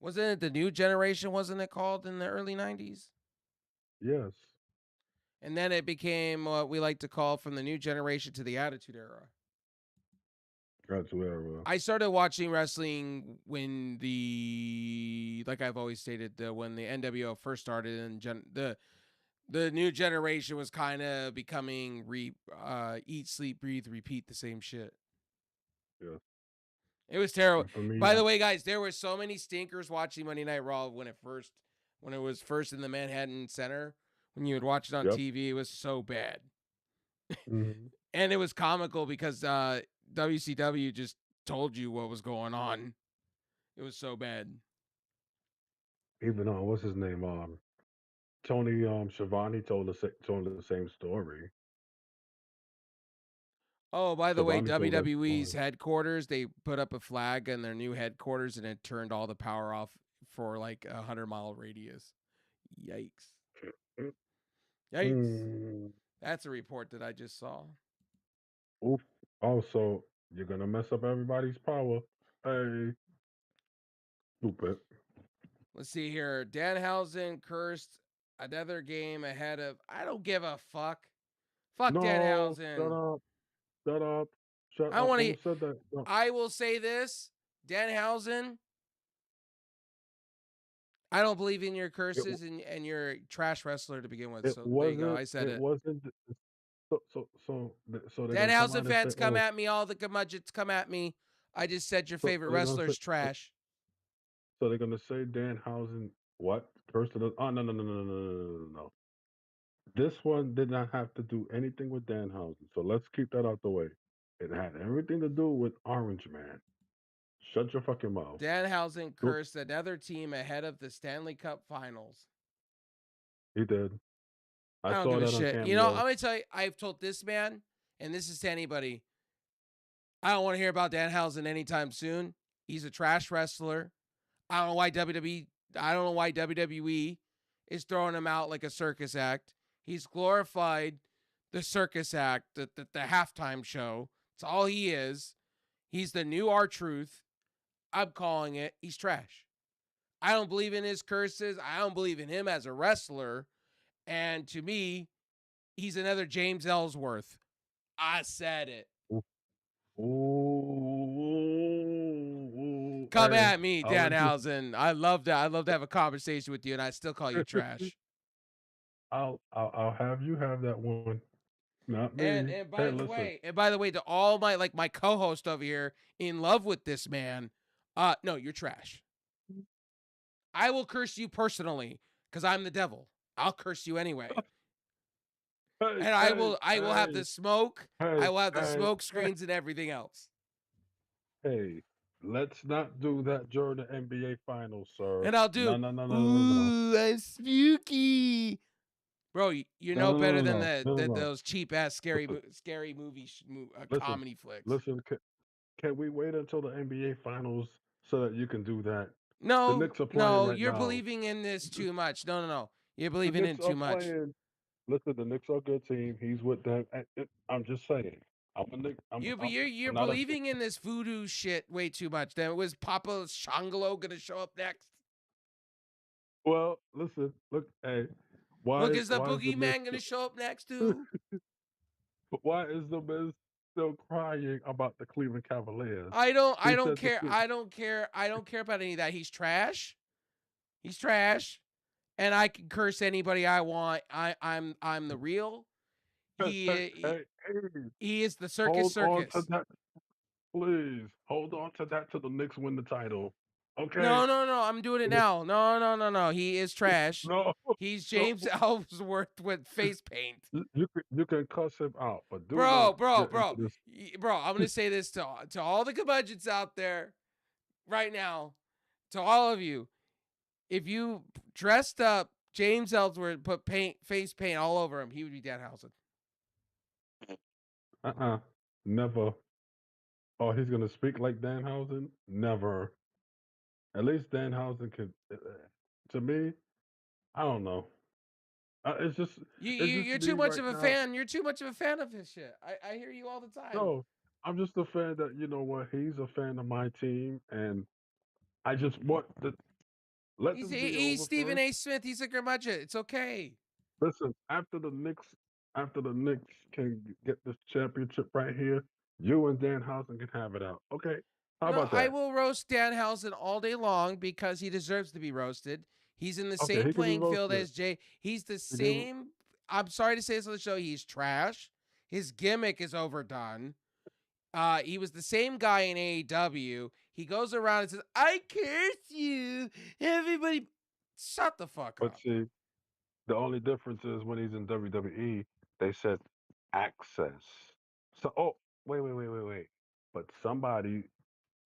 Wasn't it the new generation? Wasn't it called in the early '90s? Yes. And then it became what we like to call from the new generation to the Attitude Era. That's where. I started watching wrestling when like I've always stated, when the NWO first started, and the new generation was kind of becoming eat, sleep, breathe, repeat the same shit. Yes. It was terrible. And for me, By the way, guys, there were so many stinkers watching Monday Night Raw when it was first in the Manhattan Center. When you would watch it on yep. TV, it was so bad, Hmm. and it was comical because WCW just told you what was going on. It was so bad. Even what's his name? Tony Schiavone told the same story. Oh, by the way, Schiavone told that WWE's story. headquarters, they put up a flag in their new headquarters and it turned all the power off for like 100-mile radius. Yikes. Yikes. Mm. That's a report that I just saw. Oof. Also, you're gonna mess up everybody's power. Hey, stupid. Let's see here. Danhausen cursed another game ahead of. I don't give a fuck. Fuck No, Danhausen. shut up, shut I up. want Who to. said that? No, I will say this, Danhausen. I don't believe in your it curses, and you're a trash wrestler to begin with. it So there you go. wasn't. I said It it. wasn't. So they're gonna come Danhausen out and say, fans, come oh, at me. All the curmudgeons, come at me. I just said your favorite they're gonna say, wrestler's trash. so they're gonna say Danhausen what cursed it? Oh no no no no no no no no no. No. This one did not have to do anything with Danhausen. So let's keep that out the way. It had everything to do with Orange Man. Shut your fucking mouth. Danhausen Look, cursed another team ahead of the Stanley Cup Finals. he did. I I don't saw give a that on shit. You know, I'm Cameo. gonna tell you. I've told this man, and this is to anybody. I don't want to hear about Danhausen anytime soon. He's a trash wrestler. I don't know why WWE. I don't know why WWE is throwing him out like a circus act. He's glorified the circus act, the halftime show. It's all he is. He's the new R-Truth. I'm calling it. He's trash. I don't believe in his curses. I don't believe in him as a wrestler. And to me, he's another James Ellsworth. I said it. Ooh, ooh, Come hey, at me, I'll let you. Danhausen. I love that. I love to have a conversation with you, and I still call you trash. I'll have you have that one, not And me. and Hey, by the listen. way, to all my my co-host over here in love with this man, no, you're trash. I will curse you personally because I'm the devil. I'll curse you anyway. Hey, And hey, I will have hey, the smoke. hey, I will have the hey, smoke hey, screens and everything else. hey. Let's not do that during the NBA Finals, sir. And I'll No, do, no, no, no, no, no, ooh, I'm spooky. Bro, you're no, no no, no, better no, than no, no, no, no. those cheap ass Listen, scary movie listen, comedy flicks. listen. Can we wait until the NBA Finals so that you can do that? The No, Knicks are playing no, right you're now. believing in this too much. No, no, no. You're The believing in Knicks are too much. playing. Listen, the Knicks are a good team. He's with them. I'm just saying. I'm a Knick. You're I'm not a. believing in this voodoo shit way too much. Then was Papa Shangalo gonna show up next? Well, listen. Look, hey, Look, is the why is the Miz boogeyman gonna show up next too? why is the Miz still crying about the Cleveland Cavaliers? I He don't said the care. I don't care about any of that. He's trash. He's trash. And I can curse anybody I want. I'm the real. hey, He hey, he, hey, hey, he is the circus hold on to circus. that, please. Hold on to that till the Knicks win the title. Okay? No, no, no. I'm doing it now. No, no, no, no. He is trash. No, He's no. James Ellsworth with face paint. You can cuss him out, but do not get into Bro. this. Bro, I'm going to say this to all the curmudgeons out there right now, to all of you. If you dressed up James Ellsworth, put face paint all over him, he would be Danhausen. Never. Oh, he's gonna speak like Danhausen? Never. At least Danhausen could. To me, I don't know. It's just, it's just You're too me much right of a now. fan. You're too much of a fan of his shit. I hear you all the time. No, I'm just a fan that you know what. He's a fan of my team, and I just want to let this be He's over Stephen first. A. Smith. He's a curmudgeon. It's okay. Listen, after the Knicks can get this championship right here, you and Danhausen can have it out. Okay, how No, about I that? will roast Danhausen all day long because he deserves to be roasted. He's in the Okay, same he can be playing field roasted. as Jay. He's the He can, same. I'm sorry to say this on the show. He's trash. His gimmick is overdone. He was the same guy in AEW. He goes around and says, "I curse you, everybody." Shut the fuck but up. see, the only difference is when he's in WWE, they said access. So, oh, wait. But somebody,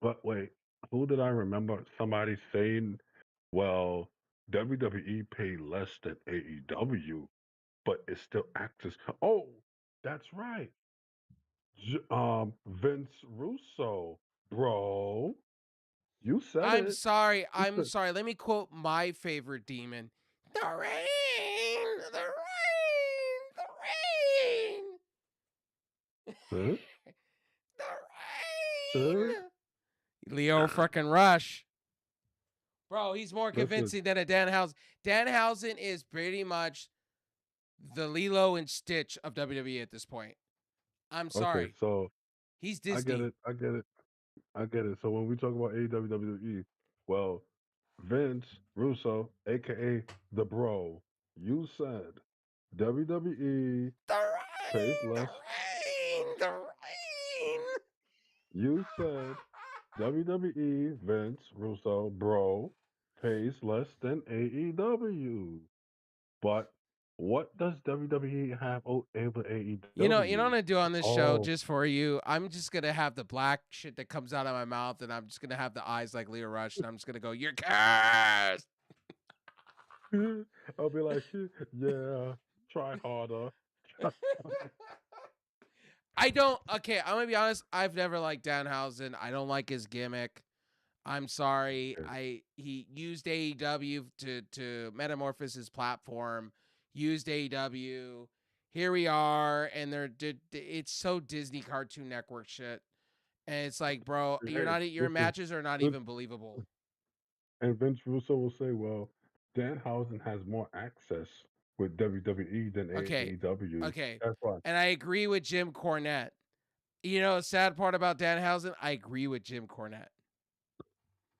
but wait, who did I remember? Somebody saying, well, WWE pay less than AEW, but it's still access. Oh, that's right. Vince Russo, bro, you said I'm it. sorry. You I'm said, sorry. Let me quote my favorite demon. The rain, the rain, the rain, huh? the Huh? rain. Leo frickin' Rush. Bro, he's more Listen, convincing than a Danhausen. Danhausen is pretty much the Lilo and Stitch of WWE at this point. I'm okay, sorry. He's I get Disney. it. I get it. I get it. So when we talk about AEW, WWE, well, Vince Russo, aka the Bro, you said WWE The pays rain, the less. rain, the rain. You said WWE Vince Russo, Bro, pays less than AEW. But what does WWE have over You know what I'm AEW? gonna do on this show Oh, just for you? I'm just gonna have the black shit that comes out of my mouth, and I'm just gonna have the eyes like Leo Rush, and I'm just gonna go, "You're cursed." I'll be like, yeah, try harder. Try harder. I don't. Okay, I'm gonna be honest. I've never liked Danhausen. I don't like his gimmick. I'm sorry. He used AEW to metamorphose his platform. Used AEW. Here we are, and it's so Disney Cartoon Network shit. And it's like, bro, Hey, your listen, matches are not Vince, even believable. and Vince Russo will say, well, Danhausen has more access with WWE than Okay, AEW. okay, That's why. and I agree with Jim Cornette. You know, the sad part about Danhausen, I agree with Jim Cornette.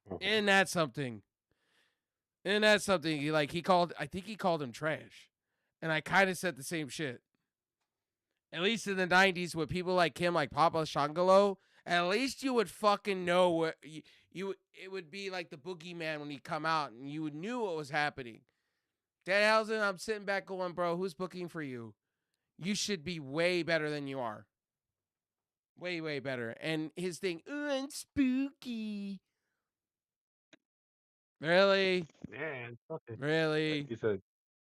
Uh-huh. And that's something. And that's something. He called. I think he called him trash. And I kind of said the same shit. At least in the '90s, with people like him, like Papa Shangalo, at least you would fucking know what you. It would be like the boogeyman when he come out, and you knew what was happening. Danhausen, I'm sitting back going, bro, who's booking for you? You should be way better than you are. Way, way better. And his thing, I'm spooky. Really? Man, okay. Really? He said,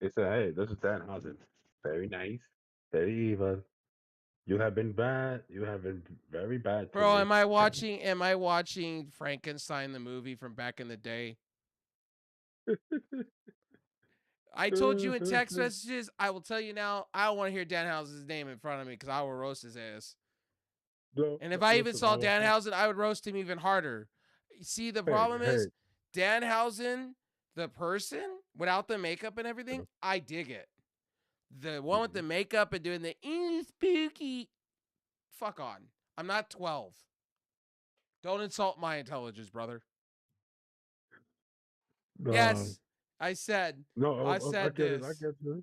hey, this is Danhausen. Very nice, very evil. You have been bad. You have been very bad to Bro, me. am I watching Frankenstein the movie from back in the day? I told you in text messages, I will tell you now, I don't want to hear Danhausen's name in front of me because I will roast his ass. no, And if I even listen, I saw was not. Danhausen, I would roast him even harder. See, the Hey, problem hey. is Danhausen, the person, without the makeup and everything, I dig it. The one with Mm-hmm. the makeup and doing the spooky, fuck on. I'm not 12. Don't insult my intelligence, brother. No, Yes, I said, I no, I said get it. I this. get you.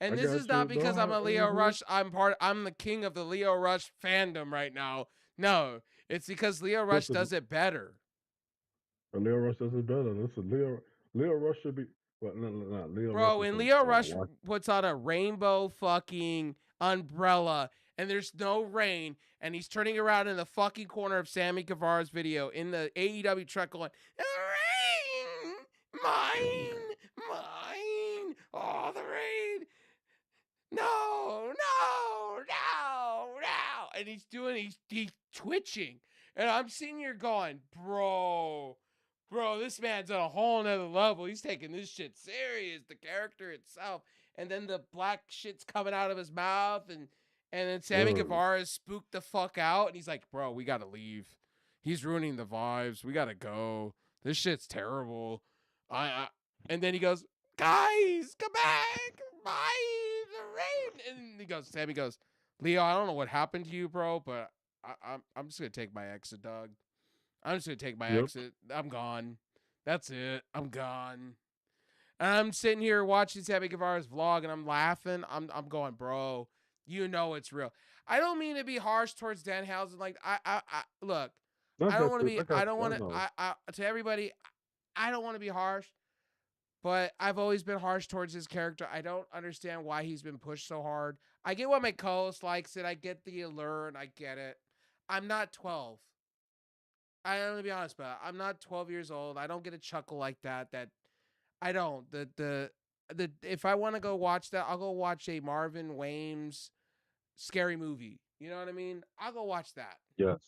I And this is got not you. because I'm No, a Leo mm-hmm. Rush. I'm the king of the Leo Rush fandom right now. No, it's because Leo Rush Listen, does it better. Leo Rush does it better. Listen, Leo Rush should be. Well, no. Leo Rush Bro, is when a Leo Rush watch. puts on a rainbow fucking umbrella and there's no rain and he's turning around in the fucking corner of Sammy Guevara's video in the AEW truck going, rain, mine, mine, oh, the rain. No, no, no, no. And he's twitching. And I'm sitting here going, bro, this man's on a whole nother level. He's taking this shit serious, the character itself. And then the black shit's coming out of his mouth and then Sammy Ugh. Guevara is spooked the fuck out and he's like, bro, we gotta leave. He's ruining the vibes. We gotta go. This shit's terrible. I and then he goes, guys, come back. Bye, the rain. And Sammy goes, Leo, I don't know what happened to you, bro, but I'm just gonna take my exit, dog. I'm just gonna take my Yep. exit. I'm gone. That's it. I'm gone. And I'm sitting here watching Sammy Guevara's vlog, and I'm laughing. I'm going, bro. You know it's real. I don't mean to be harsh towards Danhausen. Like I look. I I don't got want to you. be. I I got don't you. I want to. know. To everybody. I don't want to be harsh, but I've always been harsh towards his character. I don't understand why he's been pushed so hard. I get why my co-host likes it. I get the allure, and I get it. I'm not 12. I'm gonna be honest, but I'm not 12 years old. I don't get a chuckle like that. That I don't. The if I want to go watch that, I'll go watch a Marvin Wayne's scary movie. You know what I mean? I'll go watch that Yes.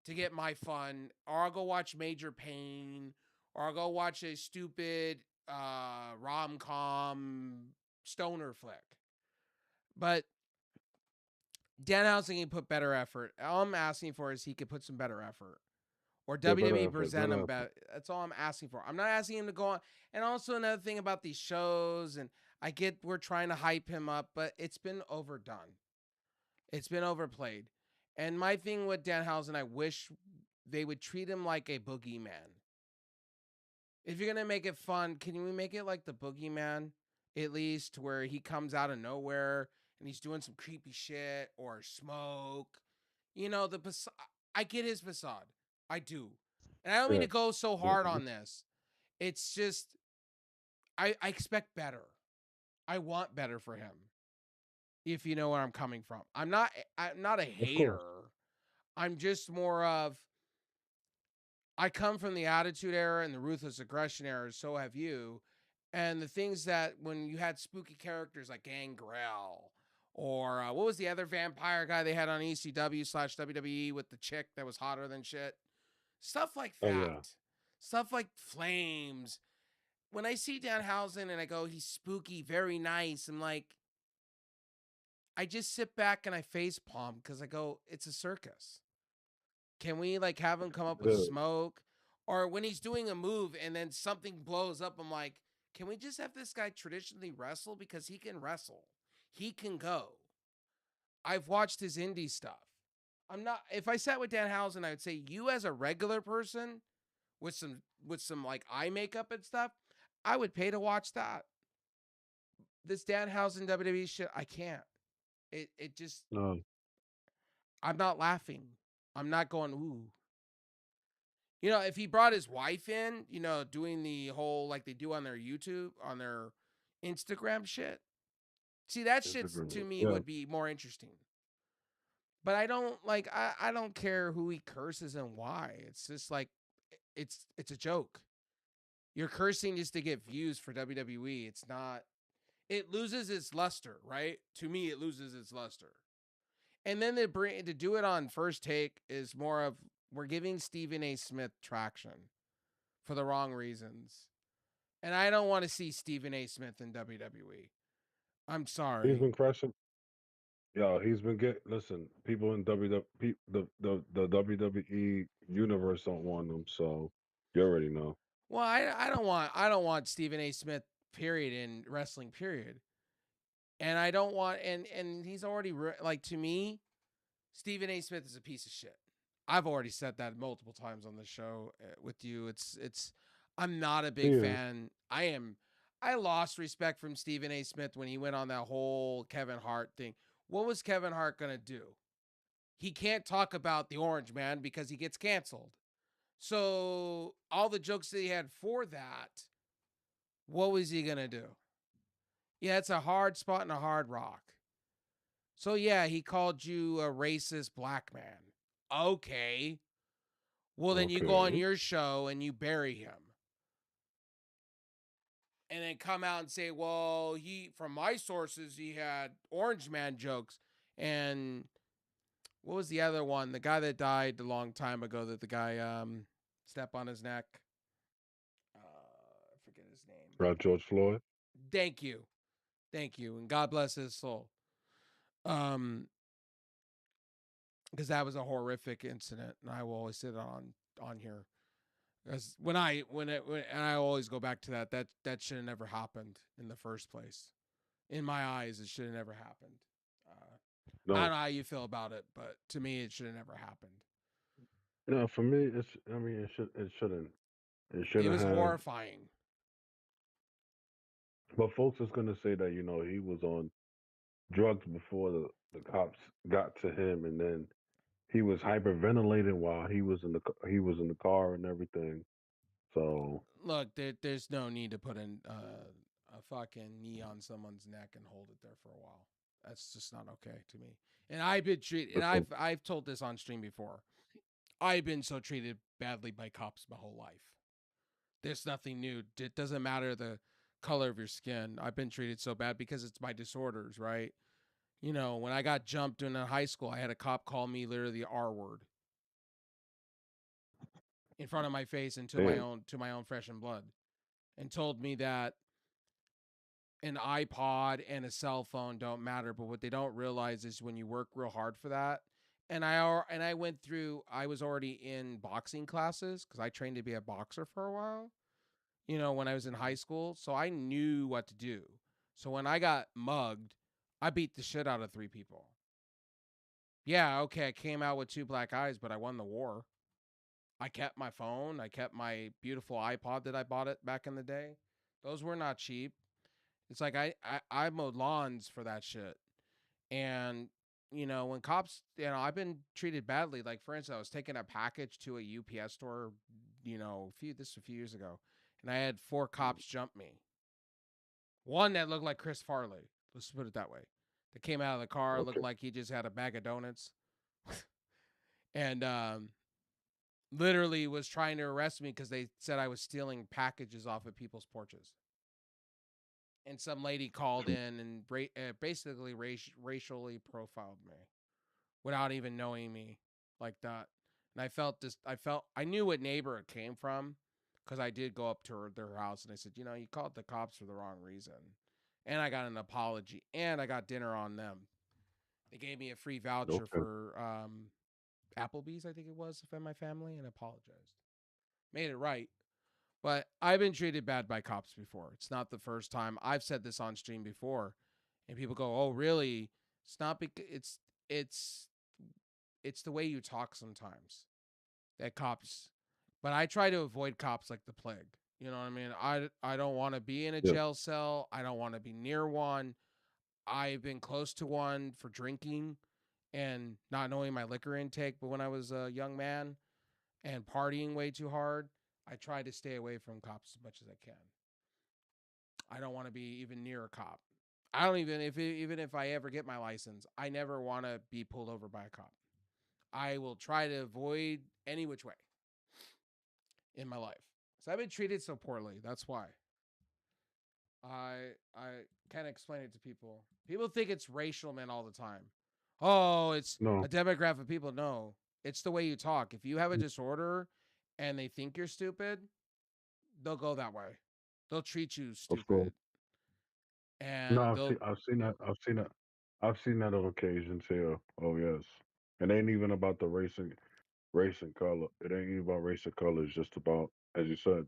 to get my fun, or I'll go watch Major Pain, or I'll go watch a stupid rom com stoner flick. But Danhausen can put better effort. All I'm asking for is he could put some better effort. Or Yeah, better WWE effort. present Better him effort. better. That's all I'm asking for. I'm not asking him to go on. And also another thing about these shows, and I get we're trying to hype him up, but it's been overdone. It's been overplayed. And my thing with Danhausen, I wish they would treat him like a boogeyman. If you're gonna make it fun, can we make it like the boogeyman? At least where he comes out of nowhere and he's doing some creepy shit or smoke. You know, I get his facade. I do. And I don't mean Yeah. to go so hard Hmm. on this. It's just I expect better. I want better for him. If you know where I'm coming from. I'm not a Of course. hater. I'm just more of I come from the Attitude Era and the Ruthless Aggression Era, so have you. And the things that when you had spooky characters like Gangrel or what was the other vampire guy they had on ECW/WWE with the chick that was hotter than shit? Stuff like Oh that. yeah. Stuff like Flames. When I see Danhausen and I go, he's spooky, very nice, I'm like, I just sit back and I face palm because I go, it's a circus. Can we like have him come up with Good. smoke? Or when he's doing a move and then something blows up, I'm like, can we just have this guy traditionally wrestle? Because he can wrestle. He can go. I've watched his indie stuff. I'm not if I sat with Danhausen, I would say you as a regular person with some like eye makeup and stuff, I would pay to watch that. This Danhausen WWE shit, I can't. It just No, I'm not laughing. I'm not going, ooh. You know, if he brought his wife in, you know, doing the whole like they do on their YouTube, on their Instagram shit. See, that it's a shit's good to one. me Yeah. would be more interesting. But I don't like I don't care who he curses and why. It's just like it's a joke. You're cursing just to get views for WWE. It's not it loses its luster, right? To me, it loses its luster. And then to do it on first take is more of we're giving Stephen A. Smith traction for the wrong reasons. And I don't want to see Stephen A. Smith in WWE. I'm He's sorry. been crushing. Yo, he's been get. Listen, people in WWE, the WWE universe don't want him, so you already know. Well, I don't want Stephen A. Smith period in wrestling period. And I don't want and he's already like to me Stephen A. Smith is a piece of shit. I've already said that multiple times on the show with you. It's I'm not a He big is. fan. I lost respect from Stephen A. Smith when he went on that whole Kevin Hart thing. What was Kevin Hart going to do? He can't talk about the Orange Man because he gets canceled. So all the jokes that he had for that, what was he going to do? Yeah, it's a hard spot and a hard rock. So yeah, he called you a racist black man. Okay. Well, then you go on Okay. your show and you bury him. And then come out and say, well, he, from my sources, he had Orange Man jokes. And what was the other one? The guy that died a long time ago that the guy stepped on his neck. I forget his name. About George Floyd. Thank you. Thank you. And God bless his soul. Um, because that was a horrific incident. And I will always sit on here. Because when and I always go back to that should have never happened in the first place. In my eyes, it should have never happened. Uh, I don't No, know how you feel about it, but to me, it should have never happened. no. For me, it's. I mean, it should. It shouldn't. It It shouldn't was have. horrifying. But folks is gonna say that he was on drugs before the cops got to him, and then he was hyperventilating while he was in the car and everything. So Look, there's no need to put a fucking knee on someone's neck and hold it there for a while. That's just not okay to me. And I've been treated, and listen, I've told this on stream before. I've been so treated badly by cops my whole life. There's nothing new. It doesn't matter the color of your skin. I've been treated so bad because it's my disorders, right? You know, when I got jumped in high school, I had a cop call me literally the R word in front of my face and damn, to my own flesh and blood, and told me that an iPod and a cell phone don't matter, but what they don't realize is when you work real hard for that. And I went through. I was already in boxing classes because I trained to be a boxer for a while. You know, when I was in high school, so I knew what to do. So when I got mugged, I beat the shit out of 3 people. Yeah, okay, I came out with two black eyes, but I won the war. I kept my phone. I kept my beautiful iPod that I bought it back in the day. Those were not cheap. It's like I mowed lawns for that shit. And when cops, I've been treated badly. Like for instance, I was taking a package to a UPS store, a few years ago, and I had four cops jump me. One that looked like Chris Farley. Let's put it that way. That came out of the car, looked Okay. like he just had a bag of donuts, and literally was trying to arrest me because they said I was stealing packages off of people's porches. And some lady called in and basically racially profiled me without even knowing me like that. And I knew what neighbor it came from because I did go up to their house and I said, you called the cops for the wrong reason. And I got an apology and I got dinner on them. They gave me a free voucher Okay. for Applebee's, I think it was, for my family, and apologized. Made it right. But I've been treated bad by cops before. It's not the first time. I've said this on stream before, and people go, "Oh, really?" It's not because it's it's the way you talk sometimes that cops. But I try to avoid cops like the plague. You know what I mean? I don't want to be in a Yeah. jail cell. I don't want to be near one. I've been close to one for drinking and not knowing my liquor intake. But when I was a young man and partying way too hard, I try to stay away from cops as much as I can. I don't want to be even near a cop. I don't even if I ever get my license, I never want to be pulled over by a cop. I will try to avoid any which way in my life. So I've been treated so poorly. That's why. I can't explain it to people. People think it's racial men all the time. Oh, it's a No. demographic of people. No, it's the way you talk. If you have a disorder and they think you're stupid, they'll go that way. They'll treat you Of course. stupid, No, and they'll I've seen that. I've seen that on occasions here. Oh yes. It ain't even about the race and color. It ain't even about race and color. It's just about, as you said,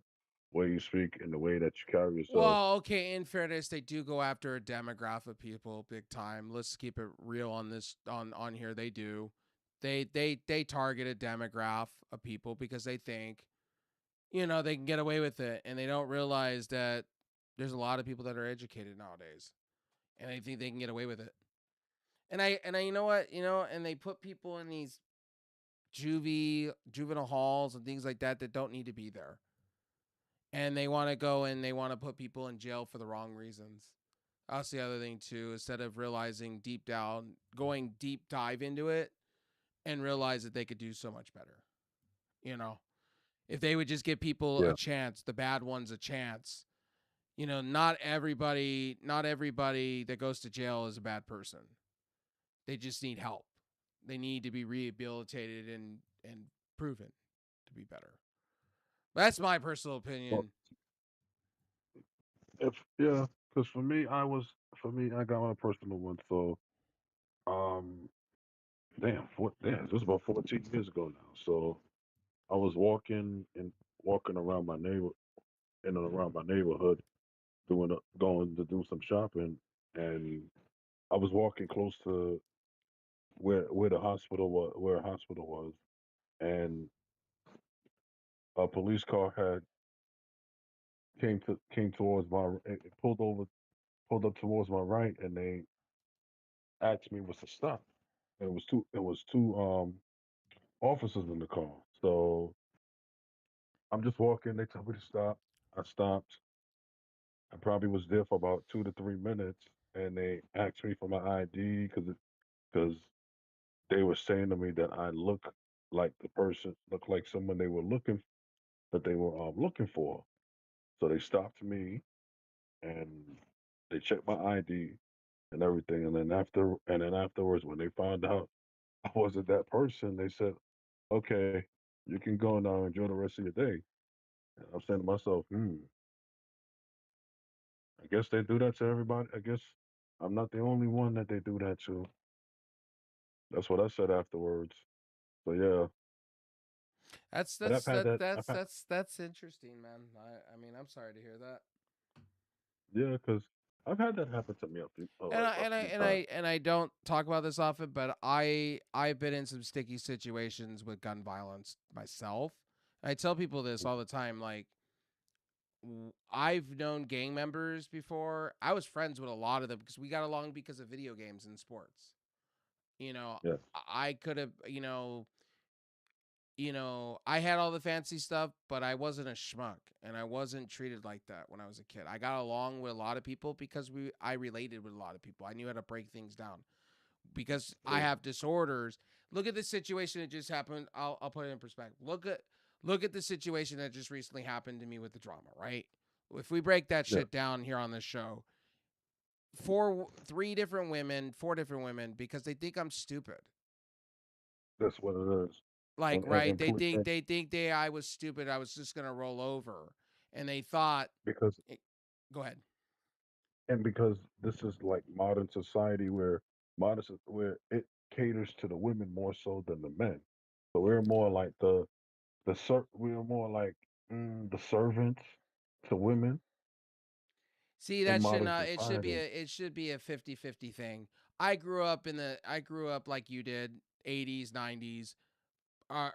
way you speak and the way that you carry yourself. Well, okay, in fairness, they do go after a demographic of people big time. Let's keep it real on this on here. They do. They target a demographic of people because they think, they can get away with it and they don't realize that there's a lot of people that are educated nowadays and they think they can get away with it. And I you know what, and they put people in these juvenile halls and things like that that don't need to be there. And they want to go and they want to put people in jail for the wrong reasons. That's the other thing too. Instead of realizing deep down, going deep dive into it, and realize that they could do so much better. You know, if they would just give people a Yeah. chance, the bad ones a chance. Not everybody that goes to jail is a bad person. They just need help. They need to be rehabilitated and proven to be better. That's my personal Well, opinion. if yeah, because for me, I got my personal one. So, um, damn, this was about 14 years ago now. So I was walking around my in and around my neighborhood, going to do some shopping, and I was walking close to where where a hospital was, and a police car had came towards it pulled up towards my right, and they asked me what's the stop. And it was two officers in the car. So I'm just walking. They told me to stop. I stopped. I probably was there for about 2 to 3 minutes, and they asked me for my ID because they were saying to me that I look like someone they were looking for. So they stopped me and they checked my ID and everything. And then afterwards, when they found out I wasn't that person, they said, "Okay, you can go now. Enjoy the rest of your day." And I'm saying to myself, I guess they do that to everybody. I guess I'm not the only one that they do that to. That's what I said afterwards. So yeah, That's but that's that that's that's that's interesting, man. I mean, I'm sorry to hear that. yeah, because I've had that happen to me And I a and I few and times. I and I don't talk about this often, but I've been in some sticky situations with gun violence myself. I tell people this all the time, like I've known gang members before. I was friends with a lot of them because we got along because of video games and sports. You know, Yes, I could have, I had all the fancy stuff, but I wasn't a schmuck and I wasn't treated like that when I was a kid. I got along with a lot of people because I related with a lot of people. I knew how to break things down because I true. have disorders. Look at the situation that just happened. I'll put it in perspective. Look at the situation that just recently happened to me with the drama, right? If we break that Yes, shit down here on this show, four different women because they think I'm stupid. that's what it is. Like, And and, right? and, They put- think and they think they I was stupid. I was just gonna roll over, and they thought. because eh, Go ahead. because this is like modern society where where it caters to the women more so than the men. So we're more like we're more like the servants to women See, in that should modern not. society. It should be a 50-50 thing. I grew up like you did, 80s, 90s,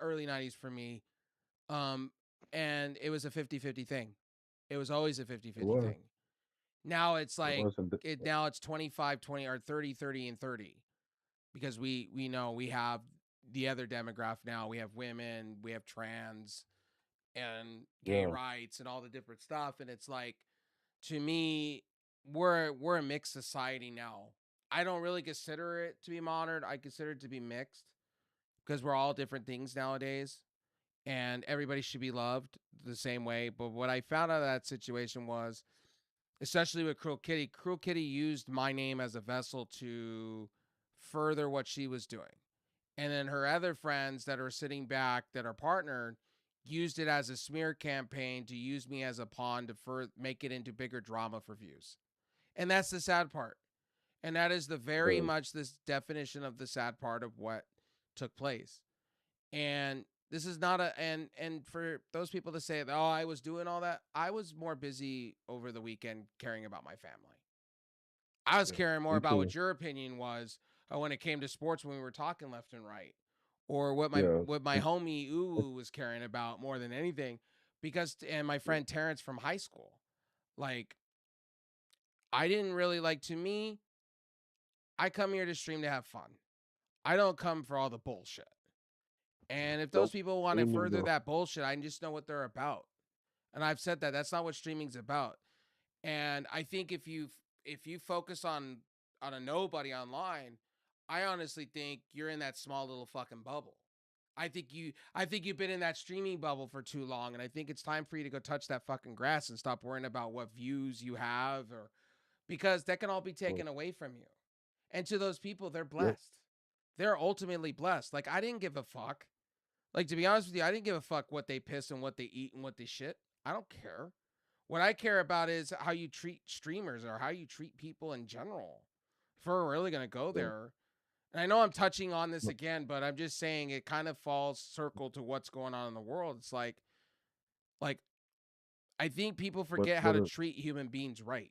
early 90s for me. Um, and it was a 50-50 thing. It was always a It 50-50 was. thing. Now it's It like wasn't. now it's 25-20 or 30-30 and 30 because we know we have the other demographic now. We have women, we have trans and gay Yeah. rights and all the different stuff, and it's like, to me, we're a mixed society now. I don't really consider it to be modern. I consider it to be mixed because we're all different things nowadays and everybody should be loved the same way. But what I found out of that situation was, especially with Cruel Kitty used my name as a vessel to further what she was doing. And then her other friends that are sitting back that are partnered used it as a smear campaign to use me as a pawn to make it into bigger drama for views. And that's the sad part. And that is the It very is. much this definition of the sad part of what took place. And this is not a and for those people to say, "Oh, I was doing all that." I was more busy over the weekend caring about my family. I was Yeah. caring more Me about too. what your opinion was when it came to sports when we were talking left and right, or Yes. what my And, homie and Uwu was caring about more than anything, because and my yeah. friend Terrence from high school, like I didn't really like to me. I come here to stream to have fun. I don't come for all the bullshit. And if those Nope. people want Me to further neither. that bullshit, I just know what they're about. And I've said that that's not what streaming's about. And I think if you focus on a nobody online, I honestly think you're in that small little fucking bubble. I think you've been in that streaming bubble for too long, and I think it's time for you to go touch that fucking grass and stop worrying about what views you have, or because that can all be Well, taken away from you. And to those people, they're yep. blessed. They're ultimately blessed. Like, I didn't give a fuck. Like, to be honest with you, I didn't give a fuck what they piss and what they eat and what they shit. I don't care. What I care about is how you treat streamers or how you treat people in general. If we're really going to go Yeah. there. And I know I'm touching on this No, again, but I'm just saying it kind of falls circle to what's going on in the world. It's like I think people but forget how but to it, treat human beings right.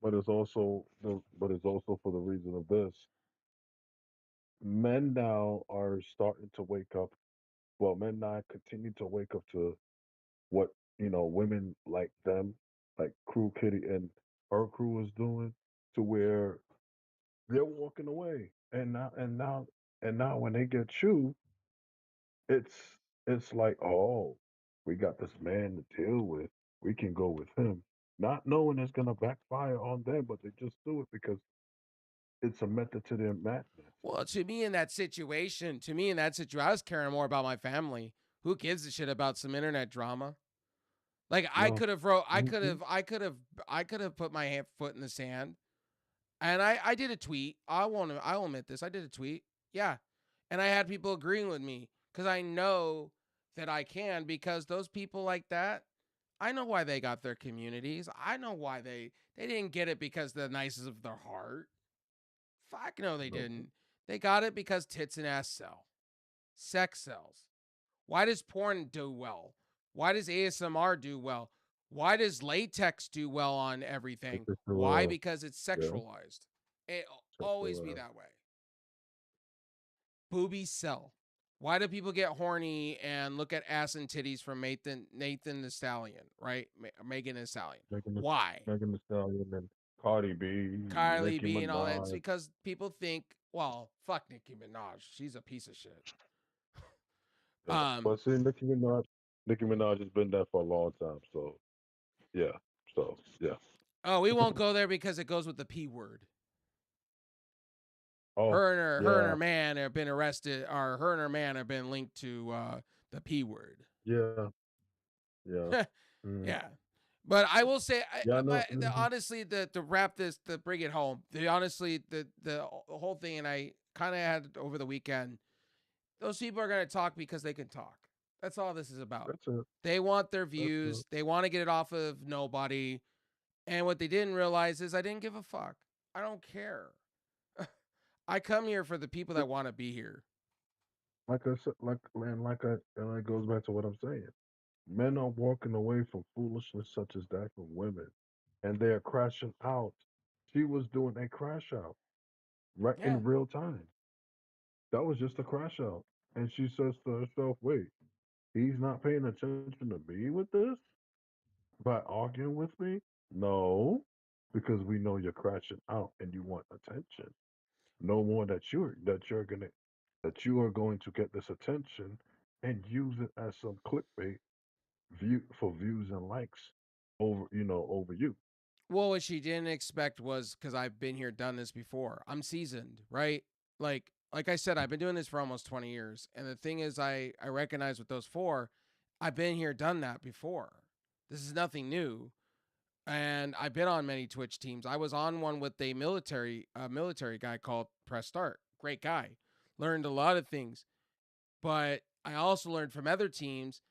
but it's also for the reason of this. Men now are starting to wake up. Well, men now continue to wake up to what women like them, like Crew Kitty and her crew is doing, to where they're walking away. And now when they get you, it's it's like, oh, we got this man to deal with. We can go with him, not knowing it's gonna backfire on them, but they just do it because it's a method to their madness. Well, to me in that situation, I was caring more about my family. Who gives a shit about some internet drama? Like No. Hmm. I could have put my foot in the sand. And I did a tweet. I will admit this. I did a tweet. Yeah. And I had people agreeing with me because I know that I can, because those people like that, I know why they got their communities. I know why they didn't get it because the nicest of their heart. Fuck no, they No. didn't. They got it because tits and ass sell. Sex sells. Why does porn do well? Why does ASMR do well? Why does latex do well on everything? It's Why? too, Because it's yeah, sexualized. It'll always be sexual. that way. Boobies sell. Why do people get horny and look at ass and titties from Nathan the Stallion, right? Megan the Stallion. Megan Thee Why? Megan Thee Stallion and Cardi B, Kylie Nicki B and all that. It's Minaj. because people think, well, fuck Nicki Minaj. She's a piece of shit. Yeah. Um, But see, Nicki Minaj has been there for a long time. So yeah, so yeah. oh, we won't go there because it goes with the P word. Oh Her and yeah, her man have been arrested, or her and her man have been linked to the P word. yeah, yeah. Mm. Yeah. But I will say, Yeah, I know. honestly, to wrap this, to bring it home, honestly, the whole thing, and I kind of had it over the weekend. Those people are going to talk because they can talk. That's all this is about. That's it. They want their That's it. views. They want to get it off of nobody. And what they didn't realize is I didn't give a fuck. I don't care. I come here for the people that want to be here. Like I said, and it goes back to what I'm saying. Men are walking away from foolishness such as that from women, and they are crashing out. She was doing a crash out right Yeah. in real time. That was just a crash out, and she says to herself, "Wait, he's not paying attention to me with this by arguing with me? No, because we know you're crashing out and you want attention. No more that you are going to get this attention and use it as some clickbait for views and likes over you. Well, what she didn't expect was because I've been here, done this before. I'm seasoned, right? Like I said, I've been doing this for almost 20 years. And the thing is, I recognize with those four, I've been here, done that before. This is nothing new. And I've been on many Twitch teams. I was on one with a military guy called Press Start. Great guy. Learned a lot of things. But I also learned from other teams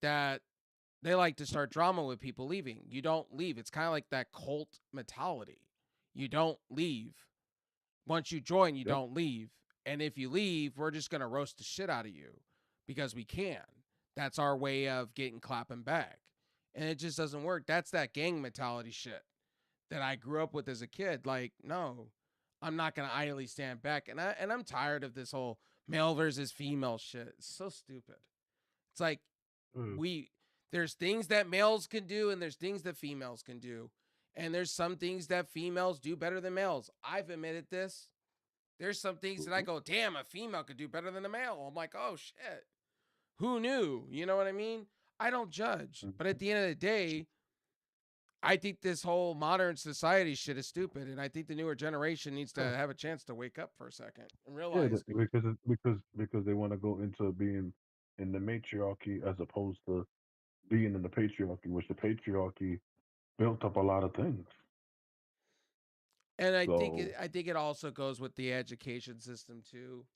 that they like to start drama with people leaving. You don't leave. It's kind of like that cult mentality. You don't leave. Once you join, you Yep. don't leave. And if you leave, we're just going to roast the shit out of you because we can. That's our way of getting clapping back. And it just doesn't work. That's that gang mentality shit that I grew up with as a kid. Like, no, I'm not going to idly stand back. And I'm tired of this whole male versus female shit. It's so stupid. It's like Mm. we there's things that males can do and there's things that females can do. And there's some things that females do better than males. I've admitted this. There's some things that I Mhm. go, damn, a female could do better than a male. I'm like, oh shit. Who knew? You know what I mean? I don't judge. But at Mhm. the end of the day, I think this whole modern society shit is stupid. And I think the newer generation needs to Yeah, have a chance to wake up for a second and yeah, realize, because they want to go into being in the matriarchy as opposed to being in the patriarchy, which the patriarchy built up a lot of things. and So I think it also goes with the education system too.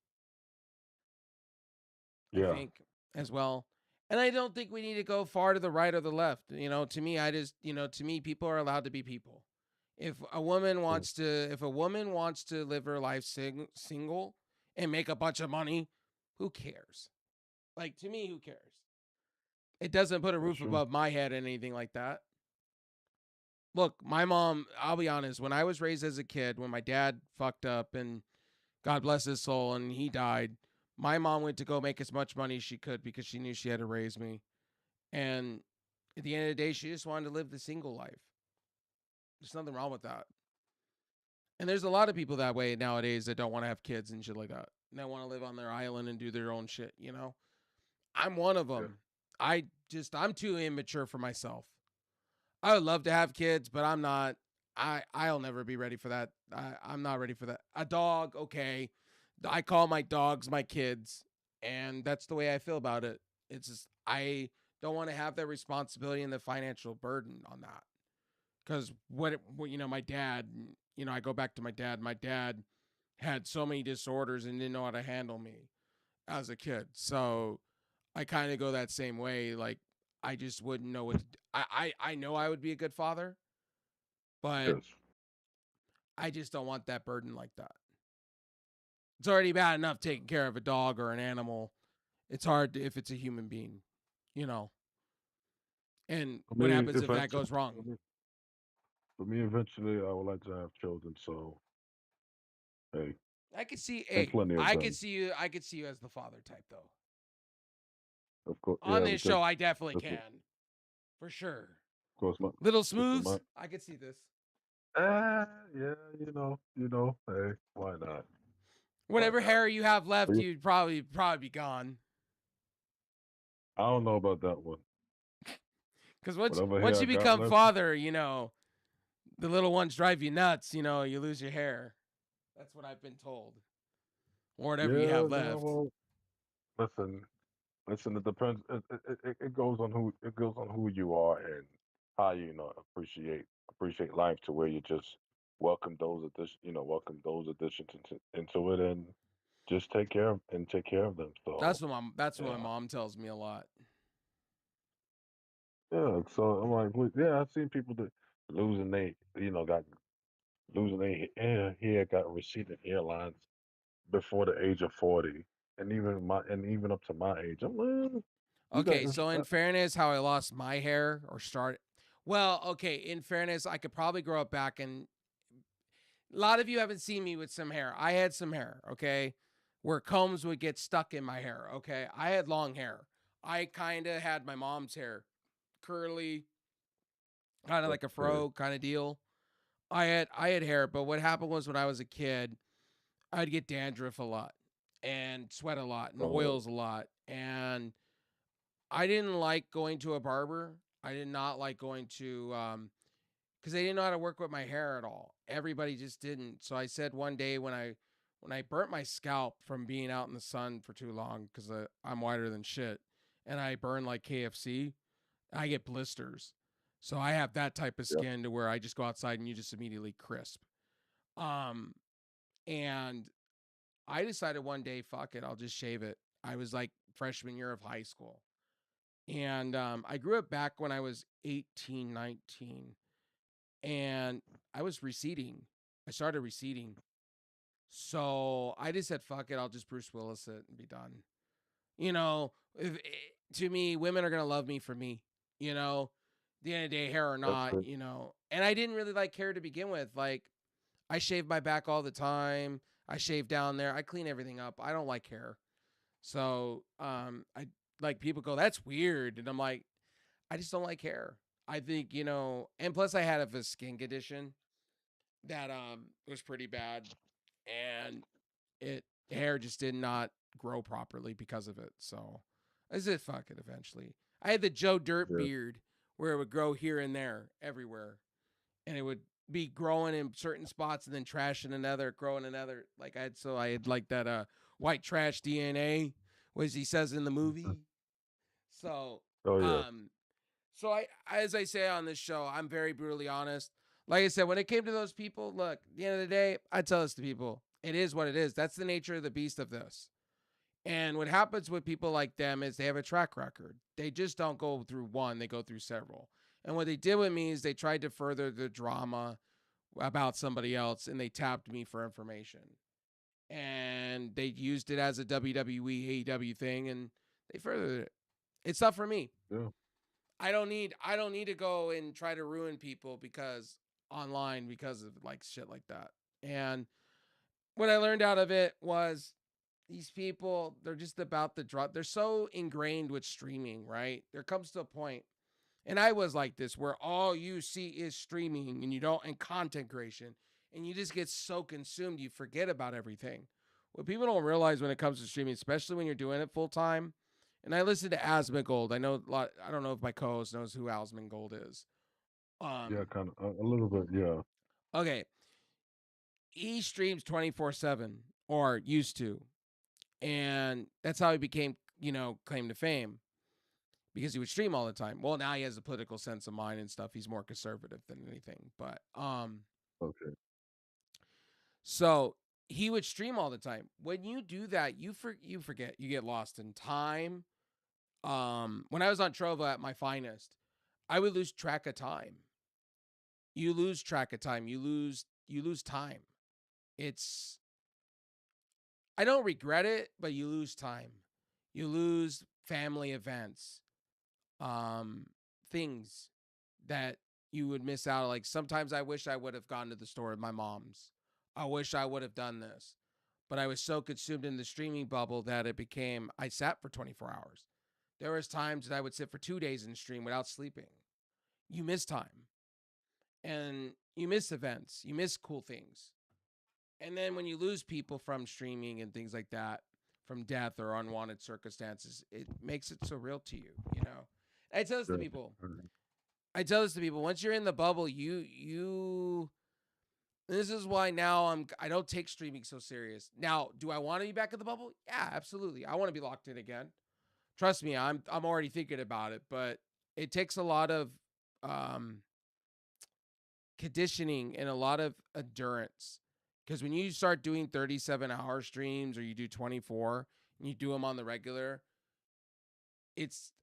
I yeah, think as well. And I don't think we need to go far to the right or the left. To me, to me, people are allowed to be people. true. If a woman wants to live her life single and make a bunch of money, who cares? Like to me, who cares? It doesn't put a That's roof true. above my head, anything like that. Look, my mom, I'll be honest, when I was raised as a kid, when my dad fucked up and God bless his soul and he died, my mom went to go make as much money as she could because she knew she had to raise me. And at the end of the day, she just wanted to live the single life. There's nothing wrong with that. And there's a lot of people that way nowadays that don't want to have kids and shit like that. And they want to live on their island and do their own shit. I'm one of Yeah. them. I'm too immature for myself. I would love to have kids, but I'm not. I'll never be ready for that. I'm not ready for that. A dog, okay. I call my dogs my kids, and that's the way I feel about it. It's just I don't want to have that responsibility and the financial burden on that. Because my dad, I go back to my dad. My dad had so many disorders and didn't know how to handle me as a kid. So I kind of go that same way. Like I just wouldn't know what to do. I know I would be a good father, but Yes. I just don't want that burden like that. It's already bad enough taking care of a dog or an animal. It's hard if it's a human being, you know. And For what me, happens if that eventually, goes wrong? eventually, I would like to have children. So, hey, I could see, and hey, plenty of them. I could see you as the father type though. Of course, On yeah, this because show, I definitely listen, of can, for sure. course, my Little listen, Smooths, my I could see this. yeah, hey, why not? Why Whatever not? hair you have But left, you'd probably be gone. I don't know about that one. Because Whatever once hair I you got become left, father, the little ones drive you nuts. You lose your hair. That's what I've been told. Or whatever you yeah, have yeah. left. Well, listen, listen. It depends. It goes on who you are and how appreciate life to where you just welcome those additions into it and just take care of them. So That's what my yeah, mom tells me a lot. yeah. So I'm like, well, yeah, I've seen people that losing they got losing their hair, got receding hairlines before the age of 40, and even up to my age. I'm like, you got Okay, so in fairness, how I lost my hair or start. Well, okay, in fairness, I could probably grow it back, and a lot of you haven't seen me with some hair. I had some hair, okay, where combs would get stuck in my hair. Okay, I had long hair. I kind of had my mom's hair, curly, kind of like a okay. fro kind of deal. I had hair, but what happened was when I was a kid, I'd get dandruff a lot and sweat a lot and Oh, oils a lot, and I didn't like going to a barber. I did not like going to because they didn't know how to work with my hair at all. Everybody just didn't. So I said one day when I burnt my scalp from being out in the sun for too long because I'm whiter than shit, and I burn like KFC, I get blisters. So I have that type of yeah, skin to where I just go outside and you just immediately crisp. Um, and I decided one day, fuck it, I'll just shave it. I was like freshman year of high school. And I grew it back when I was 18, 19, and I was receding. I started receding. So I just said, fuck it, I'll just Bruce Willis it and be done. To me, women are going to love me for me, you know, the end of the day, hair or that's not, it. And I didn't really like hair to begin with. Like, I shave my back all the time. I shave down there. I clean everything up. I don't like hair. So, I like people go, that's weird. And I'm like, I just don't like hair. I think, and plus I had a skin condition that was pretty bad, and it hair just did not grow properly because of it. So I said fuck it eventually. I had the Joe Dirt Yeah, beard where it would grow here and there everywhere. And it would be growing in certain spots and then trash in another, growing another. I had like that white trash DNA, as he says in the mhm. movie. So Oh yeah, um so as I say on this show, I'm very brutally honest. Like I said, when it came to those people, look, at the end of the day, I tell this to people. It is what it is. That's the nature of the beast of this. And what happens with people like them is they have a track record. They just don't go through one, they go through several. And what they did with me is they tried to further the drama about somebody else and they tapped me for information. And they used it as a WWE AEW thing and they furthered it. It's not for me. yeah. I don't need to go and try to ruin people because online because of like shit like that. And what I learned out of it was these people, they're just about the drop. They're so ingrained with streaming, right? There comes to a point, and I was like this, where all you see is streaming and you don't, and content creation, and you just get so consumed, you forget about everything. What people don't realize when it comes to streaming, especially when you're doing it full time, and I listen to Asmongold. I know a lot. I don't know if my co-host knows who Asmongold is. Yeah, Um, kind of a little bit. Yeah. okay, he streams 24/7 or used to, and that's how he became, claim to fame because he would stream all the time. Well, now he has a political sense of mind and stuff. He's more conservative than anything, but Okay. so he would stream all the time. When you do that, you forget. You get lost in time. When I was on Trova at my finest, I would lose track of time. You lose track of time. You lose time. It's I don't regret it, but you lose time. You lose family events, um, things that you would miss out. Like sometimes I wish I would have gone to the store with my mom's. I wish I would have done this. But I was so consumed in the streaming bubble that it became I sat for 24 hours. There was times that I would sit for 2 days and stream without sleeping. You miss time and you miss events, you miss cool things. And then when you lose people from streaming and things like that, from death or unwanted circumstances, it makes it so real to you, you know. I tell this to Yeah. people. I tell this to people. Once you're in the bubble, you. This is why now I don't take streaming so serious. Now, do I want to be back in the bubble? Yeah, absolutely. I want to be locked in again. Trust me, I'm already thinking about it, but it takes a lot of um, conditioning and a lot of endurance. Because when you start doing 37-hour streams or you do 24 and you do them on the regular,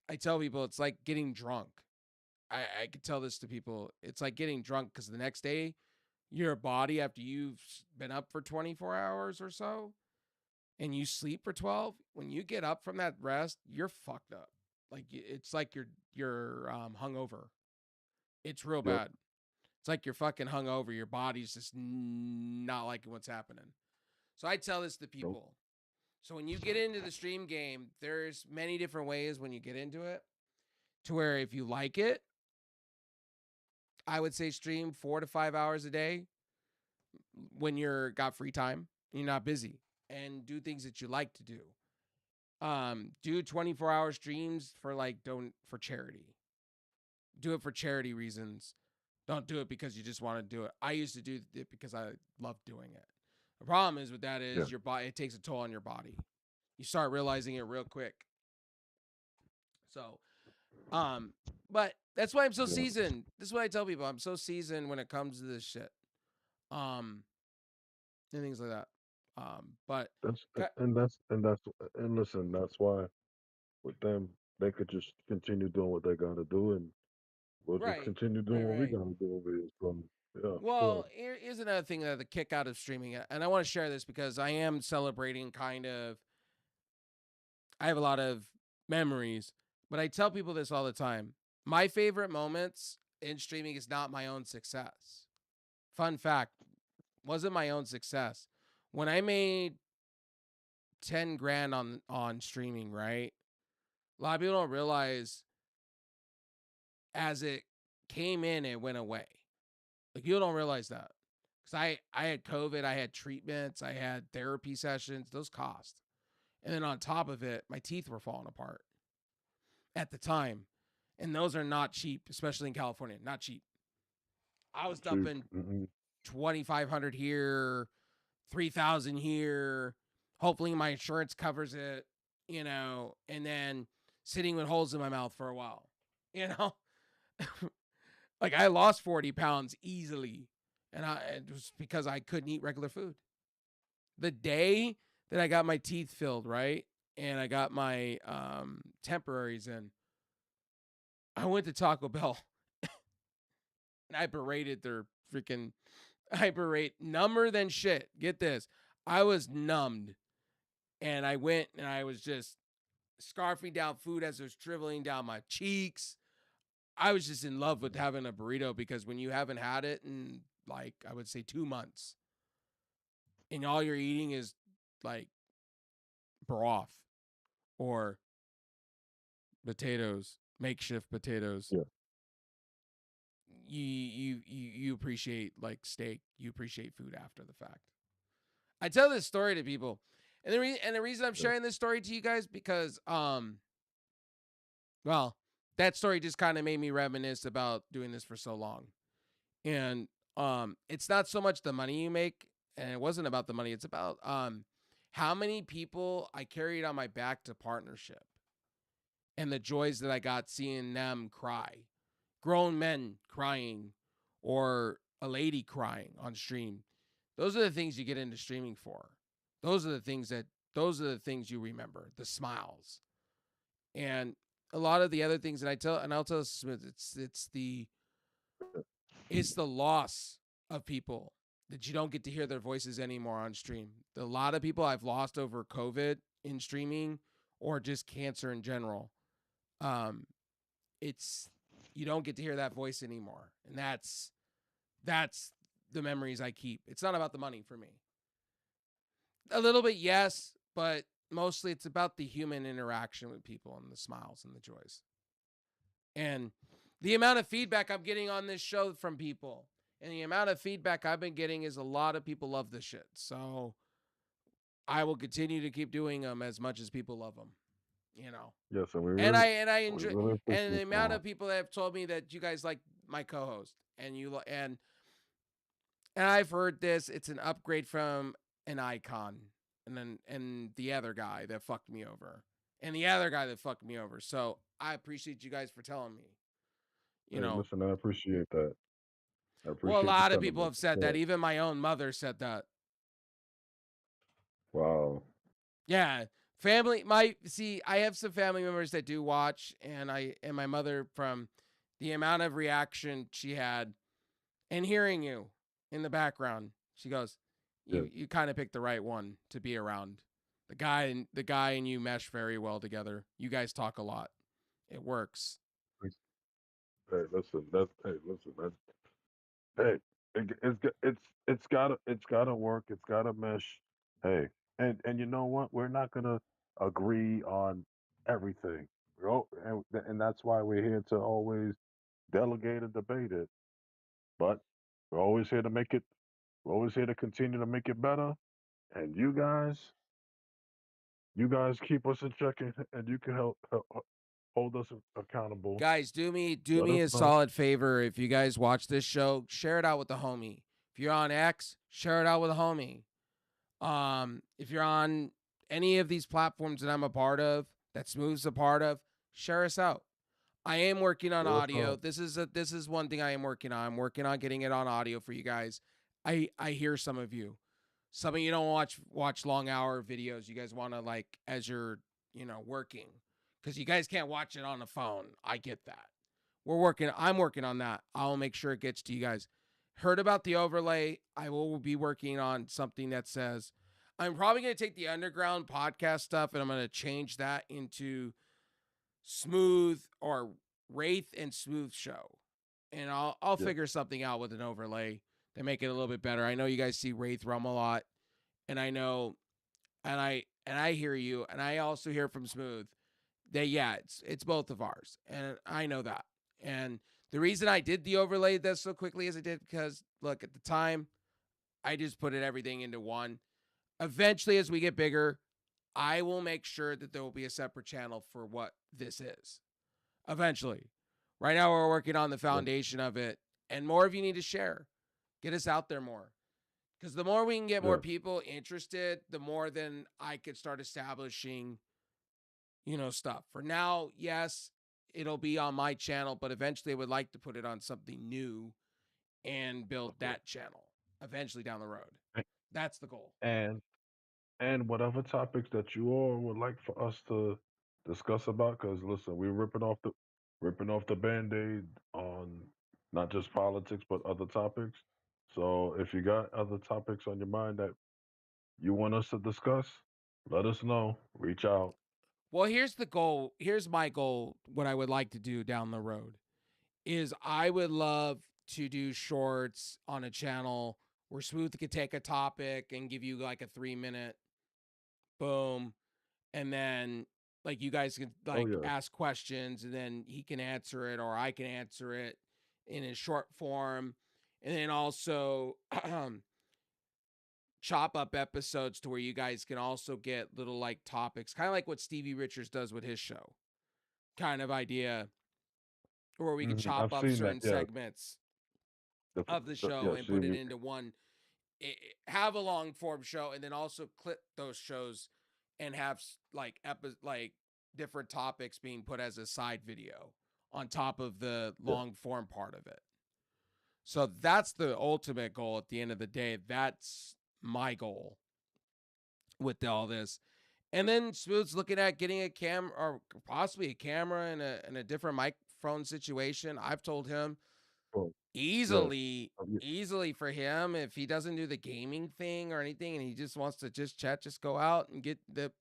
I tell people it's like getting drunk. I could tell this to people. It's like getting drunk because the next day, your body, after you've been up for 24 hours or so and you sleep for 12, when you get up from that rest, you're fucked up. Like it's like you're hungover. It's real Yep. bad. It's like you're fucking hungover. Your body's just not liking what's happening. So I tell this to Nope. people. So when you get into the stream game, there's many different ways when you get into it to where if you like it, I would say stream 4 to 5 hours a day when you're got free time, you're not busy, and do things that you like to do. Do 24-hour streams for like don't for charity. Do it for charity reasons. Don't do it because you just want to do it. I used to do it because I love doing it. The problem is with that Yeah. is your body, it takes a toll on your body. You start realizing it real quick. So, um, but that's why I'm so Yeah. seasoned. This is what I tell people. I'm so seasoned when it comes to this shit. Um, and things like that. But That's ca- and listen, that's why with them they could just continue doing what they gotta do, and we'll just right, continue doing right, what we right. gotta do over here. From yeah, go Well, ahead. here's another thing that the kick out of streaming, and I want to share this because I am celebrating kind of. I have a lot of memories, but I tell people this all the time. My favorite moments in streaming is not my own success. Fun fact, wasn't my own success. When I made 10 grand on streaming, right? A lot of people don't realize as it came in, it went away. Like people don't realize that. Because I had COVID, I had treatments, I had therapy sessions, those cost. And then on top of it, my teeth were falling apart at the time. And those are not cheap, especially in California. Not cheap. I was Chief. dumping 2,500 here, 3,000 here. Hopefully my insurance covers it, you know, and then sitting with holes in my mouth for a while. You know? Like I lost 40 pounds easily. And it was because I couldn't eat regular food. The day that I got my teeth filled, right? And I got my temporaries in, I went to Taco Bell and I berated their freaking I berate number than shit. Get this. I was numbed and I went and I was just scarfing down food as it was dribbling down my cheeks. I was just in love with having a burrito because when you haven't had it in like I would say 2 months and all you're eating is like broth or potatoes, makeshift potatoes. Yeah. You appreciate like steak. You appreciate food after the fact. I tell this story to people, and the reason I'm Yeah. sharing this story to you guys because well, that story just kind of made me reminisce about doing this for so long, and it's not so much the money you make, and it wasn't about the money. It's about how many people I carried on my back to partnership, and the joys that I got seeing them cry, grown men crying, or a lady crying on stream. Those are the things you get into streaming for. Those are the things that those are the things you remember, the smiles. And a lot of the other things that I'll tell Smith, it's the loss of people that you don't get to hear their voices anymore on stream. A lot of people I've lost over COVID in streaming or just cancer in general. Um, it's You don't get to hear that voice anymore. And that's the memories I keep. It's not about the money for me. A little bit, yes, but mostly it's about the human interaction with people and the smiles and the joys. And the amount of feedback I'm getting on this show from people and the amount of feedback I've been getting is a lot of people love this shit. So I will continue to keep doing them as much as people love them, you know. Yes, and And I we enjoy, really and appreciate the amount that. of people that have told me that you guys like my co-host and I've heard this, it's an upgrade from an icon and the other guy that fucked me over. And the other guy that fucked me over. So I appreciate you guys for telling me. You Hey, know, listen, I appreciate that. I well, a appreciate the lot of people sentiment have for said that. sure. Even my own mother said that. Wow. Yeah. Family my see, I have some family members that do watch and my mother from the amount of reaction she had and hearing you in the background. She goes, Yes. You kind of picked the right one to be around. The guy and you mesh very well together. You guys talk a lot. It works. Hey, listen. That's hey, listen. That's hey. It's gotta work. It's gotta mesh. Hey, and you know what? We're not gonna agree on everything. And that's why we're here to always delegate and debate it. But we're always here to make it. We're always here to continue to make it better. And you guys keep us in check, and you can help hold us accountable. Guys, do Let me us a know. solid favor. If you guys watch this show, share it out with the homie. If you're on X, share it out with a homie. If you're on any of these platforms that I'm a part of, that Smooth's a part of, share us out. I am working on Let us audio. know. This is one thing I am working on. I'm working on getting it on audio for you guys. I hear some of you. Some of you don't watch long hour videos. You guys want to like as you're, working cuz you guys can't watch it on the phone. I get that. I'm working on that. I'll make sure it gets to you guys. Heard about the overlay? I will be working on something that says I'm probably going to take the underground podcast stuff and I'm going to change that into Smooth or Wraith and Smooth show. And I'll Yeah. figure something out with an overlay to make it a little bit better. I know you guys see Wraith Rum a lot, and I know and I hear you, and I also hear from Smooth that yeah, it's both of ours, and I know that. And the reason I did the overlay this so quickly as I did because look at the time I just put everything into one. Eventually, as we get bigger, I will make sure that there will be a separate channel for what this is. Eventually. Right now, we're working on the Yeah. foundation of it, and more of you need to share. Get us out there more. Because the more we can get more Yes. people interested, the more then I could start establishing, stuff. For now, yes, it'll be on my channel, but eventually I would like to put it on something new and build Okay. that channel eventually down the road. That's the goal. And and whatever topics that you all would like for us to discuss about, because listen, we're ripping off the band-aid on not just politics but other topics. So if you got other topics on your mind that you want us to discuss, let us know. Reach out. Well, here's the goal. Here's my goal. What I would like to do down the road is I would love to do shorts on a channel where Smooth could take a topic and give you like a 3 minute boom, and then like you guys can Oh like yes. ask questions and then he can answer it or I can answer it in a short form, and then also chop up episodes to where you guys can also get little like topics, kind of like what Stevie Richards does with his show, kind of idea, where we could chop I've up seen that. certain Yes. segments The, of the show yes. and put it into one, have a long form show and then also clip those shows and have like like different topics being put as a side video on top of the Yes. long form part of it. So that's the ultimate goal at the end of the day. That's my goal with all this. And then Smooth's looking at getting a cam or possibly a camera in a different microphone situation. I've told him Oh, yes. easily Yeah. easily for him if he doesn't do the gaming thing or anything and he just wants to just chat, just go out and get the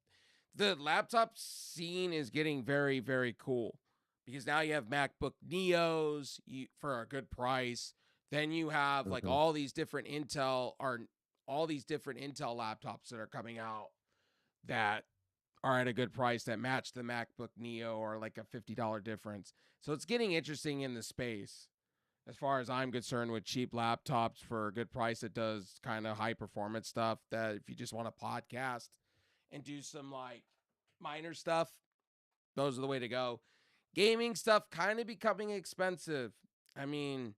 laptop scene is getting very very cool. because now you have MacBook Neos for a good price. Then you have like Hmm. all these different Intel laptops that are coming out that are at a good price that match the MacBook Neo or like a $50 difference. So it's getting interesting in the space as far as I'm concerned with cheap laptops for a good price that does kind of high performance stuff that if you just want to podcast and do some like minor stuff, those are the way to go. Gaming stuff kind of becoming expensive. I mean,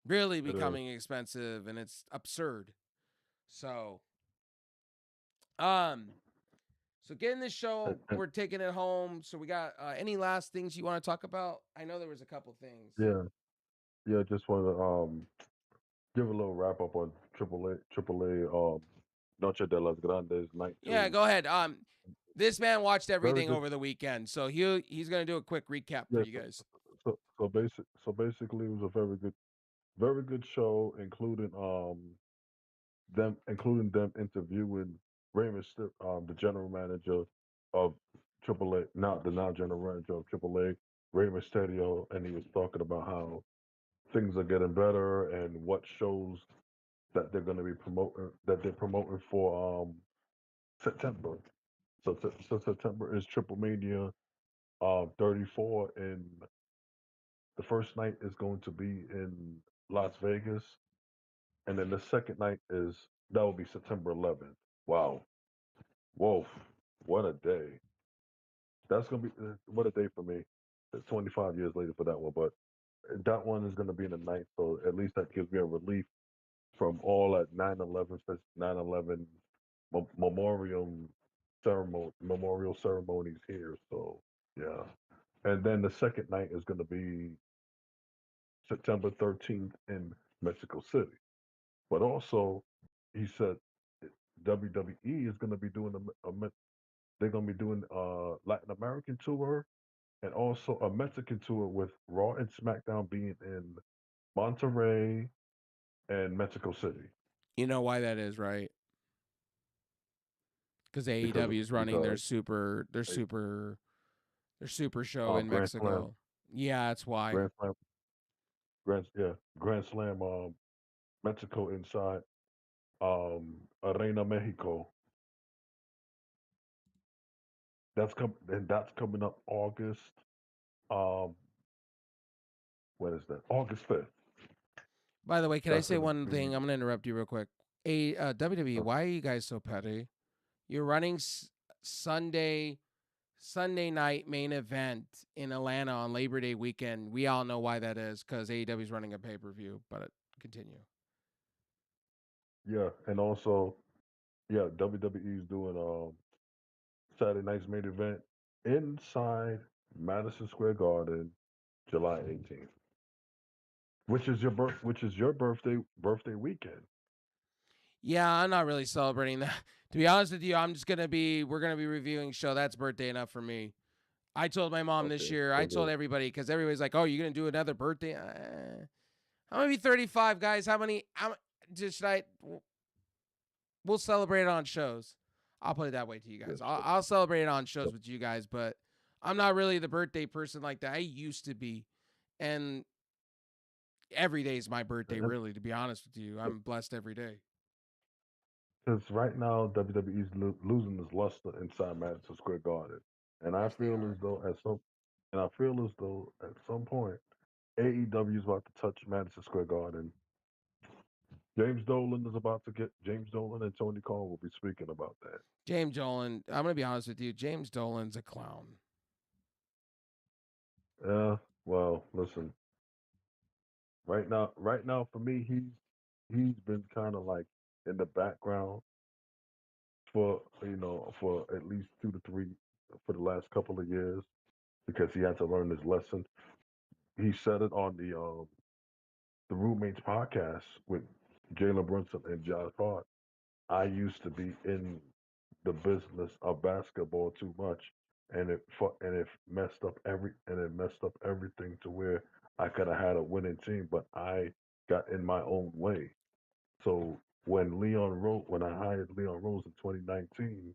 really It is. becoming expensive and it's absurd. So, um so getting this show, And we're taking it home. So we got any last things you want to talk about? I know there was a couple things. yeah, yeah. Just want to give a little wrap up on Triple A Noche de las Grandes night Yeah, two. go ahead. This man watched Very everything good. over the weekend, so he's gonna do a quick recap for Yes. you guys. So basically, it was a very good show, including them interviewing the general manager of AAA, not the now general manager of AAA, Rey Mysterio, and he was talking about how things are getting better and what shows that they're going to be promoting that they're promoting for September. So September is Triple Mania 34, and the first night is going to be in Las Vegas, and then the second night is that will be September 11th. Wow, whoa, what a day! That's gonna be what a day for me. It's 25 years later for that one, but that one is gonna be in the night, so at least that gives me a relief from all at 9/11 9/11 memorial ceremonies here. So yeah, and then the second night is gonna be September 13th in Mexico City. But also, he said WWE is gonna be doing they're gonna be doing a Latin American tour and also a Mexican tour with Raw and SmackDown being in Monterrey and Mexico City You know why that is, right? Because because AEW is running because a their super show in Grand Slam Mexico. Yeah, that's why. Grand Slam Grand Slam Mexico inside Arena Mexico. That's coming up August. Um, when is that? August 5th. By the way, can I That's say gonna one be thing? I'm gonna interrupt you real quick. WWE, uh, why are you guys so petty? You're running Sunday Sunday night main event in Atlanta on Labor Day weekend. We all know why that is because AEW is running a pay per view. But continue. yeah, and also yeah, WWE is doing Saturday night's main event inside Madison Square Garden, July 18th, which is your birthday weekend. Yeah, I'm not really celebrating that. To be honest with you, we're gonna be reviewing show. That's birthday enough for me. I told my mom this Okay, year. I so told good. everybody because everybody's like, "Oh, you're gonna do another birthday?" I'm gonna be 35, guys. How many? Just should I? We'll celebrate it on shows. I'll put it that way to you Yes, guys. I'll celebrate it on shows with you guys, but I'm not really the birthday person like that. I used to be, and every day is my birthday. Really, to be honest with you, I'm blessed every day. because right now WWE is losing its luster inside Madison Square Garden, and I Yes, they feel as are. though at some point AEW is about to touch Madison Square Garden. James Dolan and Tony Khan will be speaking about that. James Dolan. I'm gonna be honest with you. James Dolan's a clown. Yeah, well, listen, right now for me, he's been kind of like in the background for at least 2 to 3 for the last couple of years because he had to learn his lesson. He said it on the Roommates podcast with Jalen Brunson and Josh Hart. I used to be in the business of basketball too much, and it messed up everything to where I could have had a winning team, but I got in my own way. So when I hired Leon Rose in 2019,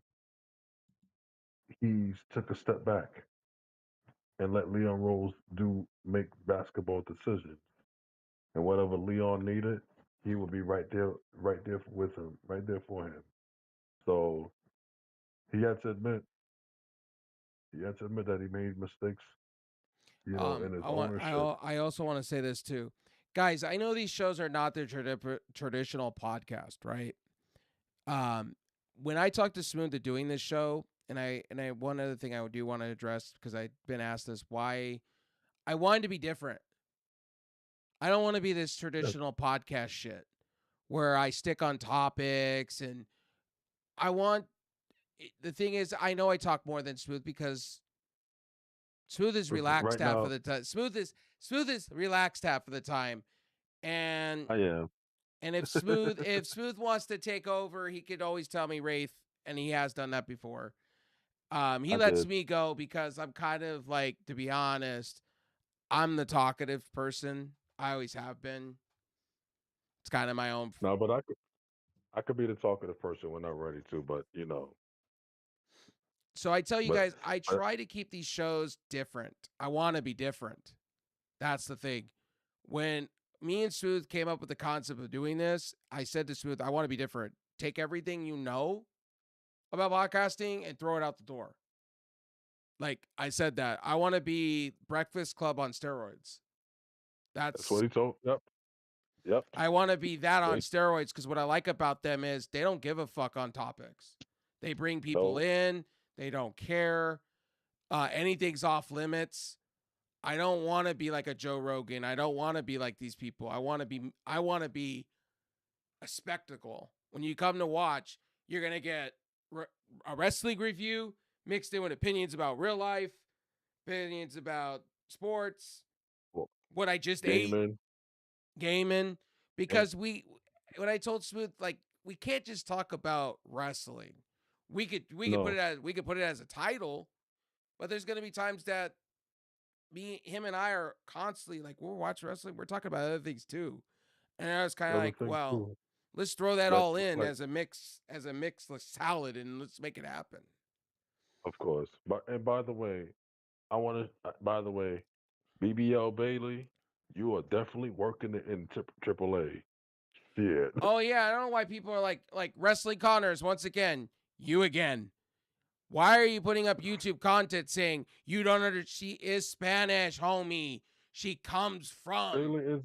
he took a step back and let Leon Rose do make basketball decisions. And whatever Leon needed, he would be right there with him, right there for him. So he had to admit, he had to admit that he made mistakes, in his ownership. I also want to say this too, guys. I know these shows are not their traditional podcast, right? Um, when I talked to Smooth to doing this show, and I one other thing I do want to address because I've been asked this, why I wanted to be different. I don't want to be this Yes, traditional podcast shit where I stick on topics and I want the thing is I know I talk more than Smooth because Smooth is relaxed right half of now the time. Smooth is relaxed half of the time. And I am. and if Smooth wants to take over, he could always tell me Wraith, and he has done that before. He I lets did. me go because I'm kind of like, to be honest, I'm the talkative person. I always have been. It's kind of my own. No, but I could be the talkative person when I'm ready to, but So I tell you but guys, I but try to keep these shows different. I want to be different. That's the thing. When me and Smooth came up with the concept of doing this, I said to Smooth, I want to be different. Take everything you know about podcasting and throw it out the door. Like I said that. I want to be Breakfast Club on steroids. that's what That's he told. Yep, yep. I want to be that What on he steroids because what I like about them is they don't give a fuck on topics. They bring people told. in, they don't care. Anything's off limits. I don't want to be like a Joe Rogan. I don't want to be like these people. I want to be a spectacle. When you come to watch, you're going to get a wrestling review mixed in with opinions about real life, opinions about sports, Well, what I just ate, gaming gaming, and because when I told Smooth, like, we can't just talk about wrestling. no, We could put it as a title, but there's going to be times that him and I are constantly like, we're watching wrestling, we're talking about other things too. And I was kind of other like, things well, too. let's throw that Like all in like as a mixed salad and let's make it happen. of course. But and by the way, I want to. By the way, BBL Bailey, you are definitely working it in AAA. Shit. Oh yeah, I don't know why people are like Wrestling Connors once again. You again. Why are you putting up YouTube content saying you don't understand? She is Spanish, homie. She comes from. Bailey is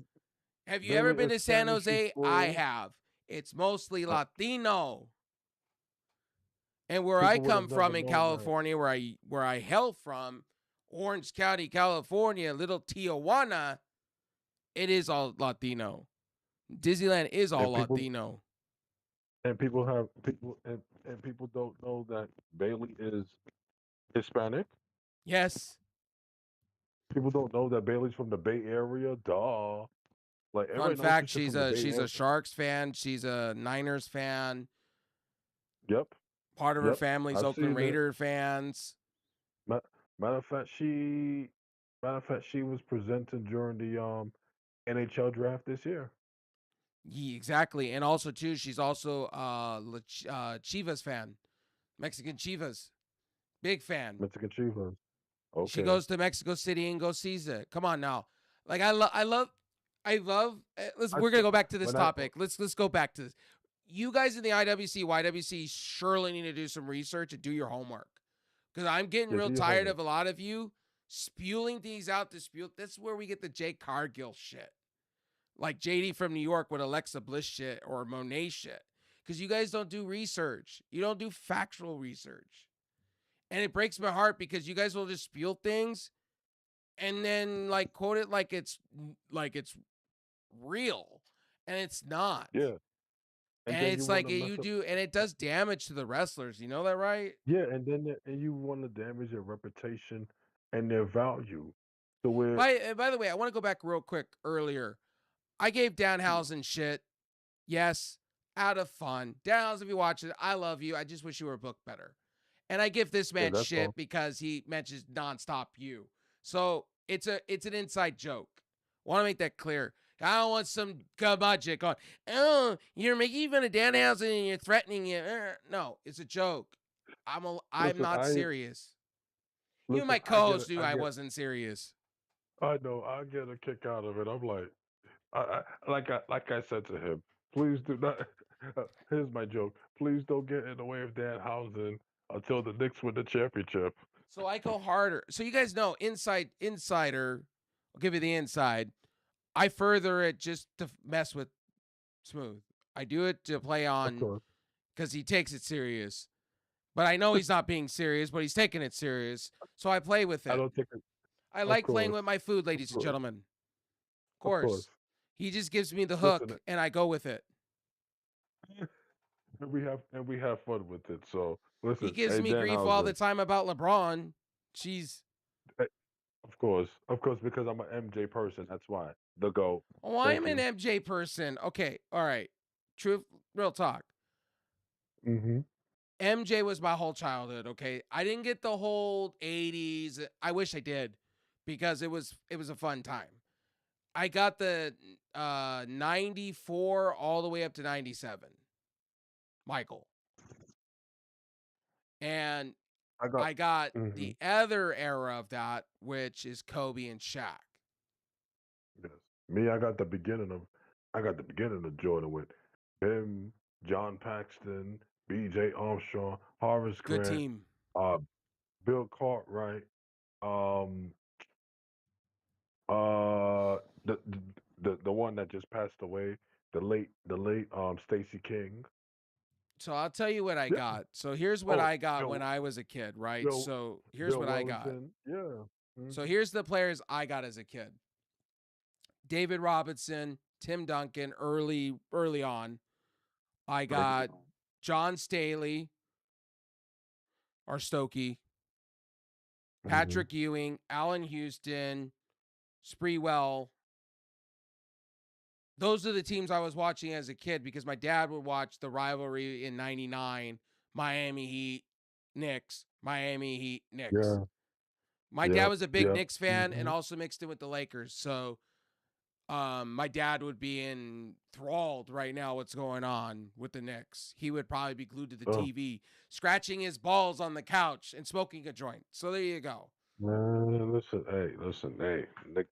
Have you ever Bailey been is to San Spanish Jose? I before. have. It's mostly Uh, Latino. And where I people would come have never from in known that. California, where I hail from, Orange County, California, little Tijuana, it is all Latino. Disneyland is all And people Latino. and people have people and people don't know that Bailey is Hispanic. Yes. People don't know that Bailey's from the Bay Area. Duh. Like Fun everybody knows fact, this shit from the Bay she's Area. a Sharks fan, she's a Niners fan. Yep. Part of her Yep. family's I've Oakland seen it. Raider fans. Ma- Matter of fact, she was presented during the NHL draft this year. Yeah, exactly. And also too, she's also Chivas fan. Mexican Chivas. Big fan. Mexican Chivas. She Okay. goes to Mexico City and go sees it. Come on now. Like I love I we're going to th- go back to this when I topic. Let's go back to this. You guys in the IWC, YWC surely need to do some research and do your homework. Cuz I'm getting yeah, real do your tired homework. of a lot of you spewing things out to spew. That's where we get the Jake Cargill shit. Like JD from New York with Alexa Bliss shit or Monet shit. Cuz you guys don't do research. You don't do factual research. And it breaks my heart because you guys will just spew things and then like quote it like it's real and it's not. Yeah. And And then you it's want like to mess you up. do and it does damage to the wrestlers. You know that, right? Yeah, and then and you want to damage their reputation and their value. So where By the way, I want to go back real quick earlier. I gave Danhausen shit. Yes, out of fun. Danhausen, if you watch it, I love you. I just wish you were booked better. And I give this yeah, man that's shit all. because he mentions nonstop you. So it's an inside joke. Want to make that clear. I don't want some magic on. Oh, you're making fun of Danhausen and you're threatening him. No, it's a joke. I'm not Listen, I serious. You, listen. my co-host, knew I wasn't serious. I know. I get a kick out of it. I'm like, like I said to him, please do not. Here's my joke. Please don't get in the way of Dan Housen until the Knicks win the championship. So I go harder. So you guys know, insider. I'll give you the inside. I further it just to mess with Smooth. I do it to play Of on course, because he takes it serious. But I know he's not being serious, but he's taking it serious. So I play with I it. don't think it. I Of like playing course, with my food, of ladies and course, gentlemen. Of of course. course. He just gives me the Listen, hook and I go with it. and we have fun with it. So He listen, gives hey me Dan grief all the Housen. time about LeBron. Jeez. eh, of course, because I'm an MJ person. That's why the GOAT. Oh, I'm Thank an you. MJ person. Okay. All right. Truth, real talk. Mm-hmm. MJ was my whole childhood, okay? I didn't get the whole 80s. I wish I did because it was a fun time. I got the 94 all the way up to 97. Michael. And I got. I got Mm-hmm. the other era of that, which is Kobe and Shaq. Yes. Me, I got the beginning of Jordan with him, John Paxton, B.J. Armstrong, Horace Good Grant, team. uh, Bill Cartwright, um, the the one that just passed away, the late Stacy King. So I'll tell you what I Yeah. got. So here's what Oh, I got when Bill I was a kid, right? Bill So here's Bill what I got. Wellington. Yeah. Hmm. So here's the players I got as a kid. David Robinson, Tim Duncan, early on. I Right. got John Staley or Stokey, Mm-hmm. Patrick Ewing, Allen Houston, Spreewell. Those are the teams I was watching as a kid because my dad would watch the rivalry in 99, Miami Heat, Knicks, Miami Heat, Knicks. Yeah. My dad Yep. was a big Yep. Knicks fan and Mm-hmm. also mixed in with the Lakers. So my dad would be enthralled right now what's going on with the Knicks. He would probably be glued to the Oh. TV, scratching his balls on the couch and smoking a joint. So there you go. Man, listen, hey, Nick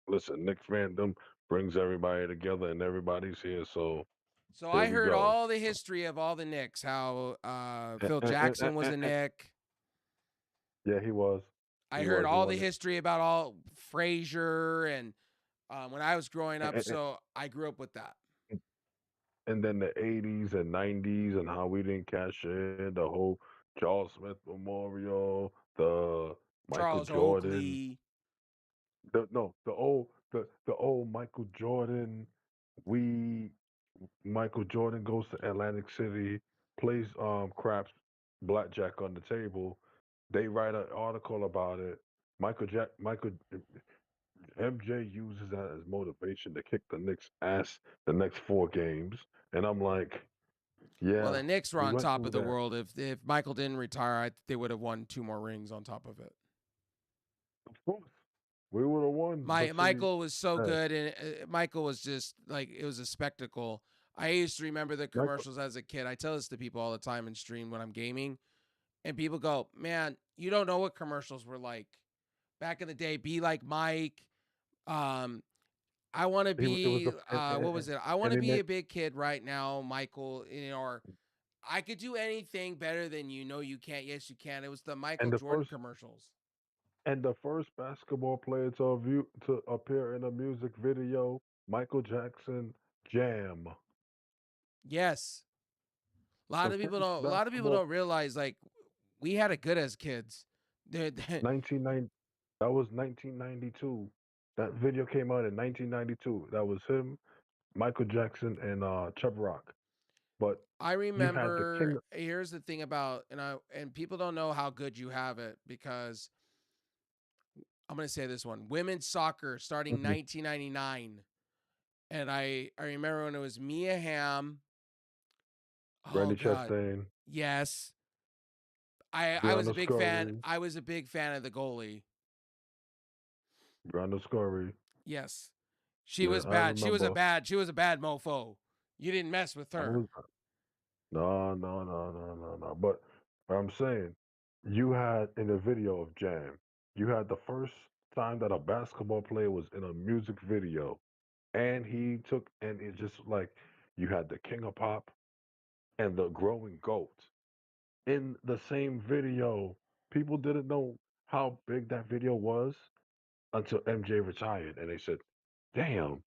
fandom brings everybody together and everybody's here, so So here I we heard go. all the history of all the Knicks, how Eh, Phil eh, eh, eh, Jackson was eh, a eh. Knick. Yeah, he was. I He heard was. He all the won it. history about all Frazier and when I was growing And, up. and, So I grew up with that. and then the 80s and 90s and how we didn't cash in, the whole Charles Smith Memorial, the Michael Charles Jordan, Oakley. the no, the old Michael Jordan. We Michael Jordan goes to Atlantic City, plays craps blackjack on the table. They write an article about it. Michael MJ uses that as motivation to kick the Knicks ass the next 4 games, and I'm like, Well, yeah, the Knicks were we on went top of through the that. world. If Michael didn't retire, they would have won 2 more rings on top of it. Of course, we would have won, My but see, Michael was so hey, good, and Michael was just like it was a spectacle. I used to remember the Michael, commercials as a kid. I tell this to people all the time in stream when I'm gaming, and people go, "Man, you don't know what commercials were like back in the day. Be like Mike. Um, I want to it was be. the What was it? I want and to then be a big kid right now, Michael. Or I could do anything better than you. No, you can't. Yes, you can. It was the Michael and the Jordan first commercials. and the first basketball player to appear in a music video, Michael Jackson, Jam. Yes, a lot The of people first don't. A lot of people basketball don't realize like we had it good as kids. They're 1990 that was 1992. That video came out in 1992. That was him, Michael Jackson, and Chubb Rock. But I you had the remember. king. Here's the thing about and people don't know how good you have it because I'm gonna say this one: women's soccer starting Mhm. 1999, and I remember when it was Mia Hamm. Oh Randy God, Chastain, yes, I was a Brianna big fan. Scurry, I was a big fan of the goalie. Brianna Scurry. Yes, she Yeah, was I bad. remember. She was a bad mofo. You didn't mess with I her. was no, no, no, no, no, no. But I'm saying, you had in the video of Jam. You had the first time that a basketball player was in a music video, and he took and it's just like you had the King of Pop and the Growing Goat in the same video. People didn't know how big that video was until MJ retired, and they said, "Damn,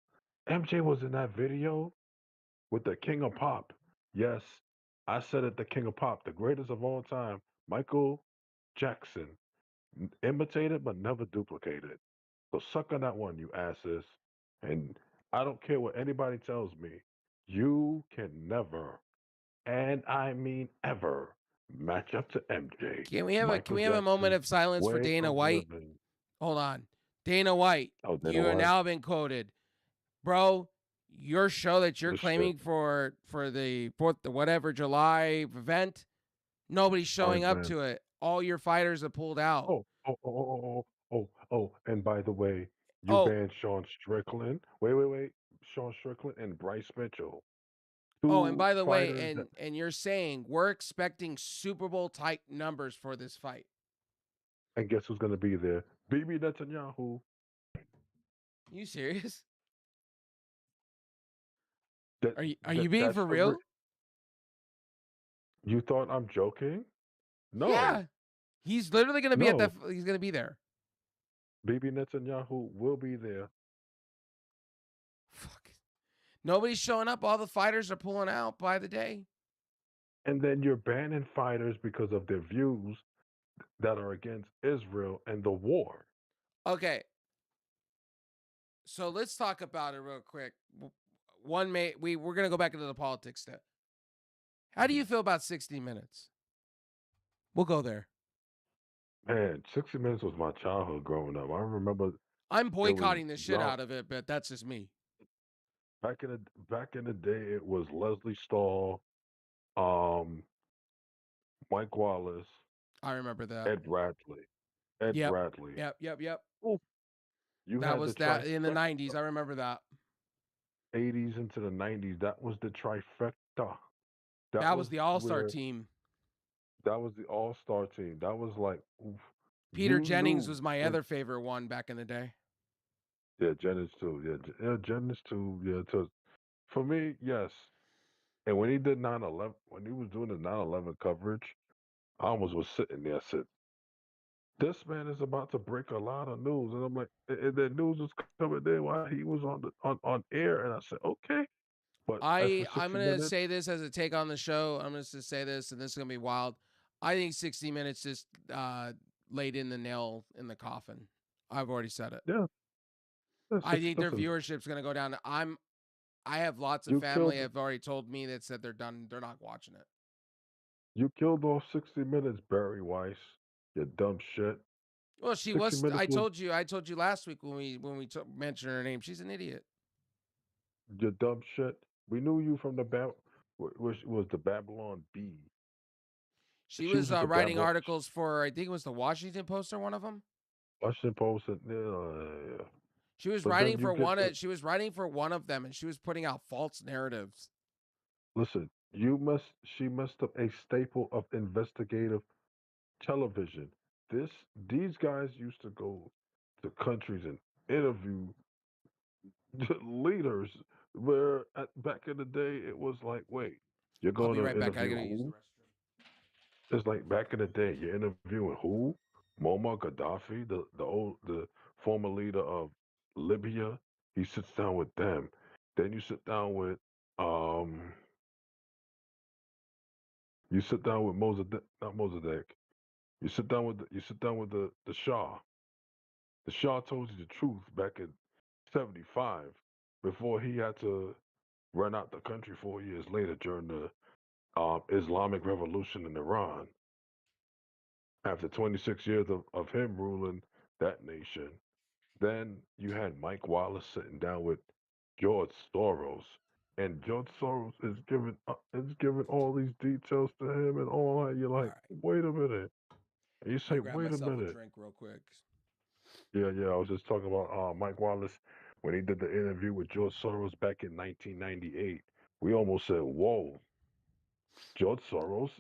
MJ was in that video with the King of Pop." Yes, I said it. The King of Pop, the greatest of all time, Michael Jackson, imitated but never duplicated. So suck on that one, you asses. And I don't care what anybody tells me. You can never, and I mean ever, match up to MJ. Can Michael we have a moment Jackson's of silence for way Dana of White? living. Hold on. Dana White, Oh, Dana you are White, now been quoted. Bro, your show that you're this shit. claiming for the 4th the whatever July event, nobody's Our showing up event. to it. All your fighters have pulled out. Oh. And by the way, you Oh, banned Sean Strickland. Wait. Sean Strickland and Bryce Mitchell. oh, and Two by the way, fighters that, and you're saying we're expecting Super Bowl type numbers for this fight. and guess who's going to be there? Bibi Netanyahu. You serious? That, Are you being that's for the real? you thought I'm joking? No, Yeah. He's literally going to be at no. that he's going to be there. Bibi Netanyahu will be there. Fuck. Nobody's showing up. All the fighters are pulling out by the day. And then you're banning fighters because of their views that are against Israel and the war. Okay. So let's talk about it real quick. One may we're going to go back into the politics step. How do you feel about 60 minutes? We'll go there. Man, 60 Minutes was my childhood growing up. I remember I'm it was boycotting the shit Ralph out of it, but that's just me. back in the day. It was Leslie Stahl, um, Mike Wallace, I remember that. Ed Bradley, Ed Yep. Bradley. Yep. Oof. You That had the was that in the trifecta, 90s. I remember that. 80s into the 90s. That was the trifecta. That That was was the All-Star where team. that was the all-star team. That was like, oof. Peter You Jennings knew was my when, other favorite one back in the day. yeah, Jennings too. Yeah, Jennings too. Yeah, for me, yes. And when he did 9/11, when he was doing the 9/11 coverage, I almost was sitting there. I said, "This man is about to break a lot of news," and I'm like, and the news was coming there while he was on air, and I said, "Okay." But as for I'm 60 gonna Minutes, say this as a take on the show. I'm gonna just say this, and this is gonna be wild. I think 60 minutes just laid in the nail in the coffin. I've already said it. yeah, yeah I six. think their Listen, viewership's gonna go down. I have lots of you family killed have already told me that said they're done. They're not watching it. you killed off 60 Minutes, Barry Weiss. You dumb shit. Well, she 60 was. Minutes was I told you last week when mentioned her name. She's an idiot. you dumb shit. We knew you from the which was the Babylon Bee. She She was was with the writing Babylon articles for I think it was the Washington Post or one of them. Washington Post, and yeah. She was But then writing you for get one. the She was writing for one of them, and she was putting out false narratives. listen. You must. She messed up a staple of investigative television. This these guys used to go to countries and interview leaders. Where back in the day, it was like, wait, you're I'll going be to right back. I interview gotta use the who? restroom. It's like back in the day, you're interviewing who? Muammar Gaddafi, the former leader of Libya. He sits down with them. Then you sit down with um you sit down with Mossadegh, not Mossadegh. You sit down with the Shah. The Shah told you the truth back in '75 before he had to run out the country 4 years later during the Islamic Revolution in Iran. After 26 years of him ruling that nation, then you had Mike Wallace sitting down with George Soros, and George Soros is giving all these details to him and all that. You're All like, right, wait a minute, and you I'm say, gonna grab wait a myself a minute. drink real quick. Yeah. I was just talking about Mike Wallace when he did the interview with George Soros back in 1998. We almost said, whoa, George Soros?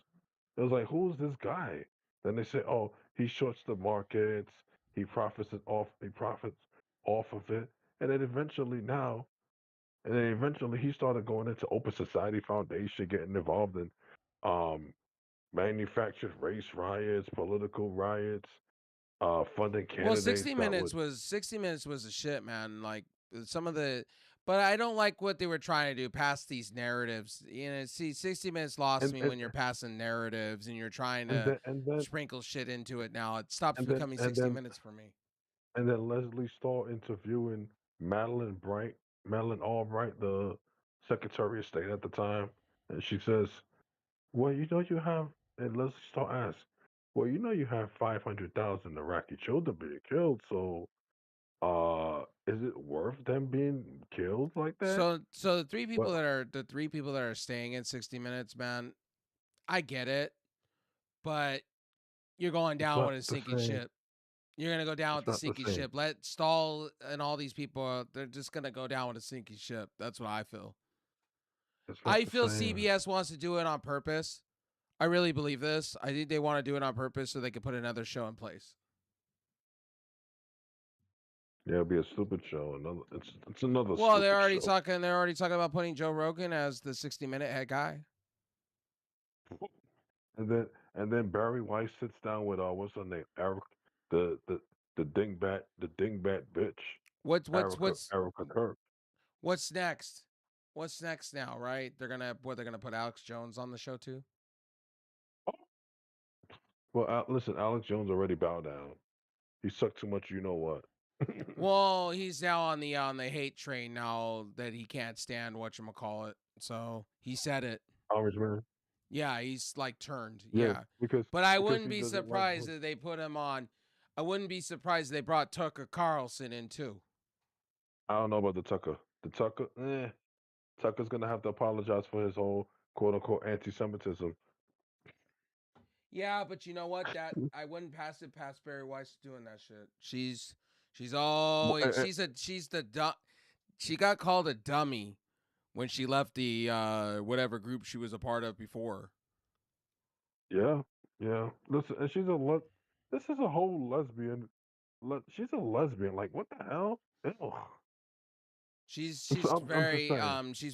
It was like, who's this guy? Then they say, oh, he shorts the markets. He profits off of it, and then eventually he started going into Open Society Foundation, getting involved in um manufactured race riots, political riots, funding Well, candidates that would 60 Minutes was a shit, man. Like some of the, but I don't like what they were trying to do past these narratives. You know, see, 60 Minutes lost and me and, when you're passing narratives and you're trying and to then and then sprinkle shit into it. Now it stops and then becoming and 60 then Minutes for me. and then Leslie Stahl interviewing Madeline Bright, Madeline Albright, the Secretary of State at the time, and she says, "Well, you have," and Leslie Stahl asks, "Well, you have 500,000 Iraqi children being killed, so is it worth them being killed like that?" So Well, the three people that are staying in 60 Minutes, man, I get it, but you're going it's down not with a the sinking same. ship. You're gonna go down It's with the not the sinking same. ship. Let Stahl and all these people, they're just gonna go down with a sinking ship. That's what I feel. It's not I the feel same. CBS wants to do it on purpose. I really believe this. I think they want to do it on purpose so they can put another show in place. Yeah, it'll be a stupid show. It's another Well, stupid show. they're already talking about putting Joe Rogan as the 60-minute head guy. And then Barry White sits down with what's her name? Eric, the the the dingbat bitch, What's what's what's Erica Kirk. what's next? What's next now, right? They're gonna put Alex Jones on the show too. Well, listen, Alex Jones already bowed down. He sucked too much. You know what? Well, he's now on the hate train now that he can't stand whatchamacallit. So he said it. Congressman. Yeah, he's like turned. Yeah, Yeah. But I because wouldn't he be doesn't like surprised if they put him on. I wouldn't be surprised if they brought Tucker Carlson in too. I don't know about the Tucker. The Tucker, Tucker's gonna have to apologize for his whole quote unquote anti-Semitism. Yeah, but you know what? That I wouldn't pass it past Barry Weiss doing that shit. She's always she's the she got called a dummy when she left the whatever group she was a part of before. Yeah, yeah. Listen, and this is a whole lesbian. She's a lesbian. Like, what the hell? Ew. She's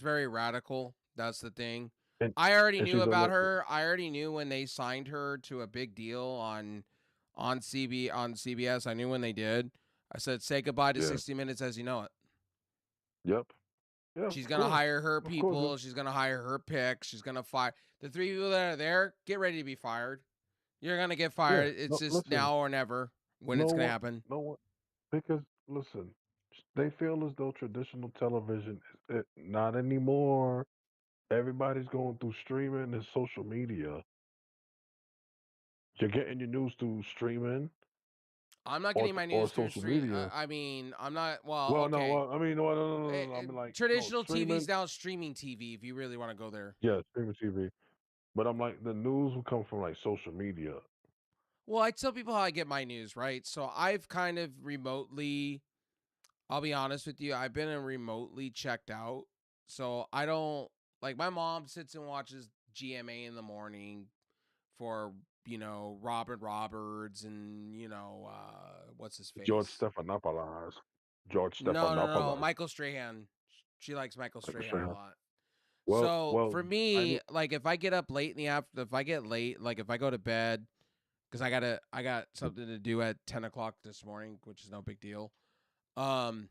very radical. That's the thing. And I already and knew she's a about her. I already knew when they signed her to a big deal on CBS. I knew when they did. I said say goodbye to yeah. 60 Minutes as you know it. Yep. Yeah. She's Of gonna course. hire her Of course. people. She's gonna hire her picks. She's gonna fire the three people that are there. Get ready to be fired. You're gonna get Yeah. fired. It's No. just Listen. now or never when No it's gonna one. happen. No one. Because listen, they feel as though traditional television is it. Not anymore. Everybody's going through streaming and social media. You're getting your news through streaming I'm not or getting my or news through social stream. media. I mean, I'm not. Well, Well, no. okay. Well, I mean, no, no, no, no, no, no. I mean, like, no Traditional TV's streaming. now streaming TV. If you really want to go there. Yeah, streaming TV. But I'm like, the news will come from like social media. Well, I tell people how I get my news, right? So I've kind of remotely. I'll be honest with you. I've been remotely checked out. So I don't like my mom sits and watches GMA in the morning for Robert Roberts and what's his George face. Stephanopoulos. George No, Stephanopoulos. Michael Strahan. She likes Michael Like I Strahan a said. lot. Well, So well, for I me, need. like if I get up late in the after, if I get late, like if I go to bed, because I got something to do at 10 o'clock this morning, which is no big deal. Um,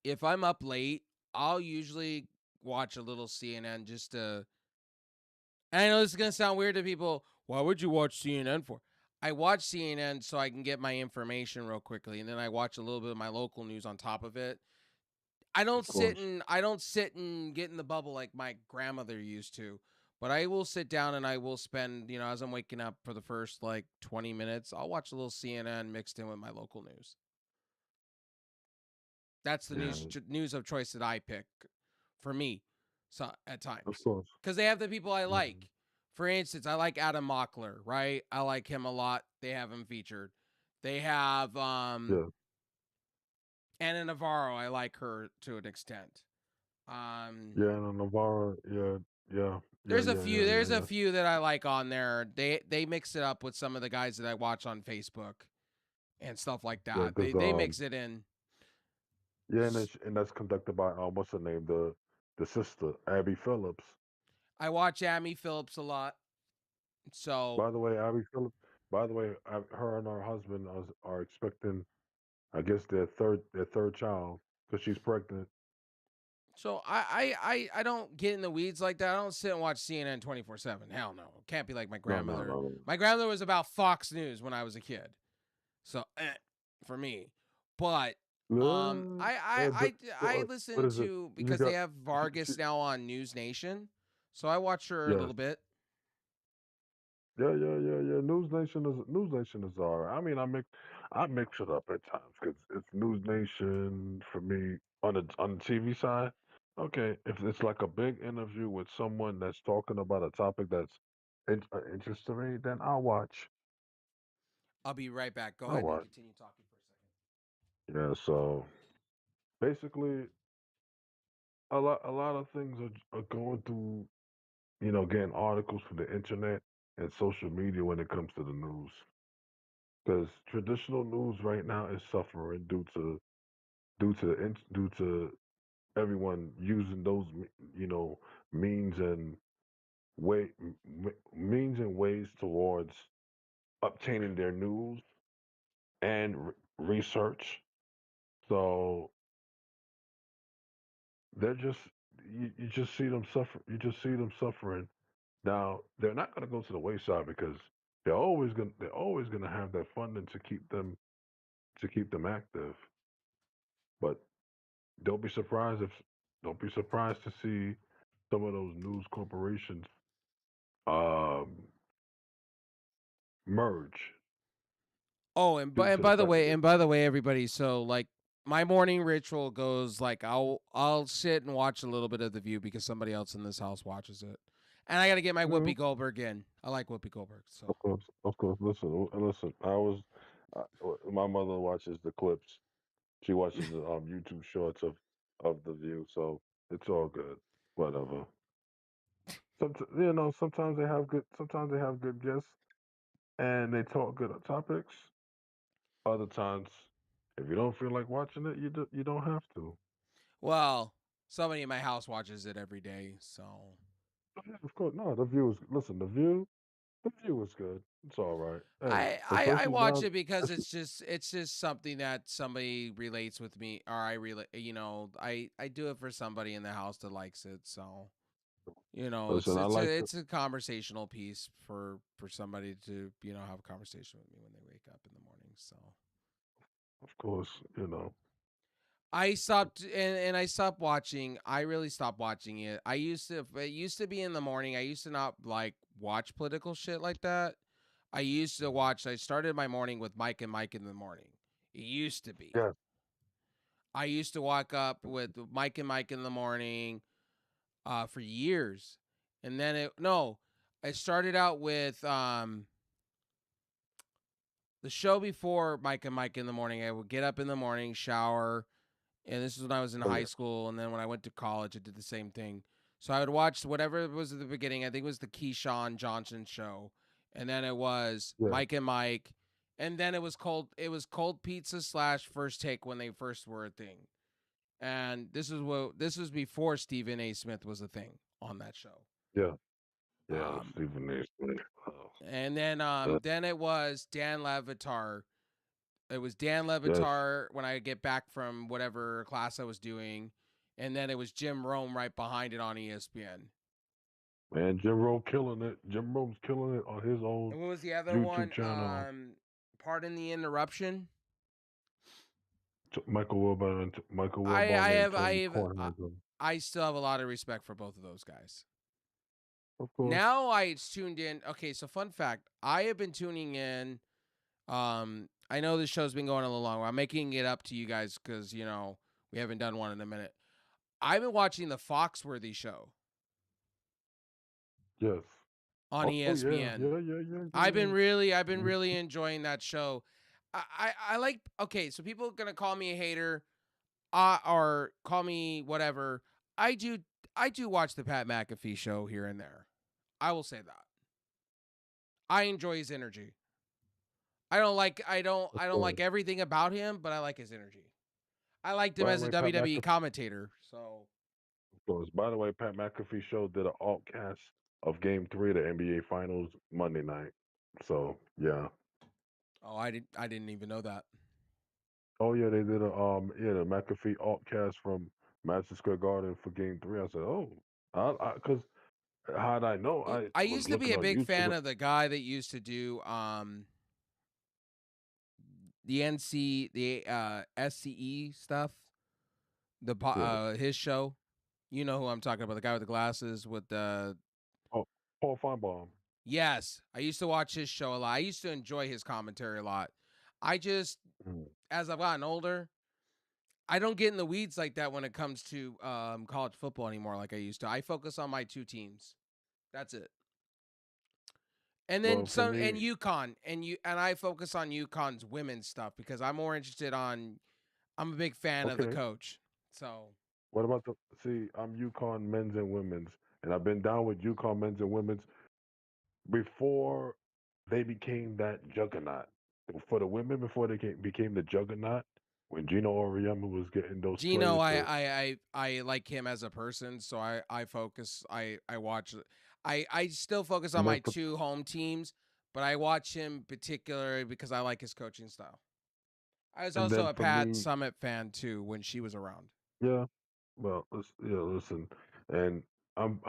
if I'm up late, I'll usually watch a little CNN just to. And I know this is gonna sound weird to people. Why would you watch CNN for? I watch CNN so I can get my information real quickly, and then I watch a little bit of my local news on top of it. Of course. I don't sit and get in the bubble like my grandmother used to. But I will sit down and I will spend, as I'm waking up for the first like 20 minutes, I'll watch a little CNN mixed in with my local news. That's the Yeah. news of choice that I pick for me, so at Of times, course. because they have the people I Mhm. like. For instance, I like Adam Mockler, right? I like him a lot. They have him featured. They have Yeah. Anna Navarro. I like her to an extent. Um, Yeah. No, Navarro. Yeah. Yeah. Yeah. there's a Yeah. few. Yeah. Yeah. There's a Yeah. few that I like on there. They mix it up with some of the guys that I watch on Facebook. and stuff like Yeah, that. because They mix it in. yeah, and that's conducted by what's her name, the sister Abby Phillips. I watch Amy Phillips a lot. So By the way, Abby Phillips. By the way, her and her husband are expecting, I guess, their third child because she's pregnant. I don't get in the weeds like that. I don't sit and watch CNN 24/7. Hell no. Can't be like my No, no, grandmother. no, My grandmother was about Fox News when I was a kid. So for me. But no. I listen What is it? to You because they got have she, Vargas now on News Nation. So I watch her a yes. little bit. Yeah. News Nation is all right. I mean, I mix it up at times because it's News Nation for me on the TV side. Okay, if it's like a big interview with someone that's talking about a topic that's interest to me, then I'll watch. I'll be right back. Go I'll ahead and watch. continue talking for a second. Yeah. So basically, a lot of things are going through, getting articles from the internet and social media when it comes to the news. Because traditional news right now is suffering due to everyone using those means and means and ways towards obtaining their news and research. So they're just you just see them suffer. You just see them suffering. Now they're not going to go to the wayside because they're always gonna have that funding to keep them active. But Don't be surprised if don't be surprised to see some of those news corporations um, merge Oh, due to the fact that and by the way, everybody. So like my morning ritual goes like I'll sit and watch a little bit of The View because somebody else in this house watches it, and I got to get my yeah, Whoopi Goldberg in. I like Whoopi Goldberg. So of course. Listen. My mother watches the clips. She watches the YouTube shorts of the View, so it's all good. Whatever. Sometimes they have good guests and they talk good topics. Other times, if you don't feel like watching it, you don't have to. well, somebody in my house watches it every day. So Oh, yeah, of course. No, the view is listen. The view is good. It's all right. Hey, I especially watch now. it because Especially, it's just something that somebody relates with me, or I relate. I do it for somebody in the house that likes it. So listen, I like to. it's a conversational piece for somebody to have a conversation with me when they wake up in the morning. So Of course, I stopped and I stopped watching. I really stopped watching it. It used to be in the morning. I used to not like watch political shit like that. I used to watch. I started my morning with Mike and Mike in the morning. It used to be. yeah, I used to wake up with Mike and Mike in the morning for years, and then it no. I started out with the show before Mike and Mike in the morning. I would get up in the morning, shower, and this is when I was in oh high yeah, school. And then when I went to college, I did the same thing. So I would watch whatever was at the beginning. I think it was the Keyshawn Johnson show, and then it was yeah, Mike and Mike, and then it was cold. It was Cold Pizza slash First Take when they first were a thing. And this was before Stephen A. Smith was a thing on that show. yeah, yeah. Um, Stephen A. Smith. Oh, and yeah, then it was Dan Levitar. It was Dan yes, Levitar when I get back from whatever class I was doing, and then it was Jim Rome right behind it on ESPN. man. Jim Rome killing it. Jim Rome's killing it on his own And what was the other YouTube one? channel. Pardon the interruption. Michael Wilbon and Tony Kornheiser. I still have a lot of respect for both of those guys. Of course. Now I tuned in. Okay, so fun fact: I have been tuning in. I know this show's been going a little long. I'm making it up to you guys because we haven't done one in a minute. I've been watching the Foxworthy show Yes. on Oh yeah, ESPN. yeah, yeah, yeah, yeah, I've been yeah. really enjoying that show. I like okay, so people are gonna call me a hater, or call me whatever. I do I do watch the Pat McAfee show here and there. I will say that. I enjoy his energy. I Of don't like course. everything about him, but I like his energy. I liked him By the as a way, Pat WWE McAfee. commentator. So, Of course. By the way, Pat McAfee show did an alt cast of Game Three of the NBA Finals Monday night. So yeah. oh, I didn't even know that. Oh yeah, they did a the McAfee alt cast from Madison Square Garden for Game Three. I said, oh, because how'd I know? I I was used to be looking a on big fan YouTube. of the guy that used to do the SCE stuff, Yes. his show. You know who I'm talking about, the guy with the glasses with the Oh, Paul Feinbaum. yes, I used to watch his show a lot. I used to enjoy his commentary a lot. I just Mm. as I've gotten older, I don't get in the weeds like that when it comes to college football anymore like I used to. I focus on my two teams. That's it. And then Well, for some and me, UConn and I focus on UConn's women's stuff because I'm more interested on I'm a big fan of the okay. coach. So What about the see? I'm UConn men's and women's, and I've been down with UConn men's and women's before they became that juggernaut. For the women, before they became the juggernaut, when Gino Auriemma was getting those Gino, players to I like him as a person, so I focus I watch I still focus on and my then two home teams, but I watch him particularly because I like his coaching style. I was also a for Pat me, Summit fan too when she was around. yeah. Well, listen, and I'm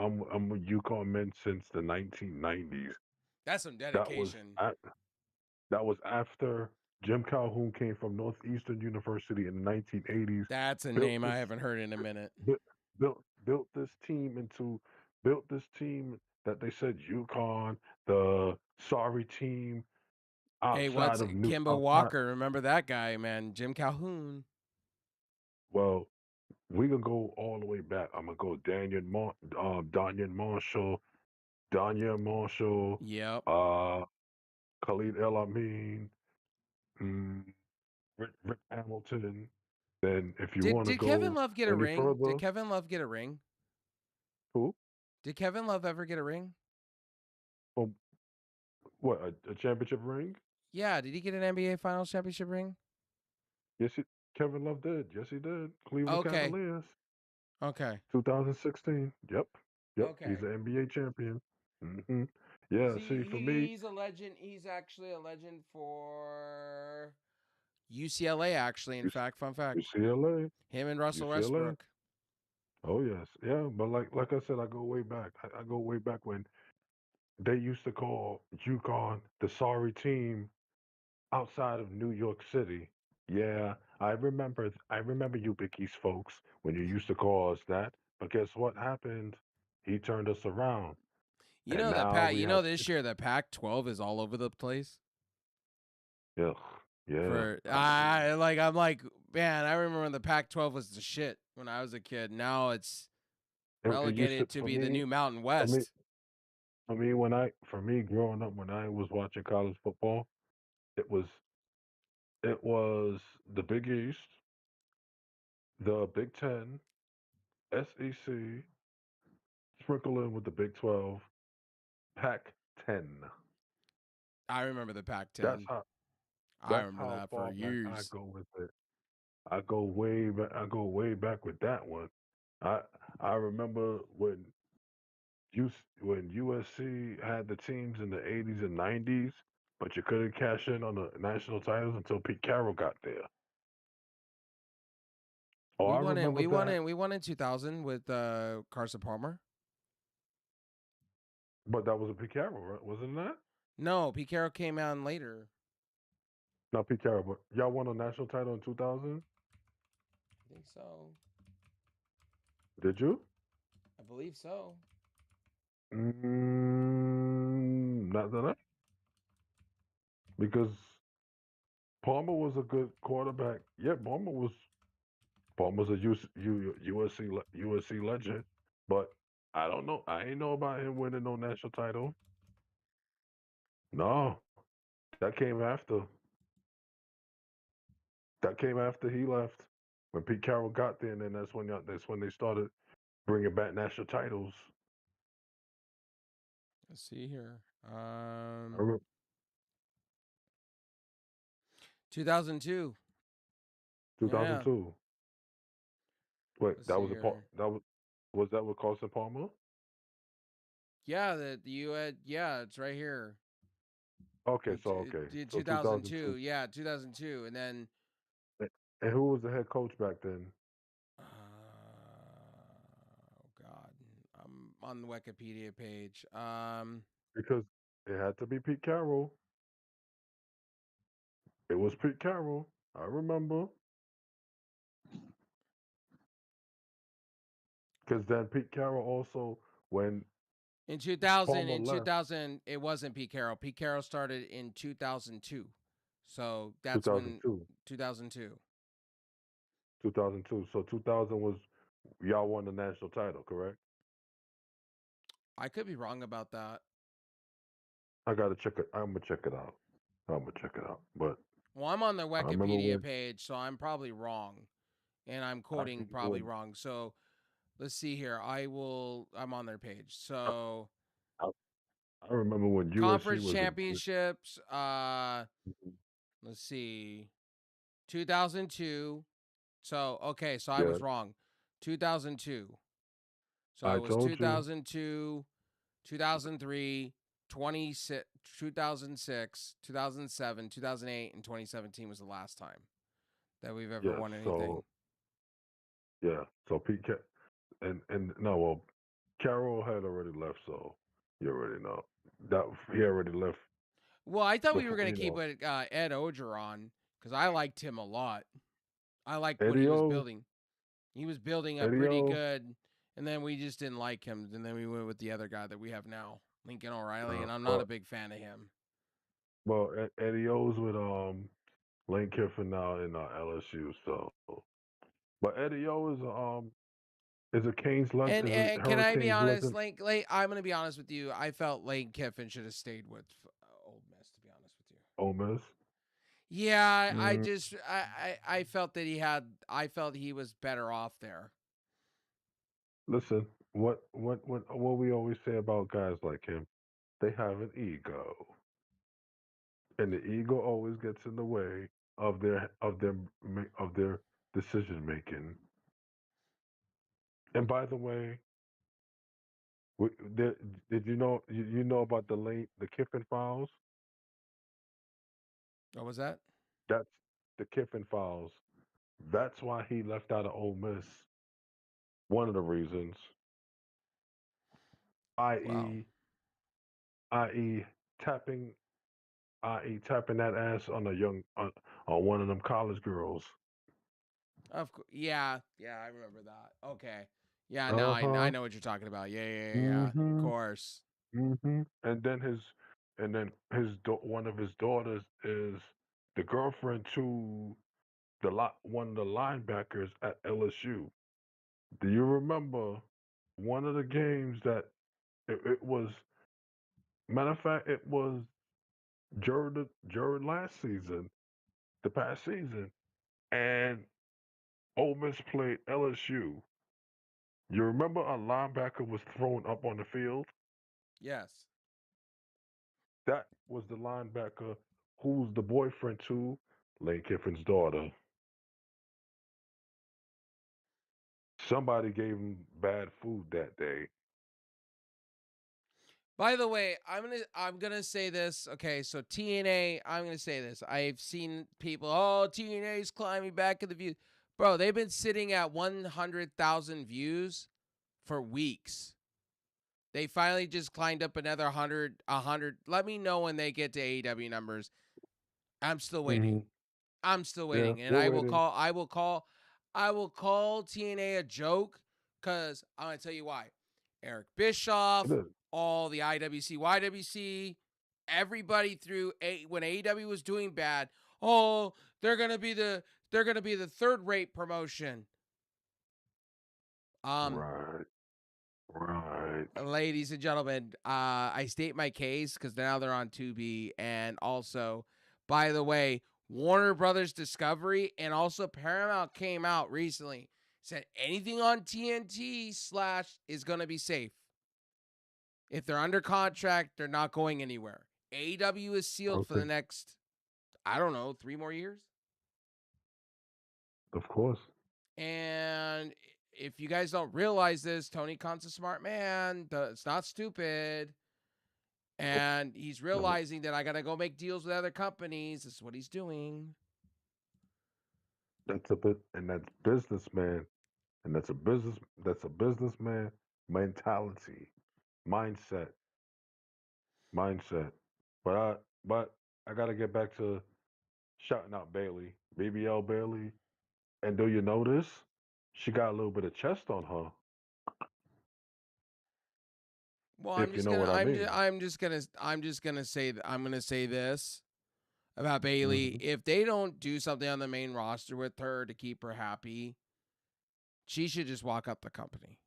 with UConn men since the 1990s. That's some That was dedication. at, that was after Jim Calhoun came from Northeastern University in the 1980s, That's a built name I this haven't heard in a minute. bu- built this team into built this team that they said UConn, the sorry team Hey, outside what's of New Kimba outside. Walker? Remember that guy, man? Jim Calhoun. Well, we can go all the way back. I'm gonna go Danya Marshall, Yep. uh, Khalid El Amin, mm, Rick Hamilton. Then, if you want to Did Kevin go Love get a any ring? Did further, Kevin Love get a ring? who? Did Kevin Love ever get a ring? Oh, what a championship ring? Yeah, did he get an NBA Finals championship ring? Yes, Kevin Love did. Yes, he did. Cleveland Okay. Cavaliers, Okay. 2016. Yep, yep. He's Okay. an NBA champion. hmm Yeah. See, for me, He's a legend. He's actually a legend for UCLA. Actually, in U- fact, fun fact, UCLA, him and Russell UCLA. Westbrook. Oh yes, yeah. But like I said, I go way back. I go way back when they used to call UConn the sorry team outside of New York City. Yeah, I remember you Big East folks when you used to call us that. But guess what happened? He turned us around, You and know the now Pac. we You have know this year the Pac-12 is all over the place. yeah, yeah. For I like I'm like man, I remember when the Pac-12 was the shit when I was a kid. Now it's It used to relegated to be the new Mountain for me West. for me when I for me growing up when I was watching college football, it was it was the Big East, the Big Ten, SEC, sprinkle in with the Big 12, Pac 10. I remember the That's Pac-10. how I that's remember how that for far back I years. go with it. I go way back. I go way back with that one. I I remember when USC had the teams in the 80s and 90s, but you couldn't cash in on the national titles until Pete Carroll got there. Oh, I remember that, We won in 2000 with Carson Palmer. but that was a Pete Carroll, right? Wasn't that? No, Pete Carroll came out later. Not Pete Carroll, but y'all won a national title in 2000. I think so. Did you? I believe so. Not that because Palmer was a good quarterback. Yeah, Palmer's a USC legend, but I don't know. I ain't know about him winning no national title. No, that came after. That came after he left. When Pete Carroll got there, and then that's when they started bringing back national titles. Let's see here. I, re- 2002. Yeah. 2002. Wait, Let's that see was a part. here. Was that with Carson Palmer? Yeah, the you had yeah, it's right here. Okay, so okay, In so 2002. 2002. Yeah, 2002. And then And who was the head coach back then? oh god. I'm on the Wikipedia page. Because it had to be Pete Carroll. It was Pete Carroll. I remember. Because then Pete Carroll also, when in 2000 Palmer left, it wasn't Pete Carroll. Pete Carroll started in 2002. So that's when 2002. 2002. 2002. So 2000 was y'all won the national title, correct? I could be wrong about that. I gotta check it. I'm gonna check it out. I'm gonna check it out. But Well, I'm on the I remember Wikipedia when page, so I'm probably wrong. And I'm I quoting think probably when wrong. So let's see here. I'm on their page. I, So I, I remember when USC conference was a good. championships, Mhm. let's see. 2002. So okay, so I Yeah, was wrong. 2002. So I it was told you. 2002, 2003, 26, 2006, 2007, 2008, and 2017 was the last time that we've ever Yes. won anything. So yeah. So and no, well, Carroll had already left, so you already know that he already left Well, I thought we were before. going to keep with Ed Ogeron because I liked him a lot. I liked what he Eddie was O, building. He was building up Eddie pretty O. good, and then we just didn't like him. And then we went with the other guy that we have now, Lincoln O'Reilly, and I'm not a But big fan of him. well, Eddie O's with Lane Kiffin now in LSU. So, but Eddie O is a is a And can I be Hurricanes honest? legend. I'm going to be honest with you. I felt Lane Kiffin should have stayed with Old Miss. To be honest with you. Ole Miss. Yeah, I Mm, just I felt that he had. I felt he was better off there. listen, what we always say about guys like him, they have an ego, and the ego always gets in the way of their decision making. And by the way, there, did you know you know about the Kiffin files? What was that? That's the Kiffin files. That's why he left out of Ole Miss. One of the reasons, Well, i.e., i.e., tapping, tapping that ass on a on one of them college girls. yeah, yeah, I remember that. Okay, yeah, now Uh I huh. know what you're talking about. Yeah, yeah, yeah, yeah. Of Mhm. course. Mhm. And then one of his daughters is the girlfriend to one of the linebackers at LSU. Do you remember one of the games that it was? Matter of fact, it was Jared last season, the past season, and Ole Miss played LSU. You remember a linebacker was thrown up on the field? Yes. That was the linebacker who's the boyfriend to Lane Kiffin's daughter. Somebody gave him bad food that day. By the way, I'm gonna say this. Okay, so TNA. I'm gonna say this. I've seen people. Oh, TNA's climbing back in the views. Bro, they've been sitting at 100,000 views for weeks. They finally just climbed up another 100. Let me know when they get to AEW numbers. I'm still waiting. Hmm. I'm still Yeah, waiting, and we're waiting. I will call TNA a joke because I'm gonna tell you why. Eric Bischoff, It is. all the IWC, YWC, everybody through when AEW was doing bad. Oh, they're gonna be the third rate promotion. Um, Right. Right. ladies and gentlemen, I state my case because now they're on Tubi, and also, by the way, Warner Brothers Discovery and also Paramount came out recently said anything on TNT slash is gonna be safe. If they're under contract, they're not going anywhere. AEW is sealed for Okay. the next. I don't know, 3 more years. Of course. And if you guys don't realize this, Tony Khan's a smart man. It's not stupid. Nope. And he's No. realizing that I got to go make deals with other companies. This is what he's doing. That's a bit, and that's businessman, and that's a businessman mentality, mindset, mindset. But I gotta get back to shouting out Bailey, BBL Bailey. And do you notice she got a little bit of chest on her, Well, if you know what I mean. I'm just gonna say that I'm gonna say this about Bailey. Hmm. If they don't do something on the main roster with her to keep her happy, she should just walk up the company.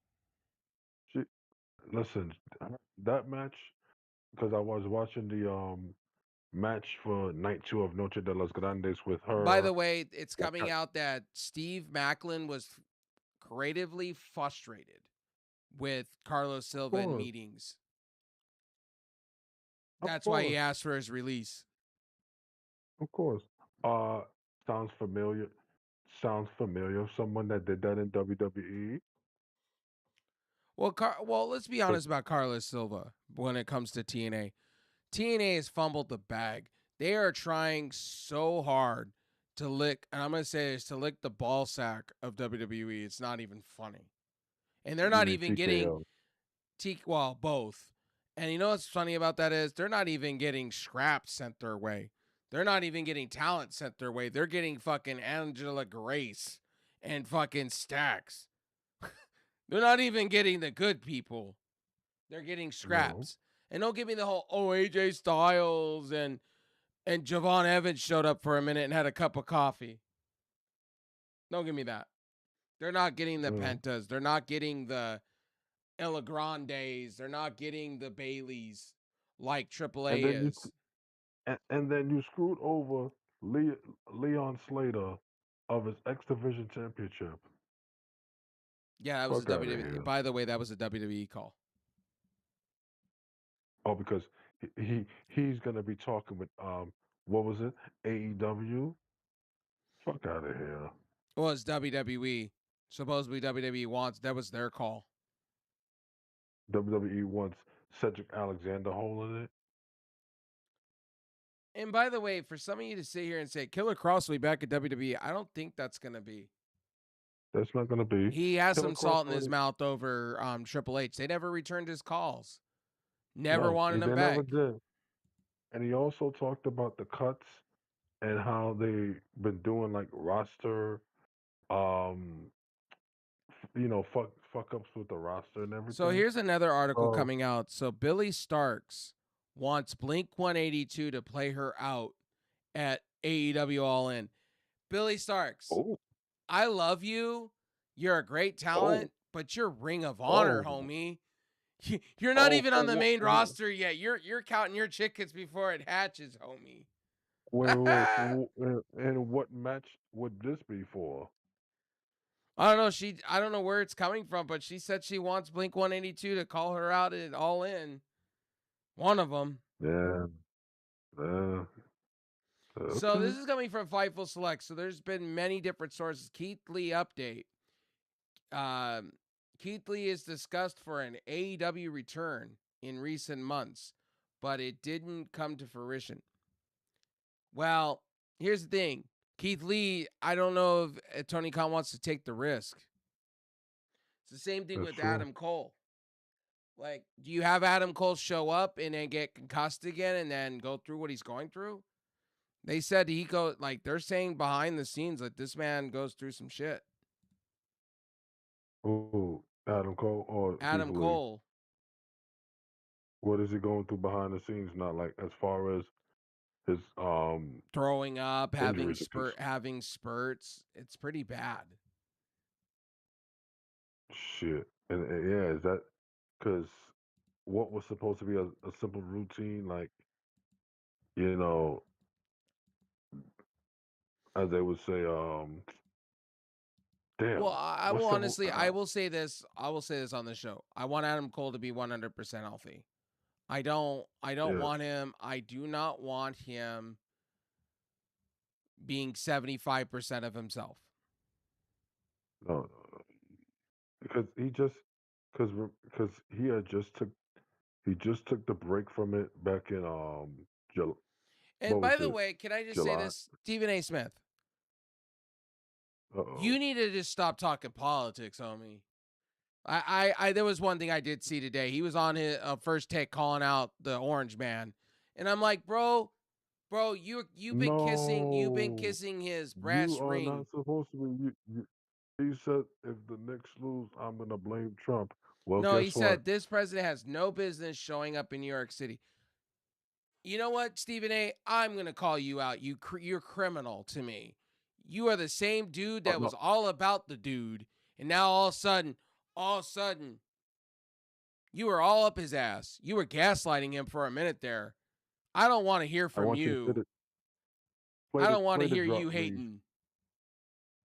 She listen that match because I was watching the match for night two of Noche de los Grandes with By her. the way, it's coming out that Steve Macklin was creatively frustrated with Carlos Of Silva in course, meetings. of That's why he course, asked for his release. of course. Uh, sounds familiar. Sounds familiar. Someone that did that in WWE. Well, let's be But honest about Carlos Silva when it comes to TNA. TNA has fumbled the bag. They are trying so hard to lick, and I'm going to say this, to lick the ball sack of WWE. It's not even funny. And they're you not mean even getting TKO? well, both. And you know what's funny about that is they're not even getting scraps sent their way. They're not even getting talent sent their way. They're getting fucking Angela Grace and fucking Stacks. They're not even getting the good people. They're getting No. scraps. And don't give me the whole AJ Styles and Javon Evans showed up for a minute and had a cup of coffee. Don't give me that. They're not getting the No. Pentas. They're not getting the Ella Grandes. They're not getting the Baileys like And AAA then is. and then you screwed over Leon Slater of his X Division Championship. Yeah, that was a Fuck out of WWE. here. By the way, that was a WWE call. Oh, because he's gonna be talking with what was it? AEW. Fuck out of here. It was WWE. Supposedly WWE wants. That was their call. WWE wants Cedric Alexander holding it. And by the way, for some of you to sit here and say Killer Cross will be back at WWE, I don't think that's gonna be. That's not gonna be He has Killer some Cross salt in his already. mouth over Triple H. They never returned his calls. Never No, wanted him they never back. did. And he also talked about the cuts and how they've been doing like roster, um, fuck ups with the roster and So everything. here's another article So, coming out. So Billy Starks wants Blink 182 to play her out at AEW All In. Billy Starks, oh, I love you. You're a great oh, talent, but you're Ring of Honor, oh, homie. You're not oh, even on for the what? main roster yet. You're counting your chickens before it hatches, homie. Wait. And what match would this be for? I don't know. I don't know where it's coming from, but she said she wants Blink 182 to call her out at All In. One of them. Yeah, uh, So okay. this is coming from Fightful Select. So there's been many different sources. Keith Lee update. Um, Keith Lee is discussed for an AEW return in recent months, but it didn't come to fruition. Well, here's the thing. Keith Lee, I don't know if Tony Khan wants to take the risk. It's the same thing That's with true. Adam Cole. Like, do you have Adam Cole show up and then get concussed again and then go through what he's going through? They said he go like they're saying behind the scenes like this man goes through some shit. Oh, Adam Cole or Keith Adam Lee? Cole What is he going through behind the scenes? Not like as far as his throwing up, injuries are concerned. having spurts. It's pretty bad. Shit. And yeah, is that because what was supposed to be a simple routine, like, you know, as they would say, damn, Well, I will what's the honestly, I will say this. I will say this on the show. I want Adam Cole to be 100% healthy. I don't yeah, want him. I do not want him being 75% of himself. No, because because because he just took the break from it back in July. And What was by the it? way, can I just say July. this? Stephen A. Smith, Uh-oh. you need to just stop talking politics, homie. There was one thing I did see today. He was on his first take calling out the orange man, and I'm like, bro, you've been No, kissing his you brass are ring. not supposed to be. He said if the Knicks lose, I'm gonna blame Trump. Well, No, he guess what? said this president has no business showing up in New York City. You know what, Stephen A? I'm gonna call you out. You're criminal to me. You are the same dude that No, was all about the dude, and now all of a sudden, you were all up his ass. You were gaslighting him for a minute there. I don't want to hear I from want you to you. play I the don't want to play the hear drop, you please. hating.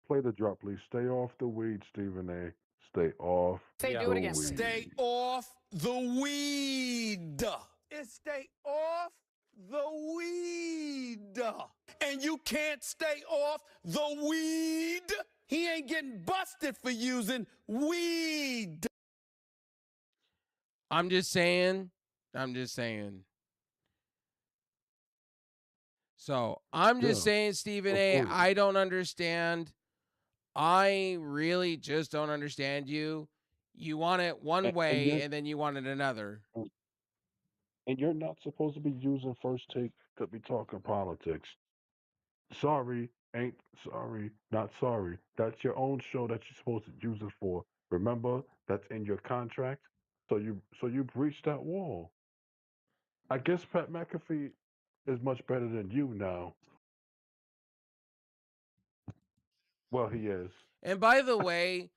Play the drop, please. Stay off the weed, Stephen A. Stay off Say, Yeah. do the it again. weed. Stay off the weed. It's stay off the weed. And you can't stay off the weed. He ain't getting busted for using weed. I'm just saying. I'm just saying. So I'm just Yeah, saying, Stephen of A. course. I don't understand. I really just don't understand you. You want it one And way and then you want it another. you're not supposed to be using first take to be talking politics. Sorry, ain't sorry, not sorry. That's your own show that you're supposed to use it for. Remember, that's in your contract. So you breached that wall. I guess Pat McAfee is much better than you now. Well, he is. And by the way,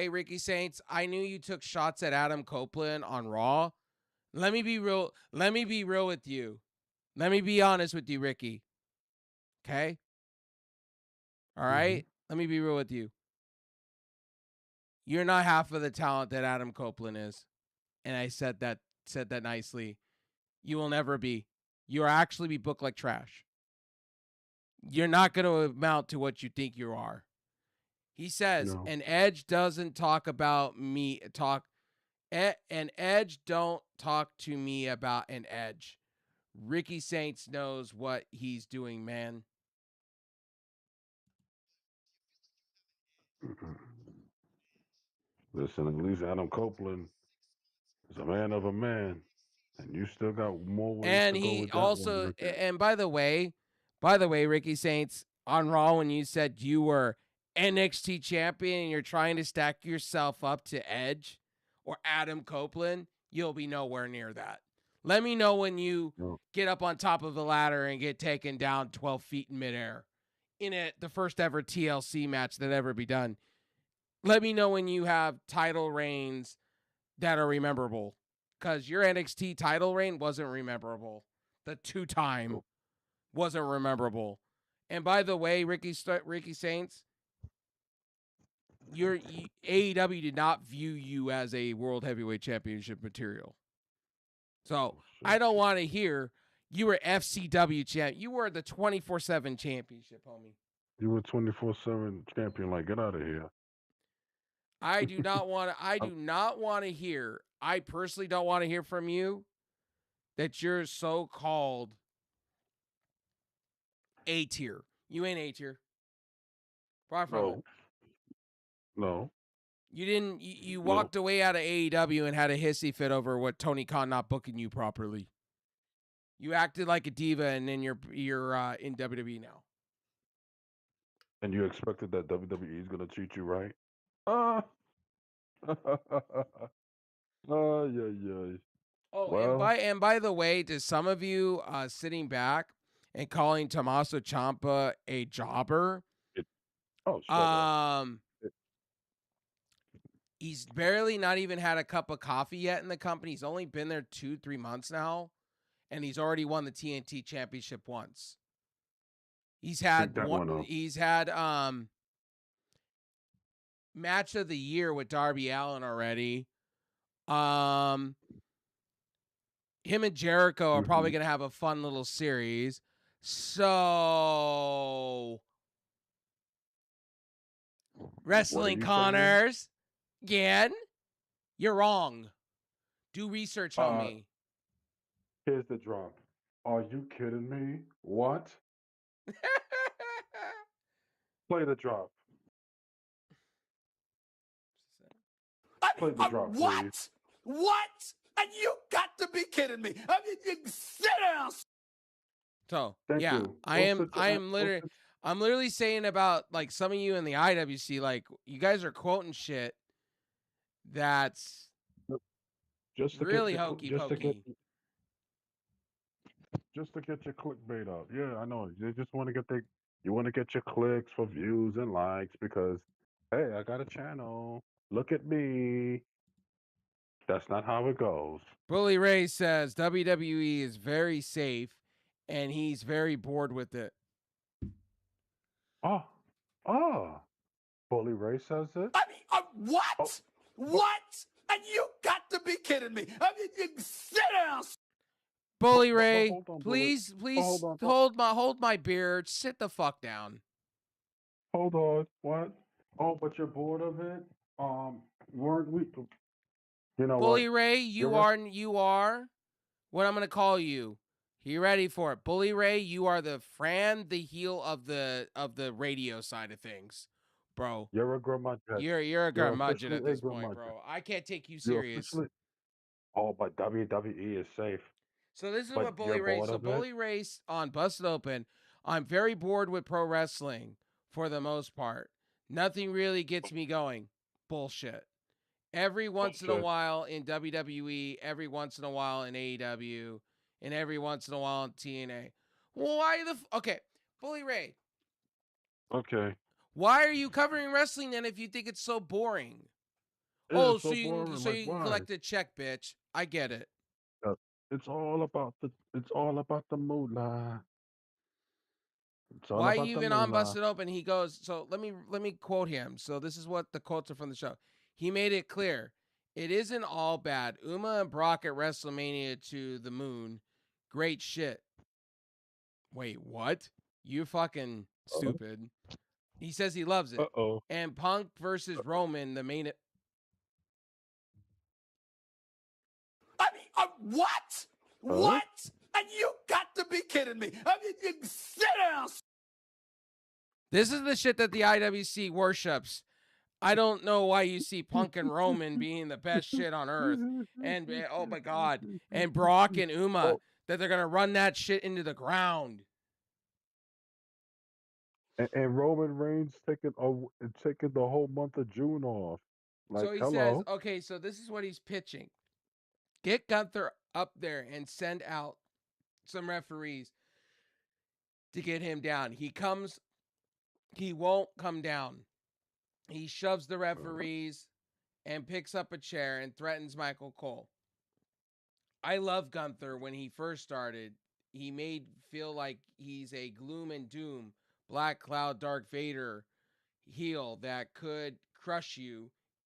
Ricky Saints, I knew you took shots at Adam Copeland on Raw. Let me be real. Let me be real with you. Let me be honest with you, Ricky. Okay? All Hmm. right? Let me be real with you. You're not half of the talent that Adam Copeland is. And I said that nicely. You will never be. You'll actually be booked like trash. You're not going to amount to what you think you are. He says, No. an edge doesn't talk about me talk an edge don't talk to me about an edge. Ricky Saints knows what he's doing, man. Mm-mm. Listen, at least Adam Copeland is a man of a man, and you still got more ways And to go he with that one, also Ricky. and by the way, Ricky Saints on Raw when you said you were NXT champion and you're trying to stack yourself up to Edge or Adam Copeland, you'll be nowhere near that. Let me know when you No. get up on top of the ladder and get taken down 12 feet in midair in the first ever TLC match that ever be done. Let me know when you have title reigns that are rememberable because your NXT title reign wasn't rememberable. The 2-time Nope. wasn't rememberable. And by the way, Ricky Saints, AEW did not view you as a World Heavyweight Championship material. So Oh, I shit. don't want to hear you were FCW champ. You were the 24/7 championship, homie. You were 24/7 champion. Like, get out of here. I do not want to. I I'm- do not want to hear. I personally don't want to hear from you that you're so-called A tier. You ain't A tier. Far from it. no, no. You didn't. You No, walked away out of AEW and had a hissy fit over what Tony Khan not booking you properly. You acted like a diva, and then you're in WWE now. and you expected that WWE is gonna treat you right? Ah, oh yeah, yeah. Oh, Well, and by the way, to some of you sitting back and calling Tommaso Ciampa a jobber, it, oh, shut up. um, It, he's barely not even had a cup of coffee yet in the company. He's only been there 2-3 months now, and he's already won the TNT Championship once. He's take had that one. one off. He's had match of the year with Darby Allin already. Um, him and Jericho are probably Hmm. going to have a fun little series. So, What are wrestling you saying? Connors, again, you're wrong. Do research on Uh, me. here's the drop. Are you kidding me? What? Play the drop. Play the drop, please. What? What? And you got to be kidding me. I mean, sit down. So Thank yeah, you. Go sit your go sit. I'm literally saying about like some of you in the IWC, like you guys are quoting shit that's Just to get really your hokey pokey. just to get your clickbait up. Yeah, I know. They just want to get their you want to get your clicks for views and likes because hey, I got a channel. Look at me. That's not how it goes. Bully Ray says WWE is very safe and he's very bored with it. Oh, oh. Bully Ray says it. I mean, Oh, what? but What? And you got to be kidding me. I mean, sit down. Bully but Ray, hold on, Bully. please, But hold please on, hold my beard. Sit the fuck down. hold on. What? Oh, but you're bored of it? Weren't we? You know what? Bully Ray, You're rest. you are what I'm gonna call you. You ready for it? Bully Ray, you are the heel of the radio side of things. Bro. You're a curmudgeon. You're a You're curmudgeon at officially a this point, curmudgeon. bro. I can't take you You're serious. officially. Oh, but WWE is safe. So this is But what you're Bully Ray. bored So of it. Bully Ray on Busted Open. I'm very bored with pro wrestling for the most part. Nothing really gets me going. Bullshit. Every once in a Bullshit. while in WWE, every once in a while in AEW, and every once in a while in TNA. Why okay, Bully Ray? Okay. Why are you covering wrestling then if you think it's so boring? Yeah, Oh, it's so boring. so Like you can why? collect a check, bitch. I get it. Uh, it's all about the moolah. It's all Why about the even on moolah. Busted Open? He goes, so let me quote him. So this is what the quotes are from the show. He made it clear. It isn't all bad. Uma and Brock at WrestleMania to the moon. Great shit. Wait, what? You fucking Uh stupid. He says he loves it. oh. And Punk versus Roman, the main I mean, what? Huh? What? And you got to be kidding me. I mean, sit down. This is the shit that the IWC worships. I don't know why you see Punk and Roman being the best shit on earth. And oh my God. And Brock and Uma, Oh, that they're going to run that shit into the ground. and Roman Reigns taking the whole month of June off. Like, So he says, hello. okay, so this is what he's pitching. Get Gunther up there and send out some referees to get him down. He won't come down. He shoves the referees and picks up a chair and threatens Michael Cole. I love Gunther when he first started. He made feel like he's a gloom and doom, Black Cloud, Dark Vader heel that could crush you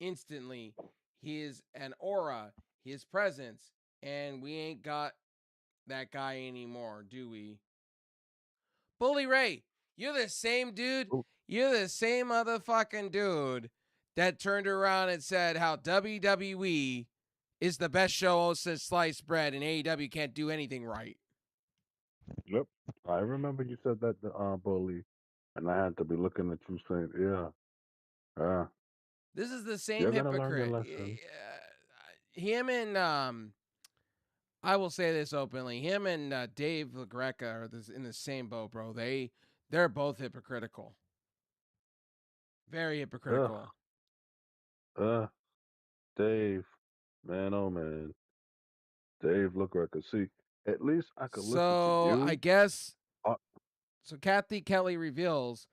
instantly. He is an aura, his presence, and we ain't got that guy anymore, do we? Bully Ray, you're the same dude. Oh, You're the same motherfucking dude that turned around and said how WWE is the best show since sliced bread and AEW can't do anything right. yep. I remember you said that to Bully, and I had to be looking at you saying, yeah, yeah, This is the same you're gonna learn your hypocrite. lesson. Him and I will say this openly. Him and Dave LaGreca are in the same boat, bro. They're both hypocritical. Very Ugh, hypocritical. Dave, man, oh man, Dave, look where I could see. At least I could listen to So I you. guess Uh, so. Kathy Kelly reveals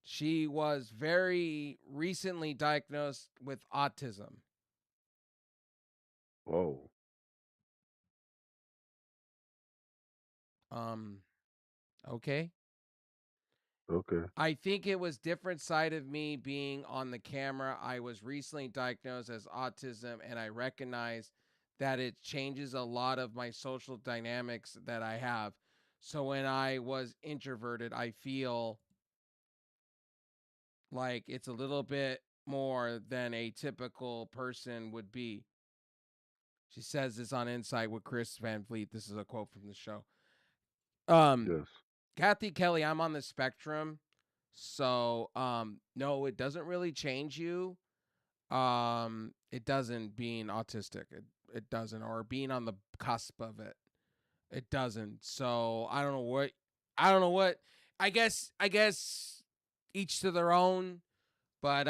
she was very recently diagnosed with autism. whoa, Um, okay. okay. I think it was different side of me being on the camera. I was recently diagnosed as autism, and I recognize that it changes a lot of my social dynamics that I have. So when I was introverted, I feel like it's a little bit more than a typical person would be. She says this on Insight with Chris Van Vliet. This is a quote from the show. Yes. Kathy Kelly, I'm on the spectrum. So no, it doesn't really change you. It doesn't being autistic. It doesn't, or being on the cusp of it. It doesn't. So I don't know what I guess each to their own, but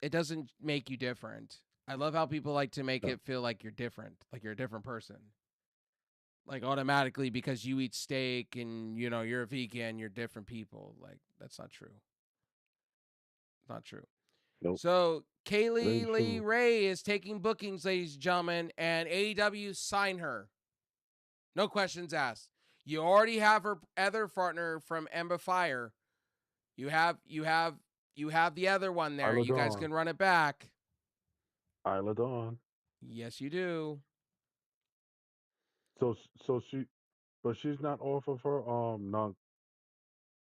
it doesn't make you different. I love how people like to make No. it feel like you're different, like you're a different person. Like automatically because you eat steak and you're a vegan, you're different people. Like that's not true. Not true. Nope. So It Kaylee ain't Lee true. Ray is taking bookings, ladies and gentlemen, and AEW sign her. No questions asked. You already have her other partner from Ember Fire. You have the other one there. Isla You guys Dawn. can run it back. Isla Dawn. Yes, you do. So she, but she's not off of her non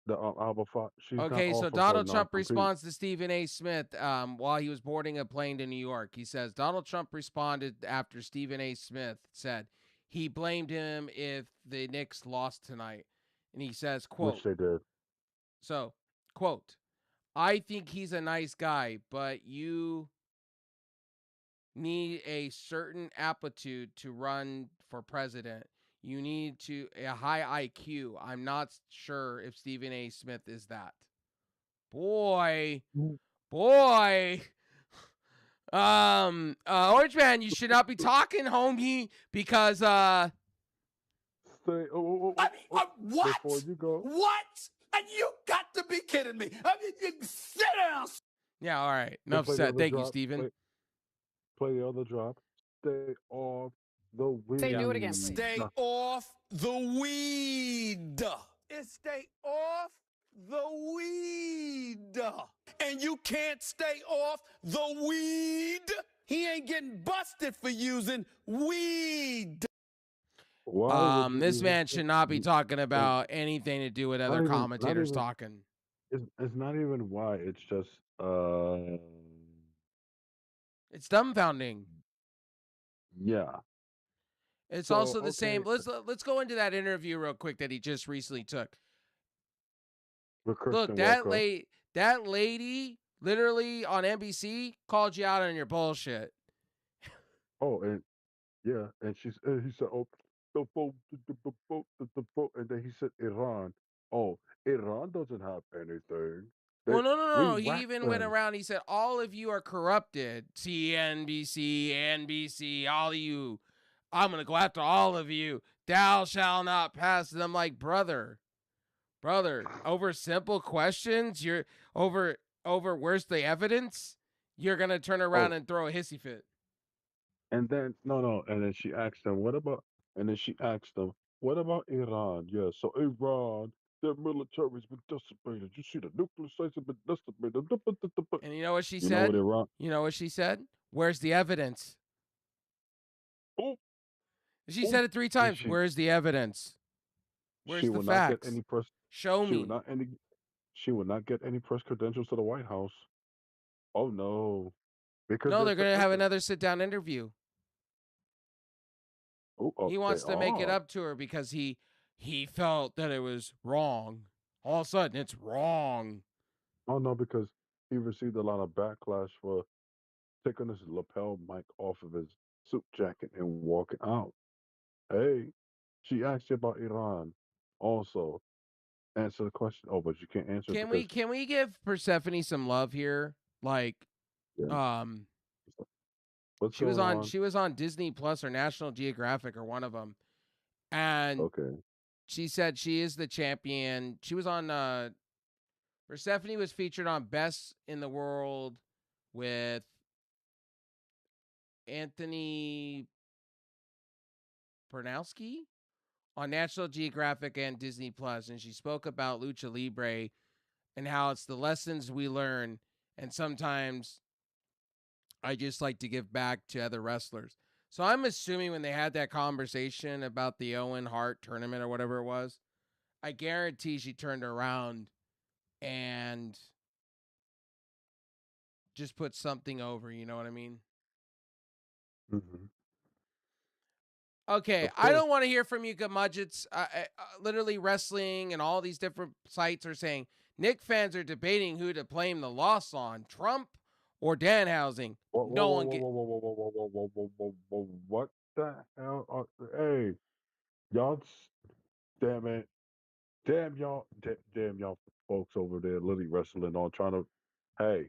the Alba Fox. She's not Okay, so off of her Donald non Trump compete. responds to Stephen A. Smith while he was boarding a plane to New York. He says Donald Trump responded after Stephen A. Smith said he blamed him if the Knicks lost tonight. And he says, Which quote, they did. so, quote, I think he's a nice guy, but you need a certain aptitude to run for president. You need a high IQ. I'm not sure if Stephen A. Smith is that. Boy, boy. Orange Man, you should not be talking, homie, because Say, I mean, what? before you go, What? And you got to be kidding me. I mean, sit down. yeah, all right. then Enough play the said. other Thank you, drop. Steven. Play the other drop. Stay off the weed. Say, do it again, please. Stay off the weed. It's stay off the weed. And you can't stay off the weed. He ain't getting busted for using weed. Why would you This even man should not be talking like, about anything to do with other not commentators even talking. it's not even why, it's just It's dumbfounding. yeah. It's So also the okay, same. Let's go into that interview real quick that he just recently took. with Look, Kristen Welker. that lady literally on NBC called you out on your bullshit. Oh, and yeah, and he said, oh, the vote, the vote, and then he said Iran. Oh, Iran doesn't have anything. Well, no, We He whacked even went them. around. He said, all of you are corrupted. CNBC, NBC, all of you. I'm going to go after all of you. Thou shall not pass. And I'm like, brother, over simple questions, you're over where's the evidence? You're going to turn around Oh, and throw a hissy fit. and then no, and then she asked them, what about? And then she asked them, what about Iran? Yeah, so Iran, their military's been decimated. You see the nuclear sites have been decimated. And you know what she You know what said? Iran? You know what she said? Where's the evidence? Oh, She oh, said it 3 and times. Where's the evidence? she Where's the will not get facts? any press. Show She will me. not any. She will not get any press credentials to the White House. Oh no, because No, they're they're going to have listen. another sit down interview. Oh, He they wants to make it are. up to her because he felt that it was wrong. All of a sudden, it's wrong. Oh no, because he received a lot of backlash for taking his lapel mic off of his suit jacket and walking out. Hey, she asked you about Iran. Also, answer the question. Oh, but you can't answer it because Can we give Persephone some love here? Like, yeah, what's she was going on on? Disney Plus or National Geographic or one of them, and Okay, she said she is the champion. She was on Persephone was featured on Best in the World with Anthony Pernowski on National Geographic and Disney Plus, and she spoke about lucha libre and how it's the lessons we learn, and sometimes I just like to give back to other wrestlers. So I'm assuming when they had that conversation about the Owen Hart tournament or whatever it was, I guarantee she turned around and just put something over. You know what I mean? Mm-hmm. Okay, Of I course. don't want to hear from you, Gamudgets. Literally, wrestling and all these different sites are saying Nick fans are debating who to blame the loss on, Trump or Danhausen. Whoa, whoa, No whoa, one whoa, get. whoa, whoa, whoa, whoa, whoa, whoa, whoa, whoa, whoa, what the hell? Hey, y'all, damn it, damn y'all folks over there, literally wrestling on trying to. Hey,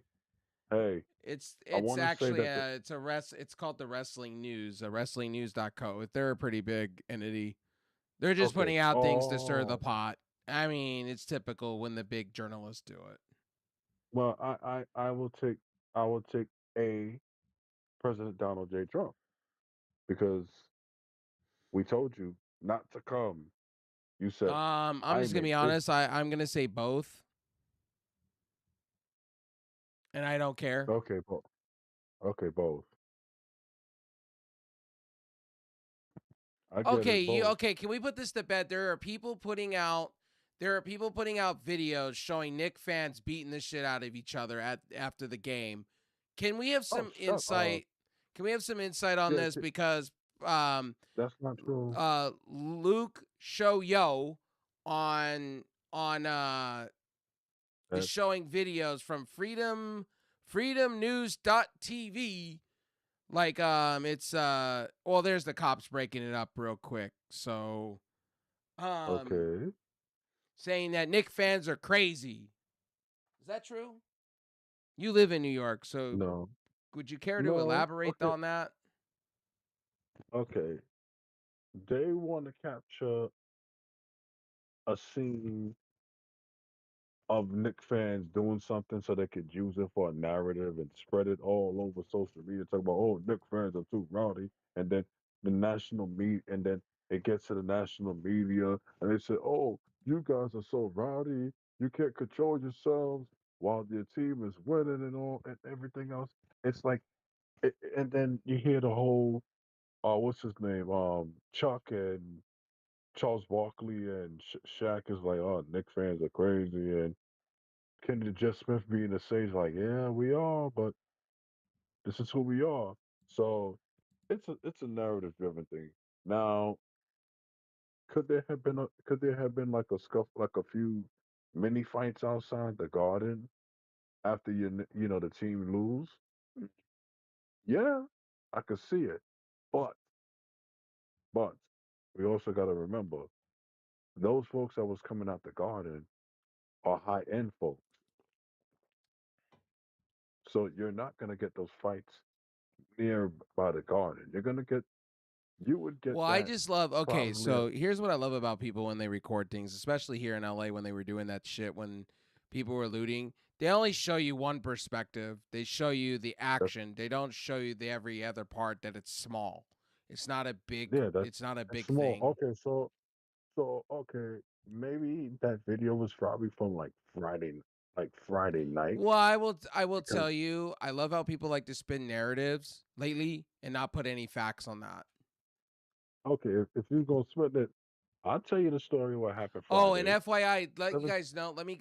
hey, I It's want to say actually that the it's called the Wrestling News, wrestlingnews.co. They're a pretty big entity. They're just okay, putting out things to stir the oh, pot. I mean, it's typical when the big journalists do it. well, I will take a President Donald J. Trump because we told you not to come. You said I'm I just gonna made be this. honest. I'm gonna say both, and I don't care. Okay, okay, both. I get Okay, it, you both. okay? Can we put this to bed? There are people putting out videos showing Nick fans beating the shit out of each other after the game. Can we have Oh, some shut up. insight? Can we have some insight on Yeah, this because that's not true. Luke Show Yo on on is That's showing videos from freedomnews.tv. Like it's well, there's the cops breaking it up real quick. So um okay. saying that Nick fans are crazy. Is that true? You live in New York, so No, would you care to no. elaborate Okay, on that? okay. They want to capture a scene of Nick fans doing something so they could use it for a narrative and spread it all over social media. Talk about, oh, Nick fans are too rowdy, and then the national media, and then it gets to the national media, and they say, oh, you guys are so rowdy, you can't control yourselves while your team is winning and all and everything else. It's like, and then you hear the whole, what's his name, Chuck and Charles Barkley and Shaq is like, oh, Nick fans are crazy, and Kennedy Jeff Smith being the sage, like, yeah, we are, but this is who we are. So it's a narrative driven thing. Now, could there have been like a scuff, like a few mini fights outside the garden after the team lose? Yeah, I could see it, but but we also got to remember those folks that was coming out the garden are high end folks, so you're not gonna get those fights near by the garden. You would get Well, I that just love okay, probably at so here's what I love about people when they record things, especially here in LA when they were doing that shit when people were looting. They only show you one perspective. They show you the that's action. They don't show you the every other part that it's small. yeah, that's It's not a that's big small. thing. Okay, so okay, maybe that video was probably from like Friday night Well, I will because tell you, I love how people like to spin narratives lately and not put any facts on that. okay, if you're gonna split it, I'll tell you the story what happened Oh, and Friday. FYI, let you Seven, guys know. Let me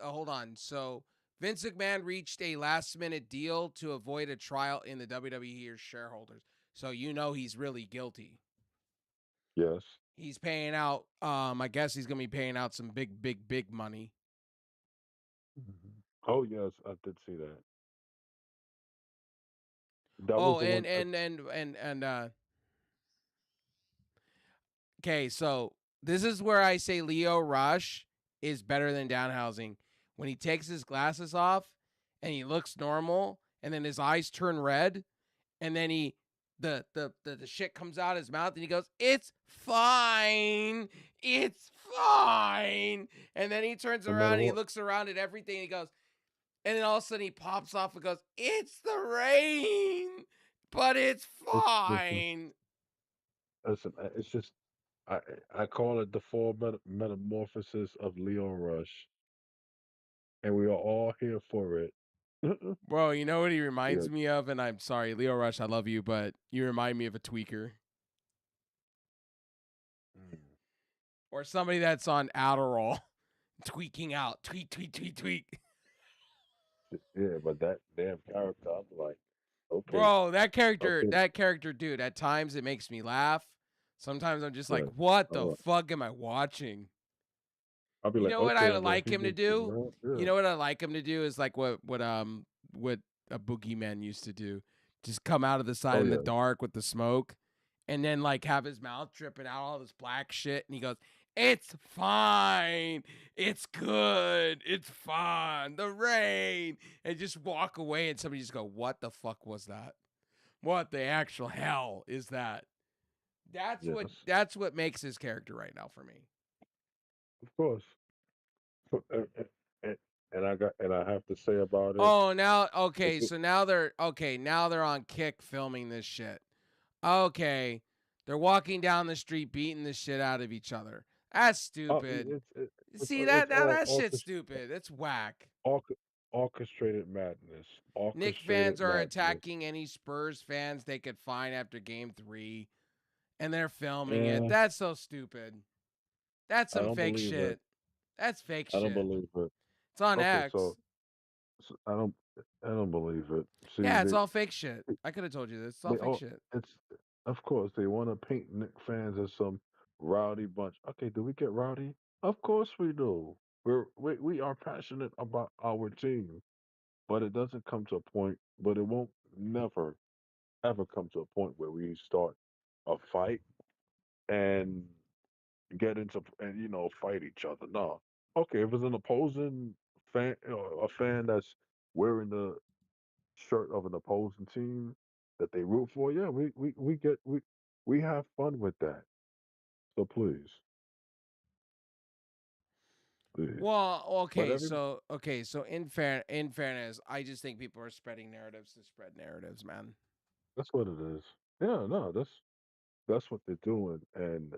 hold on. So Vince McMahon reached a last minute deal to avoid a trial in the WWE shareholders. So you know he's really guilty. yes. He's paying out. I guess he's gonna be paying out some big money. Mhm. Oh yes, I did see that. That was Oh, the one. okay. So this is where I say Leo Rush is better than Danhausen when he takes his glasses off and he looks normal, and then his eyes turn red and then the shit comes out his mouth and he goes, "It's fine. It's fine." And then he turns No around matter and he what, looks around at everything and he goes, and then all of a sudden he pops off and goes, "It's the rain, but it's listen, fine." listen. It's just I I call it the full metamorphosis of Leo Rush, and we are all here for it. Bro, you know what he Yeah. reminds me of? And I'm sorry, Leo Rush, I love you, but you remind me of a tweaker. Mm. or somebody that's on Adderall, tweaking out, tweak. Yeah, but that damn character, I'm like, okay, Bro, okay, that character, dude. At times it makes me laugh. Sometimes I'm just like, right. what the Uh, fuck am I watching? I'll be You like, know what I okay, would and then like he him to makes it do? mad. You Yeah, know what I like him to do is like what a boogeyman used to do. Just come out of the side oh in the yeah, dark with the smoke, and then like have his mouth dripping out all this black shit, and he goes, "It's fine, it's good, it's fine." The rain, and just walk away, and somebody just go, "What the fuck was that? What the actual hell is that?" yes, That's what makes his character right now for me. of course. So, and, and I have to say about it, Oh, now if okay, it, so now they're on Kick filming this shit. Okay. They're walking down the street beating the shit out of each other. That's stupid. See it's that now all that shit's stupid. It's whack. orch- orchestrated madness, Nick orchestrated fans are madness. attacking any Spurs fans they could find after game 3 and they're filming it. And That's so stupid. That's I some don't fake believe it. shit. That's fake I don't shit. believe it. It's on Okay, X. so I don't believe it. See, Yeah, it's all fake shit. I could have told you this. It's all they fake all shit. it's of course they want to paint Nick fans as some rowdy bunch. Okay, do we get rowdy? Of course we do. We are passionate about our team, but it doesn't come to a point. But it won't never ever come to a point where we start a fight and get into and fight each other. No. Okay, if it's an opposing fan, a fan that's wearing the shirt of an opposing team that they root for, yeah, we have fun with that. So please, please. Well, But every so in fairness, I just think people are spreading narratives to spread narratives, man. that's what it is. Yeah, no, that's what they're doing, and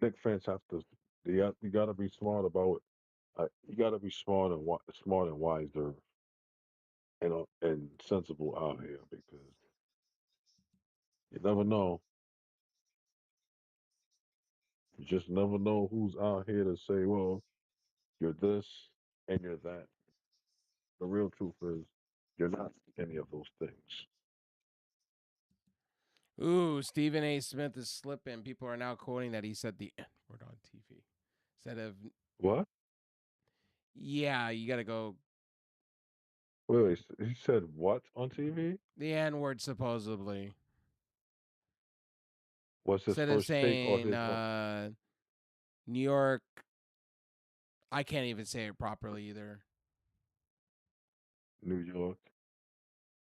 Knicks fans have to. You got to be smart about. You got to be smart and wiser and sensible out here because you never know. You just never know who's out here to say, well, you're this and you're that. The real truth is, you're not any of those things. Ooh, Stephen A. Smith is slipping. People are now quoting that he said the N word on TV. Instead of What? yeah, you gotta go Wait, he said what on TV? the N word supposedly. Was his Instead of first take or saying his New York, I can't even say it properly either. New York?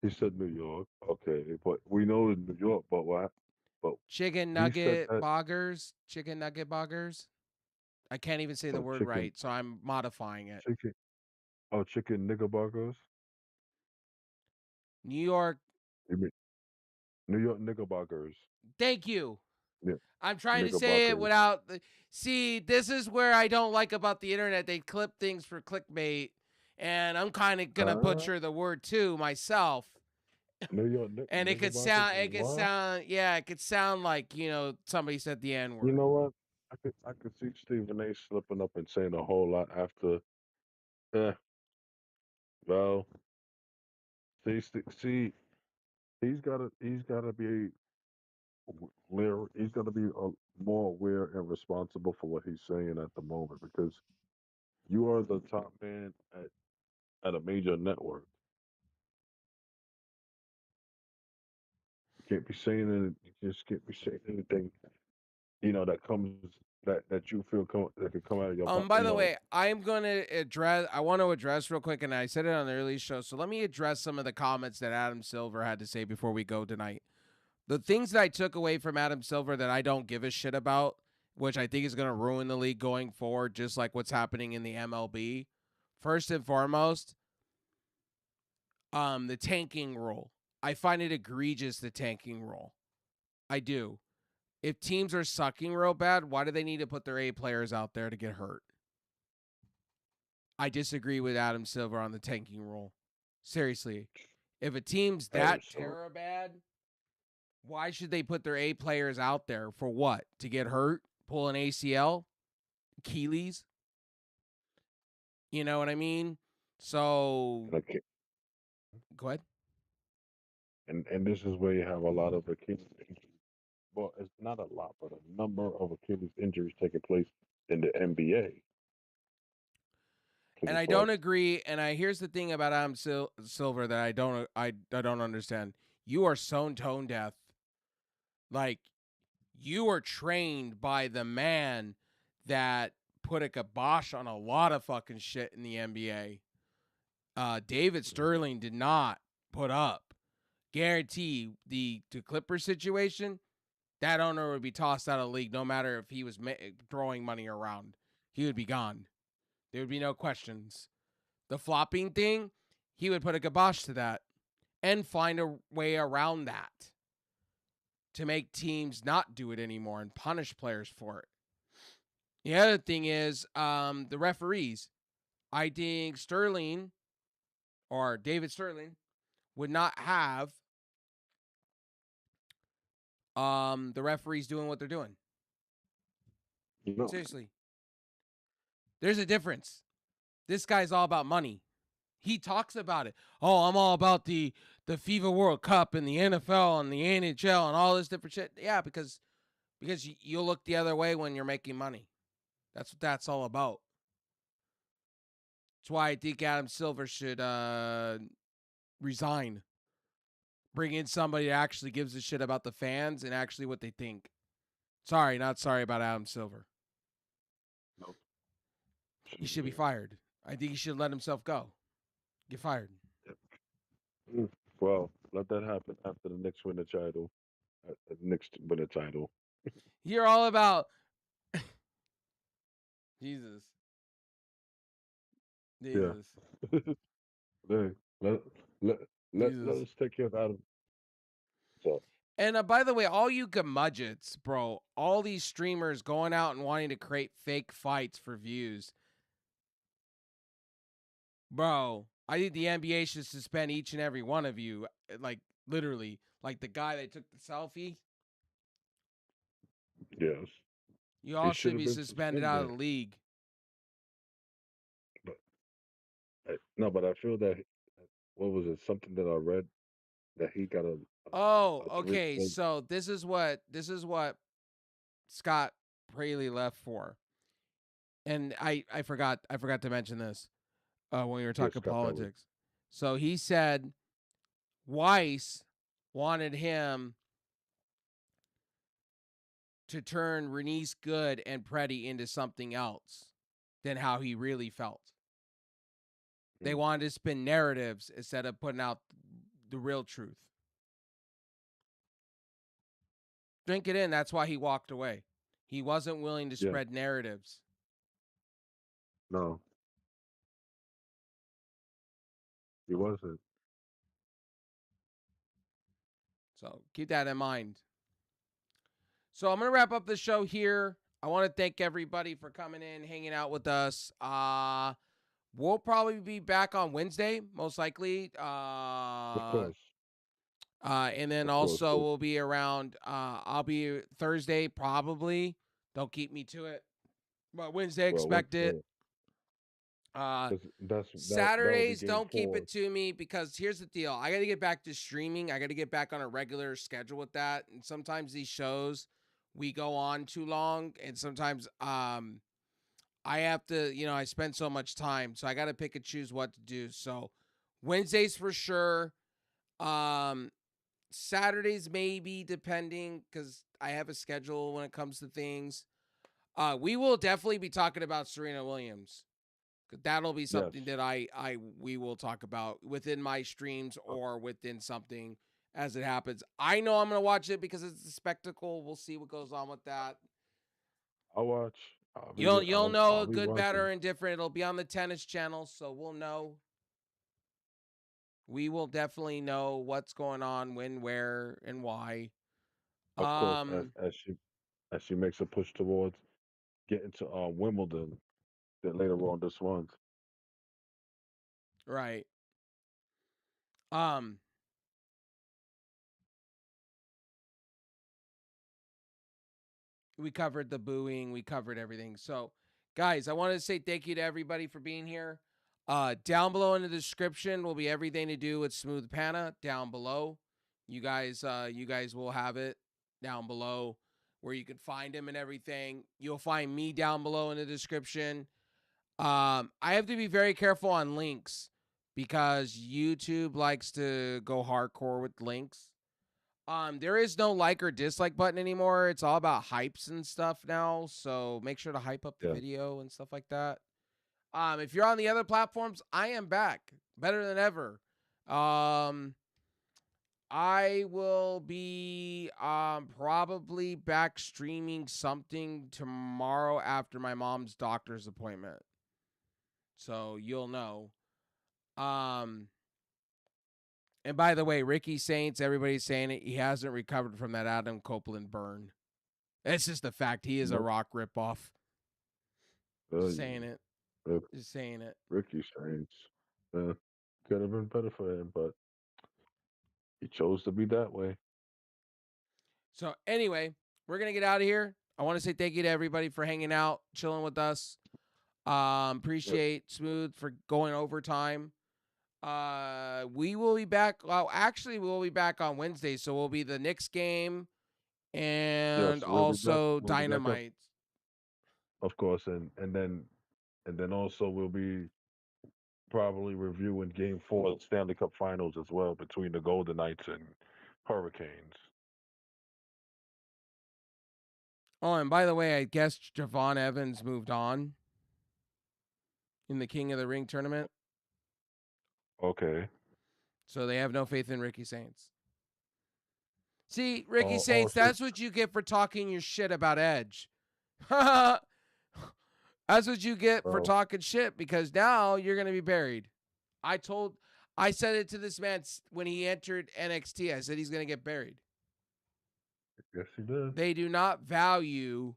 He said New York. Okay, but we know in New York, but what? But he said that. Chicken nugget boggers. I can't even say the So word chicken, right, so I'm modifying it. chicken, chicken knickerbockers. New York, You mean New York knickerbockers? thank you. Yeah, I'm trying to say it knickerbockers. without the. See, this is where I don't like about the internet. They clip things for clickbait, and I'm kind of gonna Huh? butcher the word too myself. New York And knickerbockers is it could what? sound, yeah, it could sound like somebody said the N You word. know what? I could see Stephen A. slipping up and saying a whole lot after. Eh, well, see, he's gotta be he's gotta be more aware and responsible for what he's saying at the moment because you are the top man at a major network. You can't be saying you just can't be saying anything that comes that you feel that could come out of your mouth. By the way, I want to address real quick, and I said it on the early show. So let me address some of the comments that Adam Silver had to say before we go tonight. The things that I took away from Adam Silver that I don't give a shit about, which I think is going to ruin the league going forward, just like what's happening in the MLB. First and foremost, the tanking rule. I find it egregious, the tanking rule. I do. If teams are sucking real bad, why do they need to put their A players out there to get hurt? I disagree with Adam Silver on the tanking rule. Seriously. If a team's Hey, that so terror bad, why should they put their A players out there for what? To get hurt? pull an ACL, Achilles. You know what I mean? So Okay. go ahead. And this is where you have a lot of Achilles injuries. Well, it's not a lot, but a number of Achilles injuries taking place in the NBA. Because And I it's don't like, agree. And here's the thing about Adam Silver that I don't understand. You are so tone deaf. Like you were trained by the man that put a kibosh on a lot of fucking shit in the NBA. David Sterling did not put up. Guarantee the Clippers situation, that owner would be tossed out of the league no matter if he was throwing money around. He would be gone. There would be no questions. The flopping thing, he would put a kibosh to that and find a way around that to make teams not do it anymore and punish players for it. The other thing is the referees. I think Sterling or David Sterling would not have the referees doing what they're doing. no, Seriously. There's a difference. This guy's all about money. He talks about it. Oh, I'm all about the FIFA World Cup and the NFL and the NHL and all this different shit. Yeah, because you'll look the other way when you're making money. That's what that's all about. That's why I think Adam Silver should resign. Bring in somebody that actually gives a shit about the fans and actually what they think. Sorry, not sorry about Adam Silver. no. He should be fired. I think he should let himself go. Get fired. Mm. Well, let that happen after the Knicks win the title. Knicks win the title. You're all about Jesus. Yeah. Jesus. Hey, let, let, let Jesus. us take care of Adam. So, And by the way, all you gamudgets, bro, all these streamers going out and wanting to create fake fights for views. Bro, I think the NBA should suspend each and every one of you. Like, literally. Like the guy that took the selfie. yes, You he all should should have be been suspended out of suspended. the league. But no, but I feel that, what was it? Something that I read that he got Oh, a three. okay. So this is what Scott Praley left for. And I forgot to mention this when we were Yes, talking Scott Pelley. politics. So he said Weiss wanted him to turn Renice Good and Preddy into something else than how he really felt. They wanted to spin narratives instead of putting out the real truth. Drink it in. That's why he walked away. He wasn't willing to Yeah, spread narratives. no, he wasn't. So keep that in mind. So I'm going to wrap up the show here. I want to thank everybody for coming in, hanging out with us. We'll probably be back on Wednesday, most likely. Of course, And then of course. also we'll be around. I'll be Thursday probably. Don't keep me to it. But Wednesday, Well, expect it. because that will be Saturdays, game don't keep four. it to me because here's the deal. I got to get back to streaming. I got to get back on a regular schedule with that. And sometimes these shows we go on too long, and sometimes I have to, I spend so much time, so I got to pick and choose what to do. So Wednesdays for sure. Saturdays maybe depending because I have a schedule when it comes to things. We will definitely be talking about Serena Williams. That'll be Yes. something that we will talk about within my streams or within something as it happens. I know I'm gonna watch it because it's a spectacle. We'll see what goes on with that. I'll watch. I'll be You'll know I'll be good, bad, watching. or indifferent. It'll be on the tennis channel, so we'll know. We will definitely know what's going on, when, where, and why. Of course, Um, as she makes a push towards getting to Wimbledon, then later on this month. right. Um, We covered the booing. We covered everything. So, guys, I wanted to say thank you to everybody for being here. Down below in the description will be everything to do with SmoothPana. Down below, you guys will have it down below where you can find him and everything. You'll find me down below in the description. I have to be very careful on links because YouTube likes to go hardcore with links. There is no like or dislike button anymore. It's all about hypes and stuff now. So make sure to hype up the Yeah. video and stuff like that. If you're on the other platforms, I am back better than ever. I will be probably back streaming something tomorrow after my mom's doctor's appointment. So you'll know. Um and by the way, Ricky Saints, everybody's saying it, he hasn't recovered from that Adam Copeland burn. It's just the fact he is a Nope. Rock ripoff. Just saying it. Uh, Just saying it. Ricky Saints. Could have been better for him, but he chose to be that way. So anyway, we're gonna get out of here. I want to say thank you to everybody for hanging out, chilling with us. Yep. Appreciate Smooth for going overtime. We will be back. Well, actually, we'll be back on Wednesday, so we'll be the Knicks game Yes, and we'll be back. also We'll be back up, Dynamite. of course, and then also we'll be probably reviewing Game 4 of the Stanley Cup Finals as well between the Golden Knights and Hurricanes. Oh, and by the way, I guess Javon Evans moved on in the King of the Ring tournament, Okay. so they have no faith in Ricky Saints. See, Ricky Oh, Saints, so that's what you get for talking your shit about Edge. That's what you get for well, talking shit because now you're going to be buried. I said it to this man when he entered NXT. I said he's going to get buried. yes, he did. They do not value.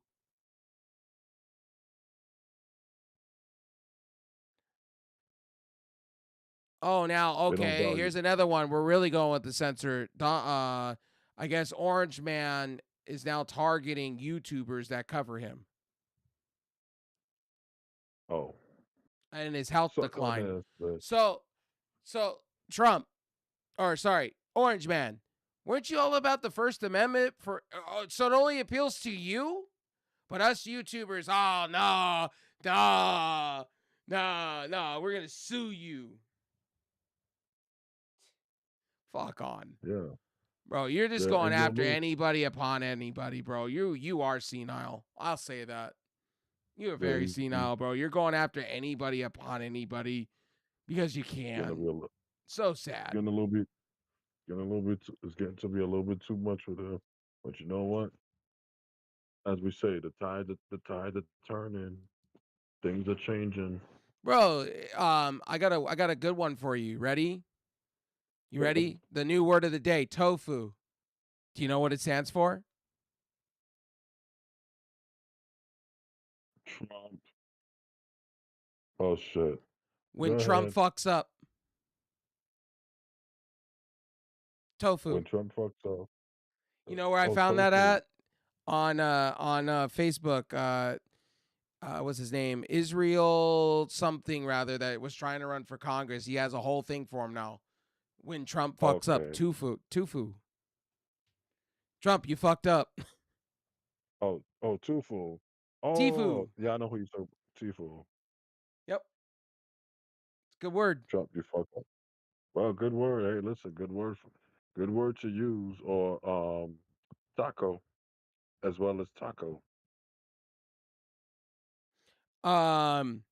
Oh, now, They don't okay, value. here's another one. We're really going with the censor. I guess Orange Man is now targeting YouTubers that cover him Oh, and his health suck on decline. this, but So, Trump, or sorry, Orange Man, weren't you all about the First Amendment for? So it only appeals to you, but us YouTubers, oh no, we're gonna sue you. Fuck on, yeah, bro. You're just yeah, going and you'll after lose. anybody upon anybody, bro. You are senile. I'll say that. You are Yeah, very senile, bro. You're going after anybody upon anybody because you getting a can. real, So sad. getting a little bit, getting a little bit. It's getting to be a little bit too much for them. But you know what? As we say, the tide is turning. Things are changing. Bro, I got a good one for you. Ready? You Yeah. ready? The new word of the day, tofu. Do you know what it stands for? Trump. Oh shit. Go When Trump ahead. fucks up. Tofu. When Trump fucks off. You know where I Oh, found that tofu. at? On Facebook. What's his name? Israel something rather that was trying to run for Congress. He has a whole thing for him now. When Trump fucks up, Okay. tofu. Trump, you fucked up. Oh, Tufu. Oh, Tifu. yeah, I know who you talking. Tifu. Yep, it's a good word. Trump, you fuck up. Well, good word. Hey, listen, good word to use. Or taco, as well as taco. Um,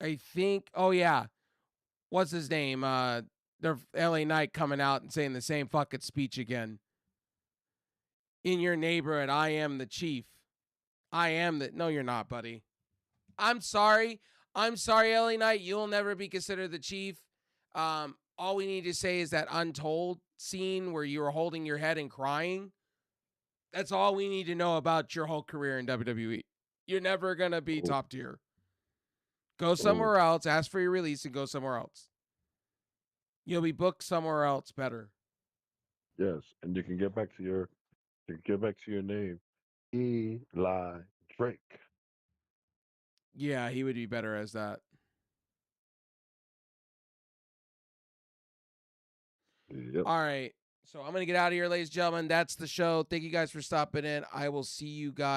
I think. Oh yeah, what's his name? Their LA Knight coming out and saying the same fucking speech again. In your neighborhood, I am the chief. I am the. No, you're not, buddy. I'm sorry. I'm sorry, LA Knight. You'll never be considered the chief. All we need to say is that Untold scene where you were holding your head and crying. That's all we need to know about your whole career in WWE. You're never gonna be Oh, top tier. Go oh, somewhere else, ask for your release, and go somewhere else. You'll be booked somewhere else better. yes, and you can get back to To get back to your name, Eli Drake. Yeah, he would be better as that. Yep. All right. So I'm going to get out of here, ladies and gentlemen. That's the show. Thank you guys for stopping in. I will see you guys